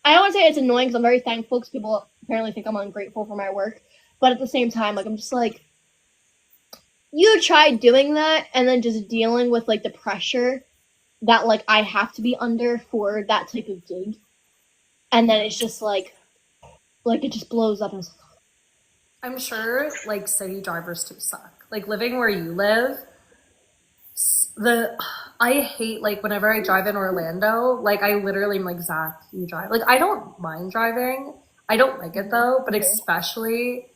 I don't want to say it's annoying because I'm very thankful because people apparently think I'm ungrateful for my work, but at the same time, like I'm just like. You try doing that and then just dealing with like the pressure that like I have to be under for that type of gig, and then it's just like it just blows up and it's like, I'm sure like city drivers too suck. Like living where you live, the I hate like whenever I drive in Orlando, like I literally am like, Zach, you drive. Like I don't mind driving. I don't like it though, but Mhm. especially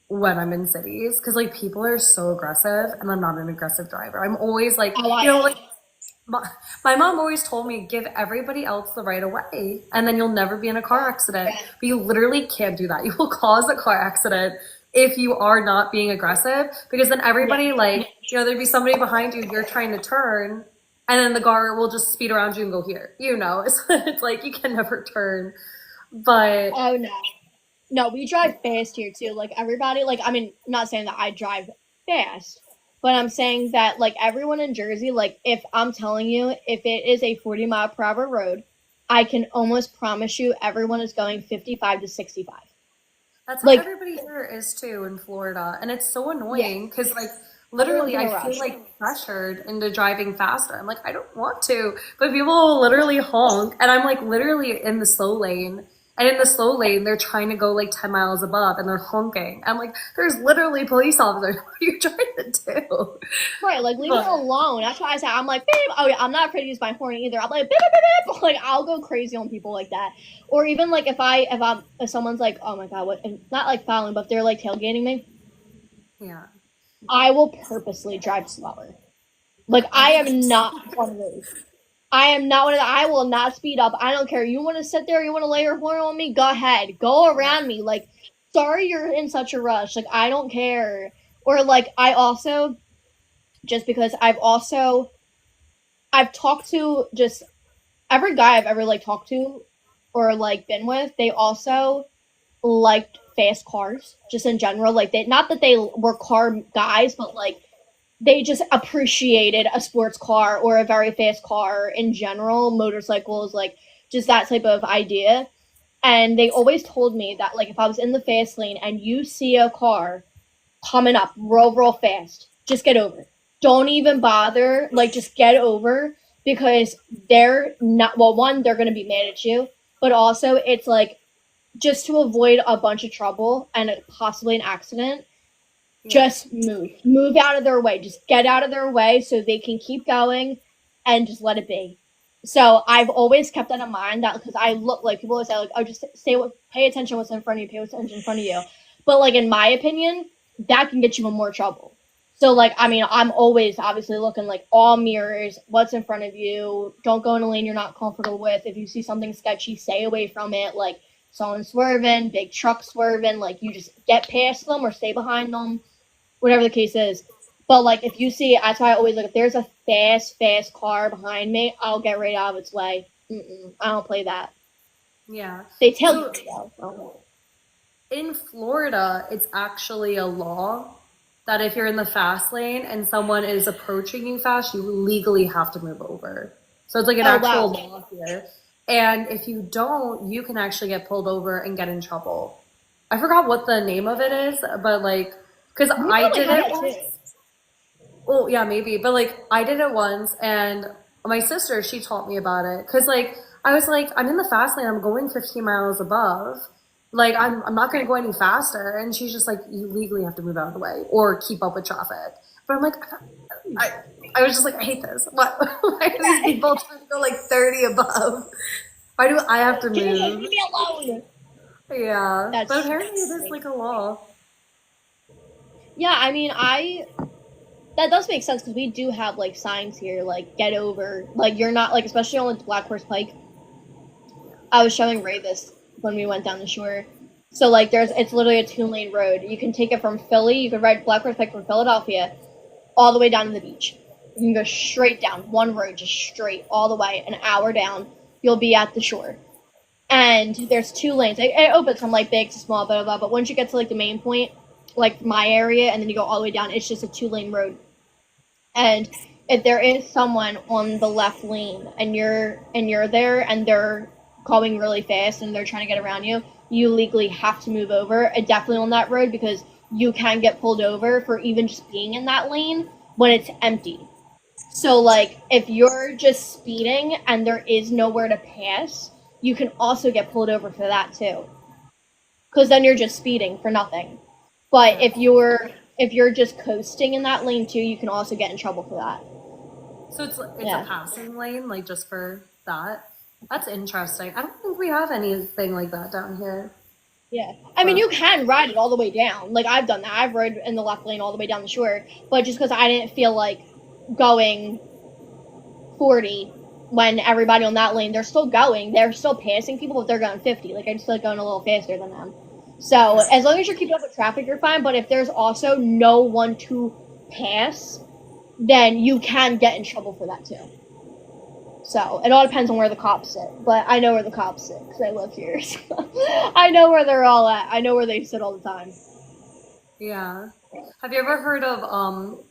when I'm in cities because like people are so aggressive and I'm not an aggressive driver. I'm always like, Oh, I like am. my mom always told me give everybody else the right of way and then you'll never be in a car accident. Yeah. But you literally can't do that. You will cause a car accident if you are not being aggressive because then Yeah. everybody like, there'd be somebody behind you, you're trying to turn and then the car will just speed around you and go here. It's like you can never turn. But Oh no. No, we drive fast here too. Like everybody, like I mean, I'm not saying that I drive fast, but I'm saying that like everyone in Jersey, like if I'm telling you, if it is a 40-mile-per-hour road, I can almost promise you everyone is going 55 to 65. that's how Like, everybody here is too in Florida. And it's so yeah, annoying because, like, everyone's literally, in I a feel rush. like pressured into driving faster. I'm like, I don't want to. But people will literally honk. And I'm like, literally in the slow lane. And in the slow lane, they're trying to go like 10 miles above and they're honking. I'm like, there's literally police officers. What are you trying to do? Right, like leave me But alone. That's why I said I'm like, babe. Oh yeah, I'm not afraid to use my horn either. I'm like, beep, beep, beep, beep. Like I'll go crazy on people like that. Or even like if someone's like, oh my god, what? And not like following, but if they're like tailgating me, yeah, I will purposely drive slower. Like I I do am this. not one of those. I am not one of the. I will not speed up. I don't care. You want to sit there? You want to lay your horn on me? Go ahead. Go Yeah. around me. Like, sorry you're in such a rush. Like I don't care. Or like I also just because I've talked to just every guy I've ever like talked to or like been with. They also liked fast cars just in general. Like they not that they were car guys, but like they just appreciated a sports car or a very fast car in general, motorcycles, like just that type of idea. And they always told me that like if I was in the fast lane and you see a car coming up real fast, just get over. Don't even bother, like just get over because they're not well one, they're gonna be mad at you, but also it's like just to avoid a bunch of trouble and possibly an accident, Yeah. just move out of their way, just get out of their way so they can keep going and just let it be. So I've always kept that in mind that because I look like people always say like, oh, just pay attention what's in front of you, pay attention in front of you. But like in my opinion, that can get you in more trouble. So like I mean I'm always obviously looking like all mirrors, what's in front of you, don't go in a lane you're not comfortable with. If you see something sketchy, stay away from it. Like someone swerving, big truck swerving, like you just get past them or stay behind them, whatever the case is. But like if you see, that's why I always look. If there's a fast car behind me, I'll get right out of its way. I don't play that. Yeah. They tell you So to though. in Florida, it's actually a law that if you're in the fast lane and someone is approaching you fast, you legally have to move over. So it's like an Oh actual wow. law here. And if you don't, you can actually get pulled over and get in trouble. I forgot what the name of it is, but like, because We I probably did have it that once. too. Well, yeah, maybe. But like I did it once and my sister, she taught me about it. Cause like I was like, I'm in the fast lane, I'm going 15 miles above. Like I'm not gonna go any faster. And she's just like, you legally have to move out of the way or keep up with traffic. But I'm like, I I was just like, I hate this. What why are these Yeah. people trying to go like 30 above? Why do I have to Leave move? me alone. Yeah. But That's apparently it is like a law. yeah. I mean, I that does make sense because we do have like signs here, like get over, like you're not like especially on the Black Horse Pike. I was showing Ray this when we went down the shore. So like there's it's literally a 2-lane road. You can take it from Philly. You can ride Black Horse Pike from Philadelphia all the way down to the beach. You can go straight down one road, just straight all the way, an hour down. You'll be at the shore. And there's 2 lanes. It opens from like big to small, blah blah blah. But once you get to like the main point, like my area, and then you go all the way down, it's just a 2-lane road. And if there is someone on the left lane and you're there and they're going really fast and they're trying to get around you, you legally have to move over. Definitely on that road because you can get pulled over for even just being in that lane when it's empty. So like if you're just speeding and there is nowhere to pass, you can also get pulled over for that too. Because then you're just speeding for nothing. But Yeah. if you're just coasting in that lane too, you can also get in trouble for that. So it's a Yeah. passing lane, like just for that. That's interesting. I don't think we have anything like that down here. Yeah. I mean, But you can ride it all the way down. Like, I've done that. I've rode in the left lane all the way down the shore. But just because I didn't feel like going 40 when everybody on that lane, they're still going. They're still passing people, but they're going 50. Like, I just like going a little faster than them. So, as long as you're keeping up with traffic, you're fine. But if there's also no one to pass, then you can get in trouble for that, too. So, it all depends on where the cops sit. But I know where the cops sit because I live here. So I know where they're all at. I know where they sit all the time. yeah. Have you ever heard of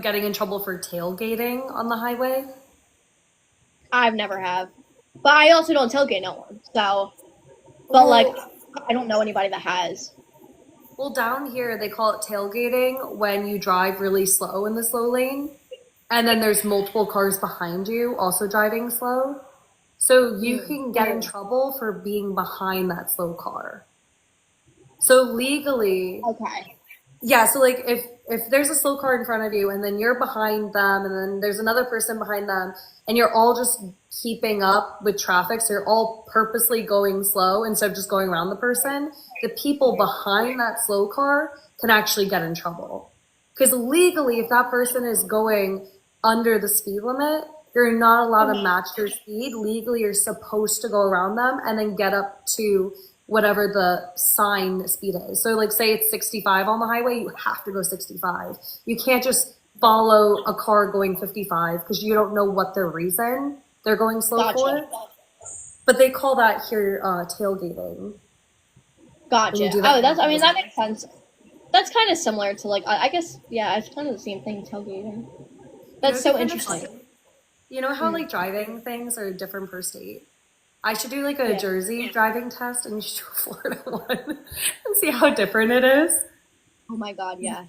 getting in trouble for tailgating on the highway? I've never have. But I also don't tailgate no one. So, but like, Well, I don't know anybody that has. well, down here they call it tailgating when you drive really slow in the slow lane, and then there's multiple cars behind you also driving slow. So you can get in trouble for being behind that slow car. So legally, Okay. yeah, so like if there's a slow car in front of you and then you're behind them and then there's another person behind them and you're all just keeping up with traffic, so you're all purposely going slow instead of just going around the person, the people behind that slow car can actually get in trouble. Because legally, if that person is going under the speed limit, you're not allowed to match their speed. Legally, you're supposed to go around them and then get up to whatever the sign speed is. So like say it's 65 on the highway, you have to go 65. You can't just follow a car going 55 because you don't know what their reason they're going slow for. But they call that here tailgating. When you Gotcha. do Oh, that. I mean, that makes sense. That's kind of similar to, like, I guess, yeah, it's kind of the same thing, tailgating. That's so interesting. You know how like driving things are different per state? I should do like a Yeah. Jersey driving test and you should do a Florida one and see how different it is. Oh my god, yeah.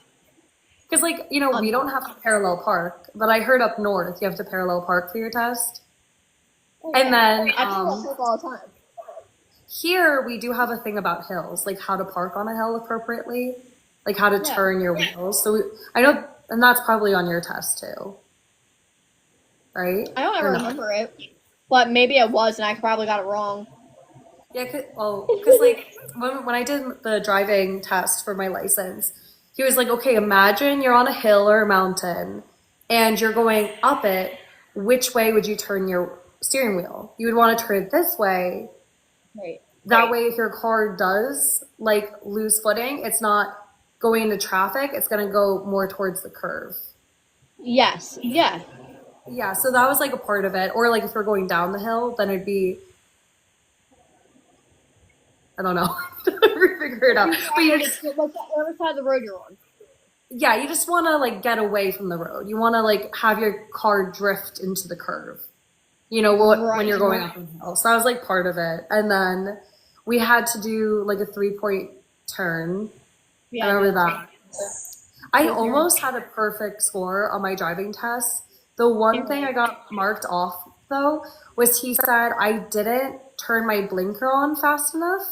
Because like, we don't have to parallel park, but I heard up north you have to parallel park for your test. And then I parallel park all the time. here we do have a thing about hills, like how to park on a hill appropriately, like how to turn your wheels. So I know, and that's probably on your test too, right? I don't ever remember it, but maybe it was, and I probably got it wrong. Yeah, because like when I did the driving test for my license, he was like, okay, imagine you're on a hill or a mountain and you're going up it. Which way would you turn your steering wheel? You would want to turn it this way. Right. That way, if your car does like lose footing, it's not going into traffic. It's going to go more towards the curve. Yes. Yeah. Yeah, so that was like a part of it. Or like if you're going down the hill, then it'd be, I don't know, figure it out. But you just, whatever side of the road you're on. yeah, you just want to like get away from the road. You want to like have your car drift into the curve. When you're going up the hill. So that was like part of it. And then we had to do like a 3-point turn. Yeah, I remember that. I almost had a perfect score on my driving test. The one thing I got marked off though was he said I didn't turn my blinker on fast enough.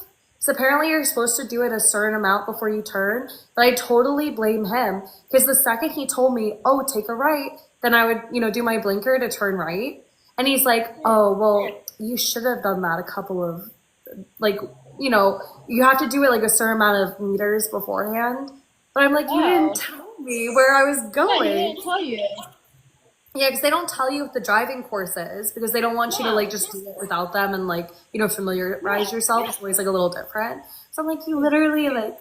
So apparently you're supposed to do it a certain amount before you turn, but I totally blame him because the second he told me, "Oh, take a right," then I would, do my blinker to turn right. And he's like, "Oh, well, you should have done that a couple of like, you have to do it like a certain amount of meters beforehand." But I'm like, "You didn't tell me where I was going." Yeah, he didn't tell you. Yeah, because they don't tell you what the driving course is because they don't want you to like just do it without them and like, familiarize yourself. It's always like a little different. So I'm like, you literally like,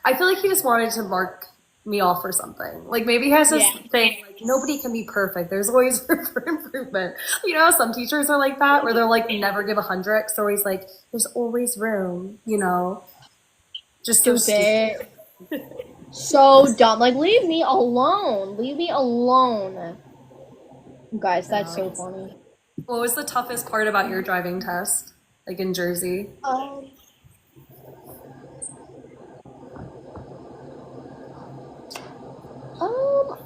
I feel like he just wanted to mark me off or something. Like maybe he has this thing, like nobody can be perfect. There's always room for improvement. Some teachers are like that where they're like never give 100 because they're always like, there's always room, just so stupid. So dumb. Like, leave me alone. Leave me alone. Guys, that's so funny. What was the toughest part about your driving test, like in Jersey?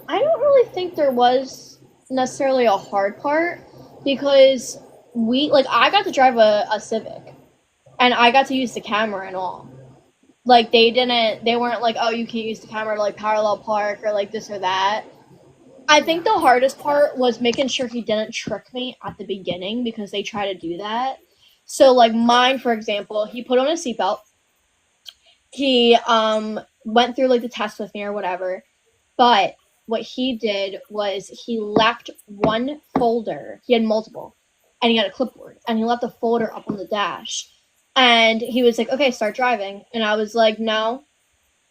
I don't really think there was necessarily a hard part because I got to drive a Civic and I got to use the camera and all. Like, they weren't like, oh, you can't use the camera to like parallel park or like this or that. I think the hardest part was making sure he didn't trick me at the beginning because they try to do that. So like mine, for example, he put on a seatbelt. He went through like the test with me or whatever. But what he did was he left one folder. He had multiple, and he had a clipboard, and he left a folder up on the dash. And he was like, "Okay, start driving." And I was like, "No."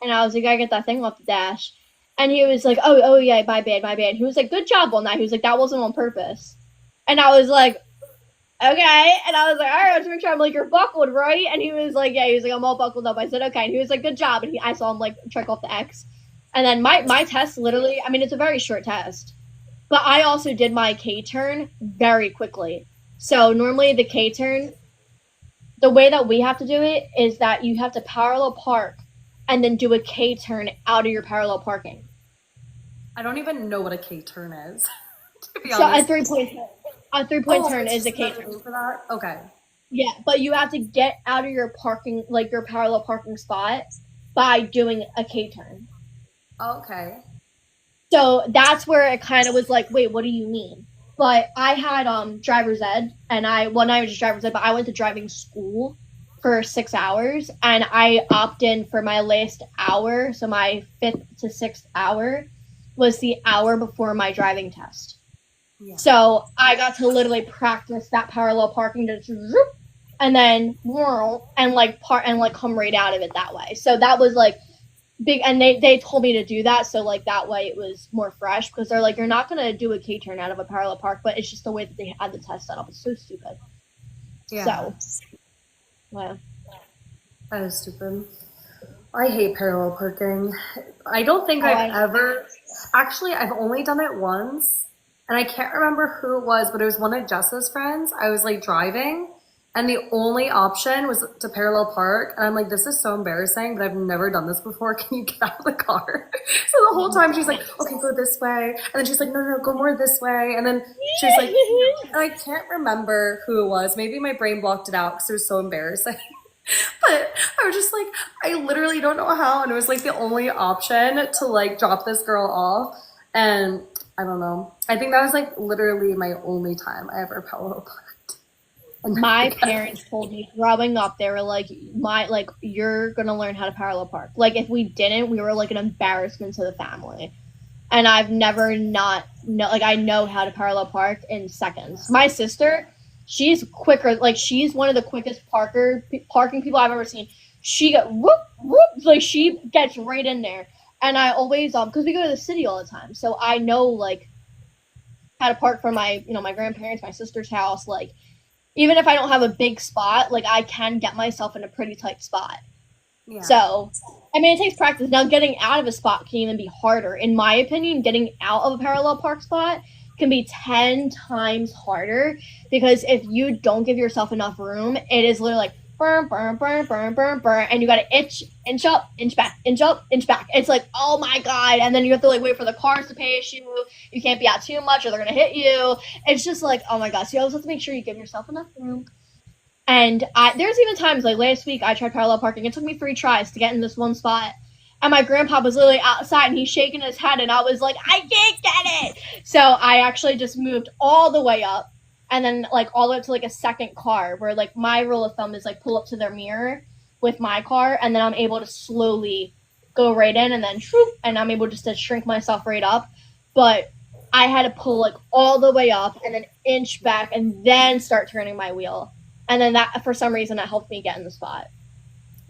And I was like, "I get that thing off the dash." And he was like, "Oh yeah, my bad, my bad." He was like, "Good job on that." He was like, "That wasn't on purpose." And I was like, "Okay." And I was like, "All right, let's make sure I'm like, you're buckled, right?" And he was like, "Yeah." He was like, "I'm all buckled up." I said, "Okay." And he was like, "Good job." And I saw him like check off the X. And then my test literally, I mean, it's a very short test, but I also did my K-turn very quickly. So normally the K-turn, the way that we have to do it is that you have to parallel park and then do a K-turn out of your parallel parking. I don't even know what a K-turn is, to be So honest. a 3-point turn is a K-turn. For that? Okay. Yeah, but you have to get out of your parking, like your parallel parking spot by doing a K-turn. Okay. So that's where it kind of was like, wait, what do you mean? But I had driver's ed, and not just driver's ed, but I went to driving school for 6 hours, and I opted in for my last hour. So my 5th to 6th hour was the hour before my driving test. Yeah. So I got to literally practice that parallel parking to and then and like come right out of it that way. So that was like big, and they told me to do that, so like that way it was more fresh, because they're like, you're not gonna do a K-turn out of a parallel park, but it's just the way that they had the test set up. It's so stupid. Yeah. So yeah, that is stupid. I hate parallel parking. I don't think I've only done it once, and I can't remember who it was, but it was one of Jess's friends. I was like driving, and the only option was to parallel park. And I'm like, this is so embarrassing, but I've never done this before. Can you get out of the car? So the whole time she's like, okay, go this way. And then she's like, no, go more this way. And then she's like, and I can't remember who it was. Maybe my brain blocked it out because it was so embarrassing. But I was just like, I literally don't know how. And it was like the only option to like drop this girl off. And I don't know. I think that was like literally my only time I ever parallel parked. My parents told me growing up, they were like, you're gonna learn how to parallel park. Like if we didn't, we were like an embarrassment to the family. And I've never I know how to parallel park in seconds. My sister, she's quicker. Like she's one of the quickest parking people I've ever seen. She got whoop, like she gets right in there. And I always because we go to the city all the time, so I know like how to park for my my grandparents, my sister's house. Like even if I don't have a big spot, like I can get myself in a pretty tight spot. Yeah. So I mean, it takes practice. Now getting out of a spot can even be harder. In my opinion, getting out of a parallel park spot can be 10 times harder, because if you don't give yourself enough room, it is literally like burn, and you gotta inch up, inch back, inch up, inch back. It's like, oh my god. And then you have to like wait for the cars to pace you. You can't be out too much or they're gonna hit you. It's just like, oh my god. So you always have to make sure you give yourself enough room. And there's even times, like last week I tried parallel parking. It took me 3 tries to get in this one spot, and my grandpa was literally outside and he's shaking his head, and I was like, I can't get it. So I actually just moved all the way up, and then like all the way up to like a second car, where like my rule of thumb is like pull up to their mirror with my car, and then I'm able to slowly go right in, and then shoop, and I'm able just to shrink myself right up. But I had to pull like all the way up and then inch back and then start turning my wheel. And then that, for some reason, that helped me get in the spot.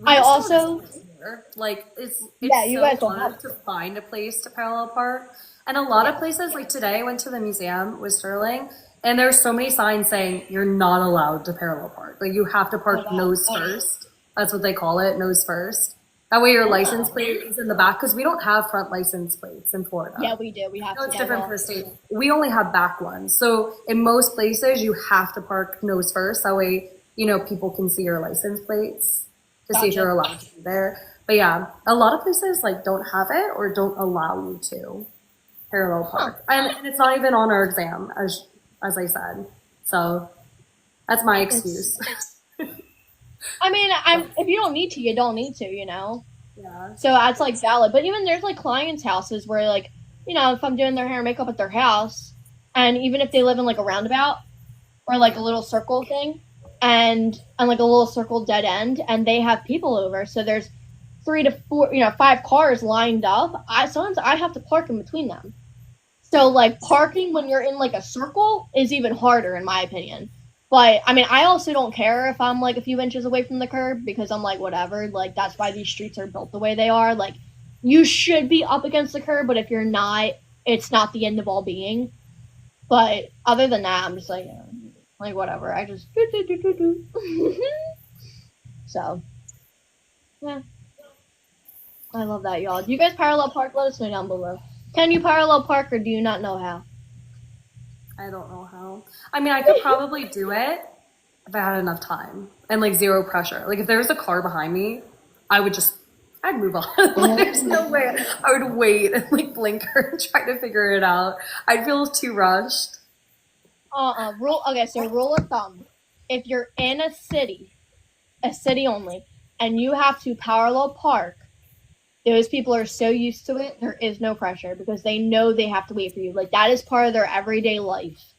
I also like it's so hard to find a place to parallel park, and a lot of places, like today I went to the museum with Sterling, and there's so many signs saying you're not allowed to parallel park. Like you have to park nose first. That's what they call it, nose first. That way your license plate is in the back, because we don't have front license plates in Florida. Yeah, we do. We have to. It's different per state. We only have back ones. So in most places, you have to park nose first. That way, people can see your license plates to see if you're allowed to be there. But yeah, a lot of places like don't have it or don't allow you to parallel park. And it's not even on our exam, as I said. So that's my excuse. I mean, if you don't need to, you don't need to, Yeah. So that's like valid. But even there's like clients' houses where like if I'm doing their hair and makeup at their house, and even if they live in like a roundabout or like a little circle thing, and like a little circle dead end, and they have people over, so there's 3 to 4, 5 cars lined up. Sometimes I have to park in between them. So like parking when you're in like a circle is even harder in my opinion. But I mean, I also don't care if I'm like a few inches away from the curb because I'm like, whatever. Like that's why these streets are built the way they are. Like you should be up against the curb, but if you're not, it's not the end of all being. But other than that, I'm just like whatever. I just so yeah, I love that, y'all. Do you guys parallel park? Let us know down below. Can you parallel park or do you not know how? I don't know how. I mean, I could probably do it if I had enough time and like zero pressure. Like if there was a car behind me, I'd move on. Like, there's no way I would wait and like blinker and try to figure it out. I'd feel too rushed. Rule of thumb. If you're in a city only, and you have to parallel park, those people are so used to it, there is no pressure because they know they have to wait for you. Like that is part of their everyday life.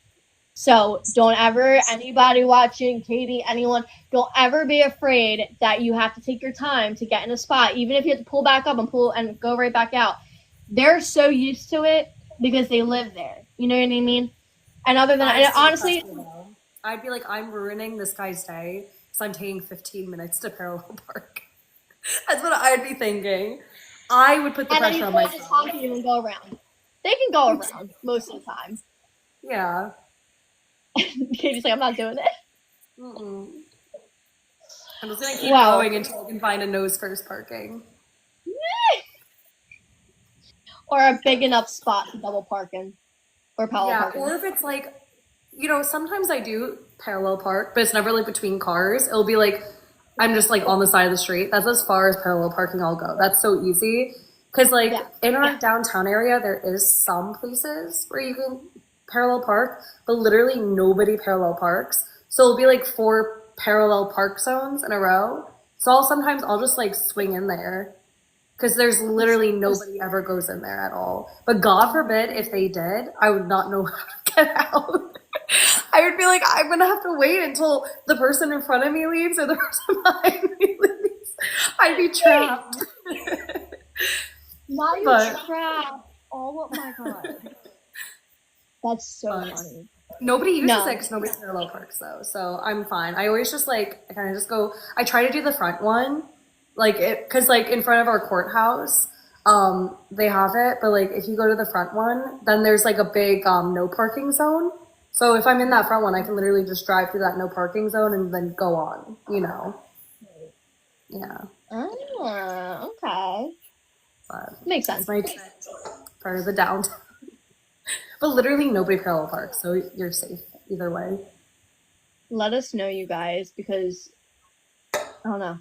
So don't ever, anybody watching, Katie, anyone, don't ever be afraid that you have to take your time to get in a spot, even if you have to pull back up and go right back out. They're so used to it because they live there. You know what I mean? And other than that, honestly, I'd be like, I'm ruining this guy's day, so I'm taking 15 minutes to parallel park. That's what I'd be thinking. I would put the pressure on myself. Just honk you and go around. They can go around most of the time. Yeah. Katie's like, I'm not doing it. Mm-mm. I'm just gonna keep going until I can find a nose first parking. Or a big enough spot to double park in. Or parallel parking. Or if it's like, sometimes I do parallel park, but it's never like between cars. It'll be like, I'm just like on the side of the street. That's as far as parallel parking I'll go. That's so easy. Because like in our downtown area, there is some places where you can parallel park, but literally nobody parallel parks. So it'll be like 4 parallel park zones in a row. So sometimes I'll just like swing in there because there's literally nobody ever goes in there at all. But God forbid if they did, I would not know how to get out. I would be like, I'm gonna have to wait until the person in front of me leaves or the person behind me leaves. I'd be trapped. Now you're trapped. Oh my god. That's so funny. Nobody uses it because nobody parallel parks though, so I'm fine. I always just like, I kind of just go, I try to do the front one, because like in front of our courthouse, they have it, but like if you go to the front one, then there's like a big no parking zone. So if I'm in that front one, I can literally just drive through that no parking zone and then go on, Yeah. Oh, okay. But makes sense. It's part of the downtown. But literally nobody parallel parks, so you're safe either way. Let us know, you guys, because I don't know.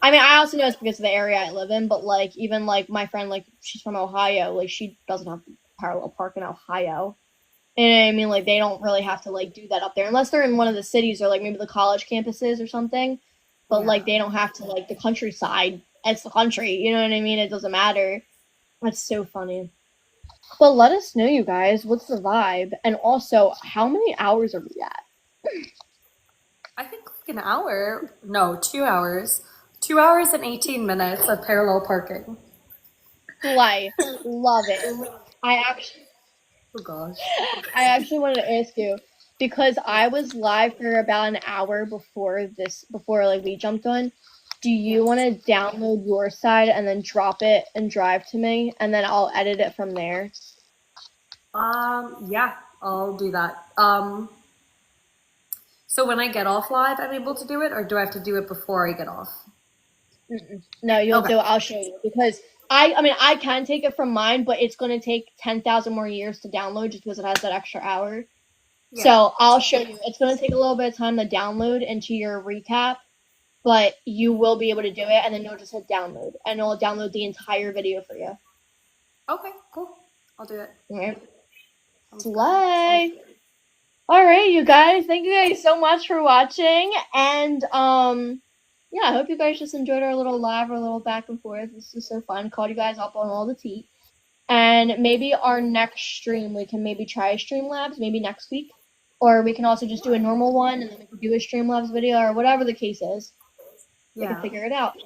I mean, I also know it's because of the area I live in, but like even like my friend, like she's from Ohio, like she doesn't have to parallel park in Ohio. And I mean, like they don't really have to like do that up there unless they're in one of the cities or like maybe the college campuses or something. But like they don't have to like the countryside. It's the country, you know what I mean? It doesn't matter. That's so funny. But let us know, you guys, what's the vibe? And also, how many hours are we at? I think like an hour. No, 2 hours. 2 hours and 18 minutes of parallel parking. Love it. Oh gosh. I actually wanted to ask you because I was live for about an hour before like we jumped on. Do you want to download your side and then drop it and drive to me, and then I'll edit it from there? Yeah, I'll do that. So when I get off live, I'm able to do it, or do I have to do it before I get off? No, you'll do it. I'll show you because I can take it from mine, but it's going to take 10,000 more years to download just because it has that extra hour. Yeah. So I'll show you. It's going to take a little bit of time to download into your recap, but you will be able to do it, and then you'll just hit download, and it'll download the entire video for you. Okay, cool. I'll do it. All right. Slay. All right, you guys. Thank you guys so much for watching, and yeah, I hope you guys just enjoyed our little live, our little back and forth. This was so fun. Called you guys up on all the tea. And maybe our next stream, we can maybe try Streamlabs, maybe next week. Or we can also just do a normal one, and then we can do a Streamlabs video, or whatever the case is. We can Yeah. figure it out.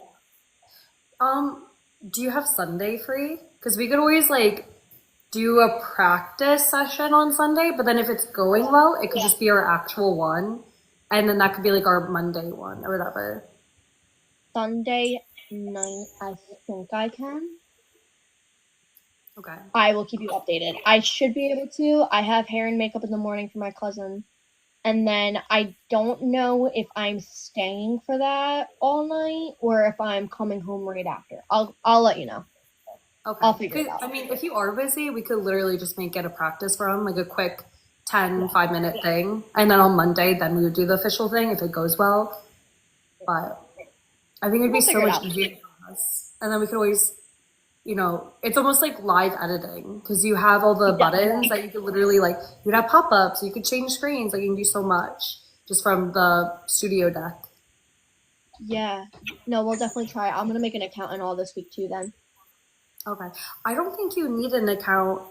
Do you have Sunday free? Because we could always like do a practice session on Sunday, but then if it's going well, it could just be our actual one. And then that could be like our Monday one or whatever. Sunday night, I think I can. Okay. I will keep you updated. I should be able to. I have hair and makeup in the morning for my cousin. And then I don't know if I'm staying for that all night or if I'm coming home right after. I'll let you know. Okay. I'll figure it out. I mean, if you are busy, we could literally just make it a practice run, like a quick 10, 5-minute thing. And then on Monday, then we would do the official thing if it goes well. But I think it'd be so much easier for us. And then we could always, you know, it's almost like live editing because you have all the buttons that you could literally like, you'd have pop-ups, you could change screens, like you can do so much just from the studio deck. Yeah. No, we'll definitely try. I'm going to make an account and all this week too then. Okay. I don't think you need an account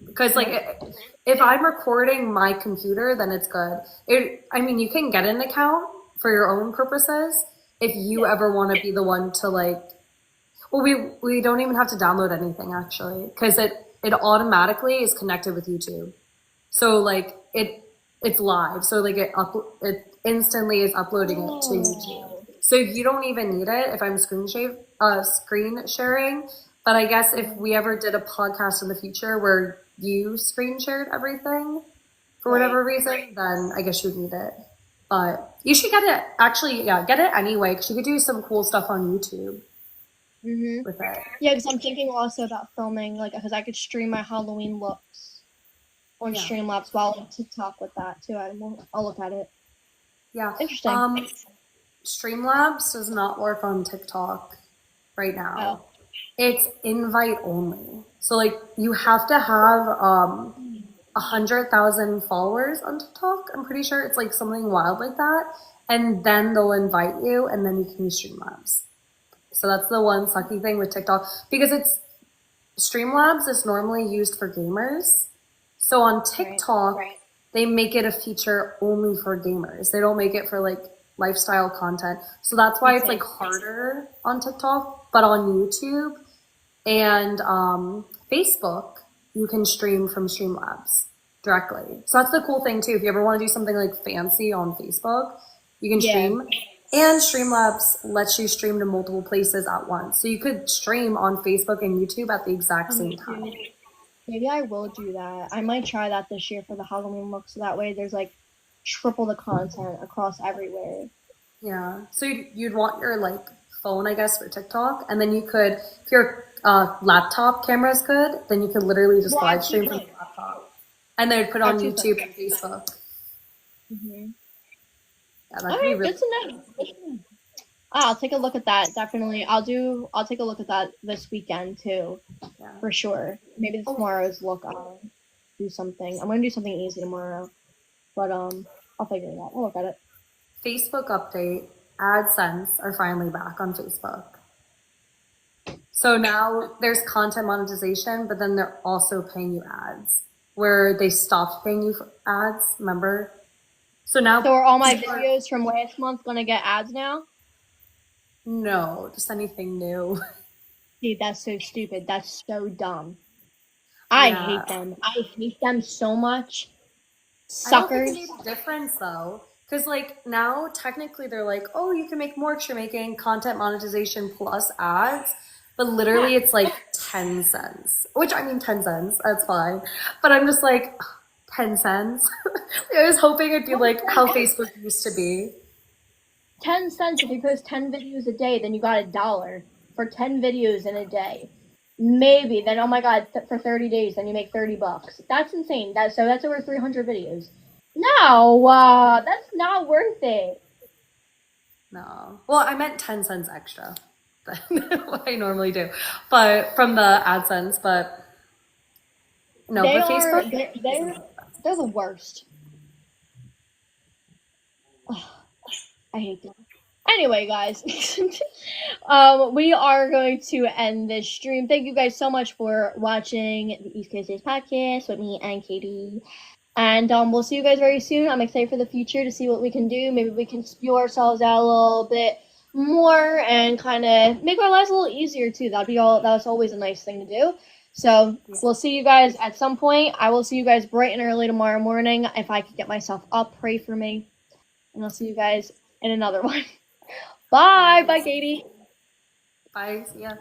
because like if I'm recording my computer, then it's good. I mean, you can get an account for your own purposes if you ever want to be the one to like, well, we don't even have to download anything actually because it automatically is connected with YouTube. So like it's live. So like it instantly is uploading it to YouTube. So you don't even need it if I'm screen sharing. But I guess if we ever did a podcast in the future where you screen shared everything for whatever reason, then I guess you'd need it. But you should get it. Actually, yeah, get it anyway because you could do some cool stuff on YouTube with it. Yeah, because I'm thinking also about filming, like, because I could stream my Halloween looks on Streamlabs while on TikTok with that too. I'll look at it. Yeah. Interesting. Streamlabs does not work on TikTok right now. Oh. It's invite only. So like you have to have 100,000 followers on TikTok. I'm pretty sure it's like something wild like that. And then they'll invite you and then you can use Streamlabs. So that's the one sucky thing with TikTok because Streamlabs is normally used for gamers. So on TikTok, they make it a feature only for gamers. They don't make it for like lifestyle content. So that's why it's like harder on TikTok, but on YouTube and Facebook, you can stream from Streamlabs directly. So that's the cool thing too. If you ever want to do something like fancy on Facebook, you can stream. And Streamlabs lets you stream to multiple places at once. So you could stream on Facebook and YouTube at the exact same time. Maybe I will do that. I might try that this year for the Halloween look, so that way there's like triple the content across everywhere. Yeah. So you'd want your like phone, I guess, for TikTok, and then you could, if your laptop camera is good, then you could literally just live stream from your laptop, and then put on YouTube and Facebook. Yeah, that could be really good. I'll take a look at that. Definitely, I'll take a look at that this weekend too, for sure. Maybe tomorrow's look. I'll do something. I'm gonna do something easy tomorrow, but I'll figure it out. I'll look at it. Facebook update. AdSense are finally back on Facebook. So now there's content monetization, but then they're also paying you ads where they stopped paying you for ads. Remember? So now. So are all my videos from last month gonna get ads now? No, just anything new. Dude, that's so stupid. That's so dumb. I hate them. I hate them so much. Suckers. I don't think it's a difference though. Because like now technically they're like, oh, you can make more because you're making content monetization plus ads. But literally it's like 10 cents. Which I mean 10 cents, that's fine. But I'm just like, 10 cents? I was hoping it'd be like how Facebook used to be. 10 cents if you post 10 videos a day, then you got $1 for 10 videos in a day. Maybe then, oh my god, for 30 days, then you make $30. That's insane. That's over 300 videos. No, that's not worth it. No. Well, I meant 10 cents extra than what I normally do. But from the AdSense, but no, but Facebook. They're the worst. I hate them. Anyway, guys, we are going to end this stream. Thank you guys so much for watching the East Coast Days podcast with me and Katie. And we'll see you guys very soon. I'm excited for the future to see what we can do. Maybe we can spew ourselves out a little bit more and kind of make our lives a little easier too. That's always a nice thing to do. So we'll see you guys at some point. I will see you guys bright and early tomorrow morning. If I can get myself up, pray for me. And I'll see you guys in another one. Bye. Bye, Katie. Bye. See ya.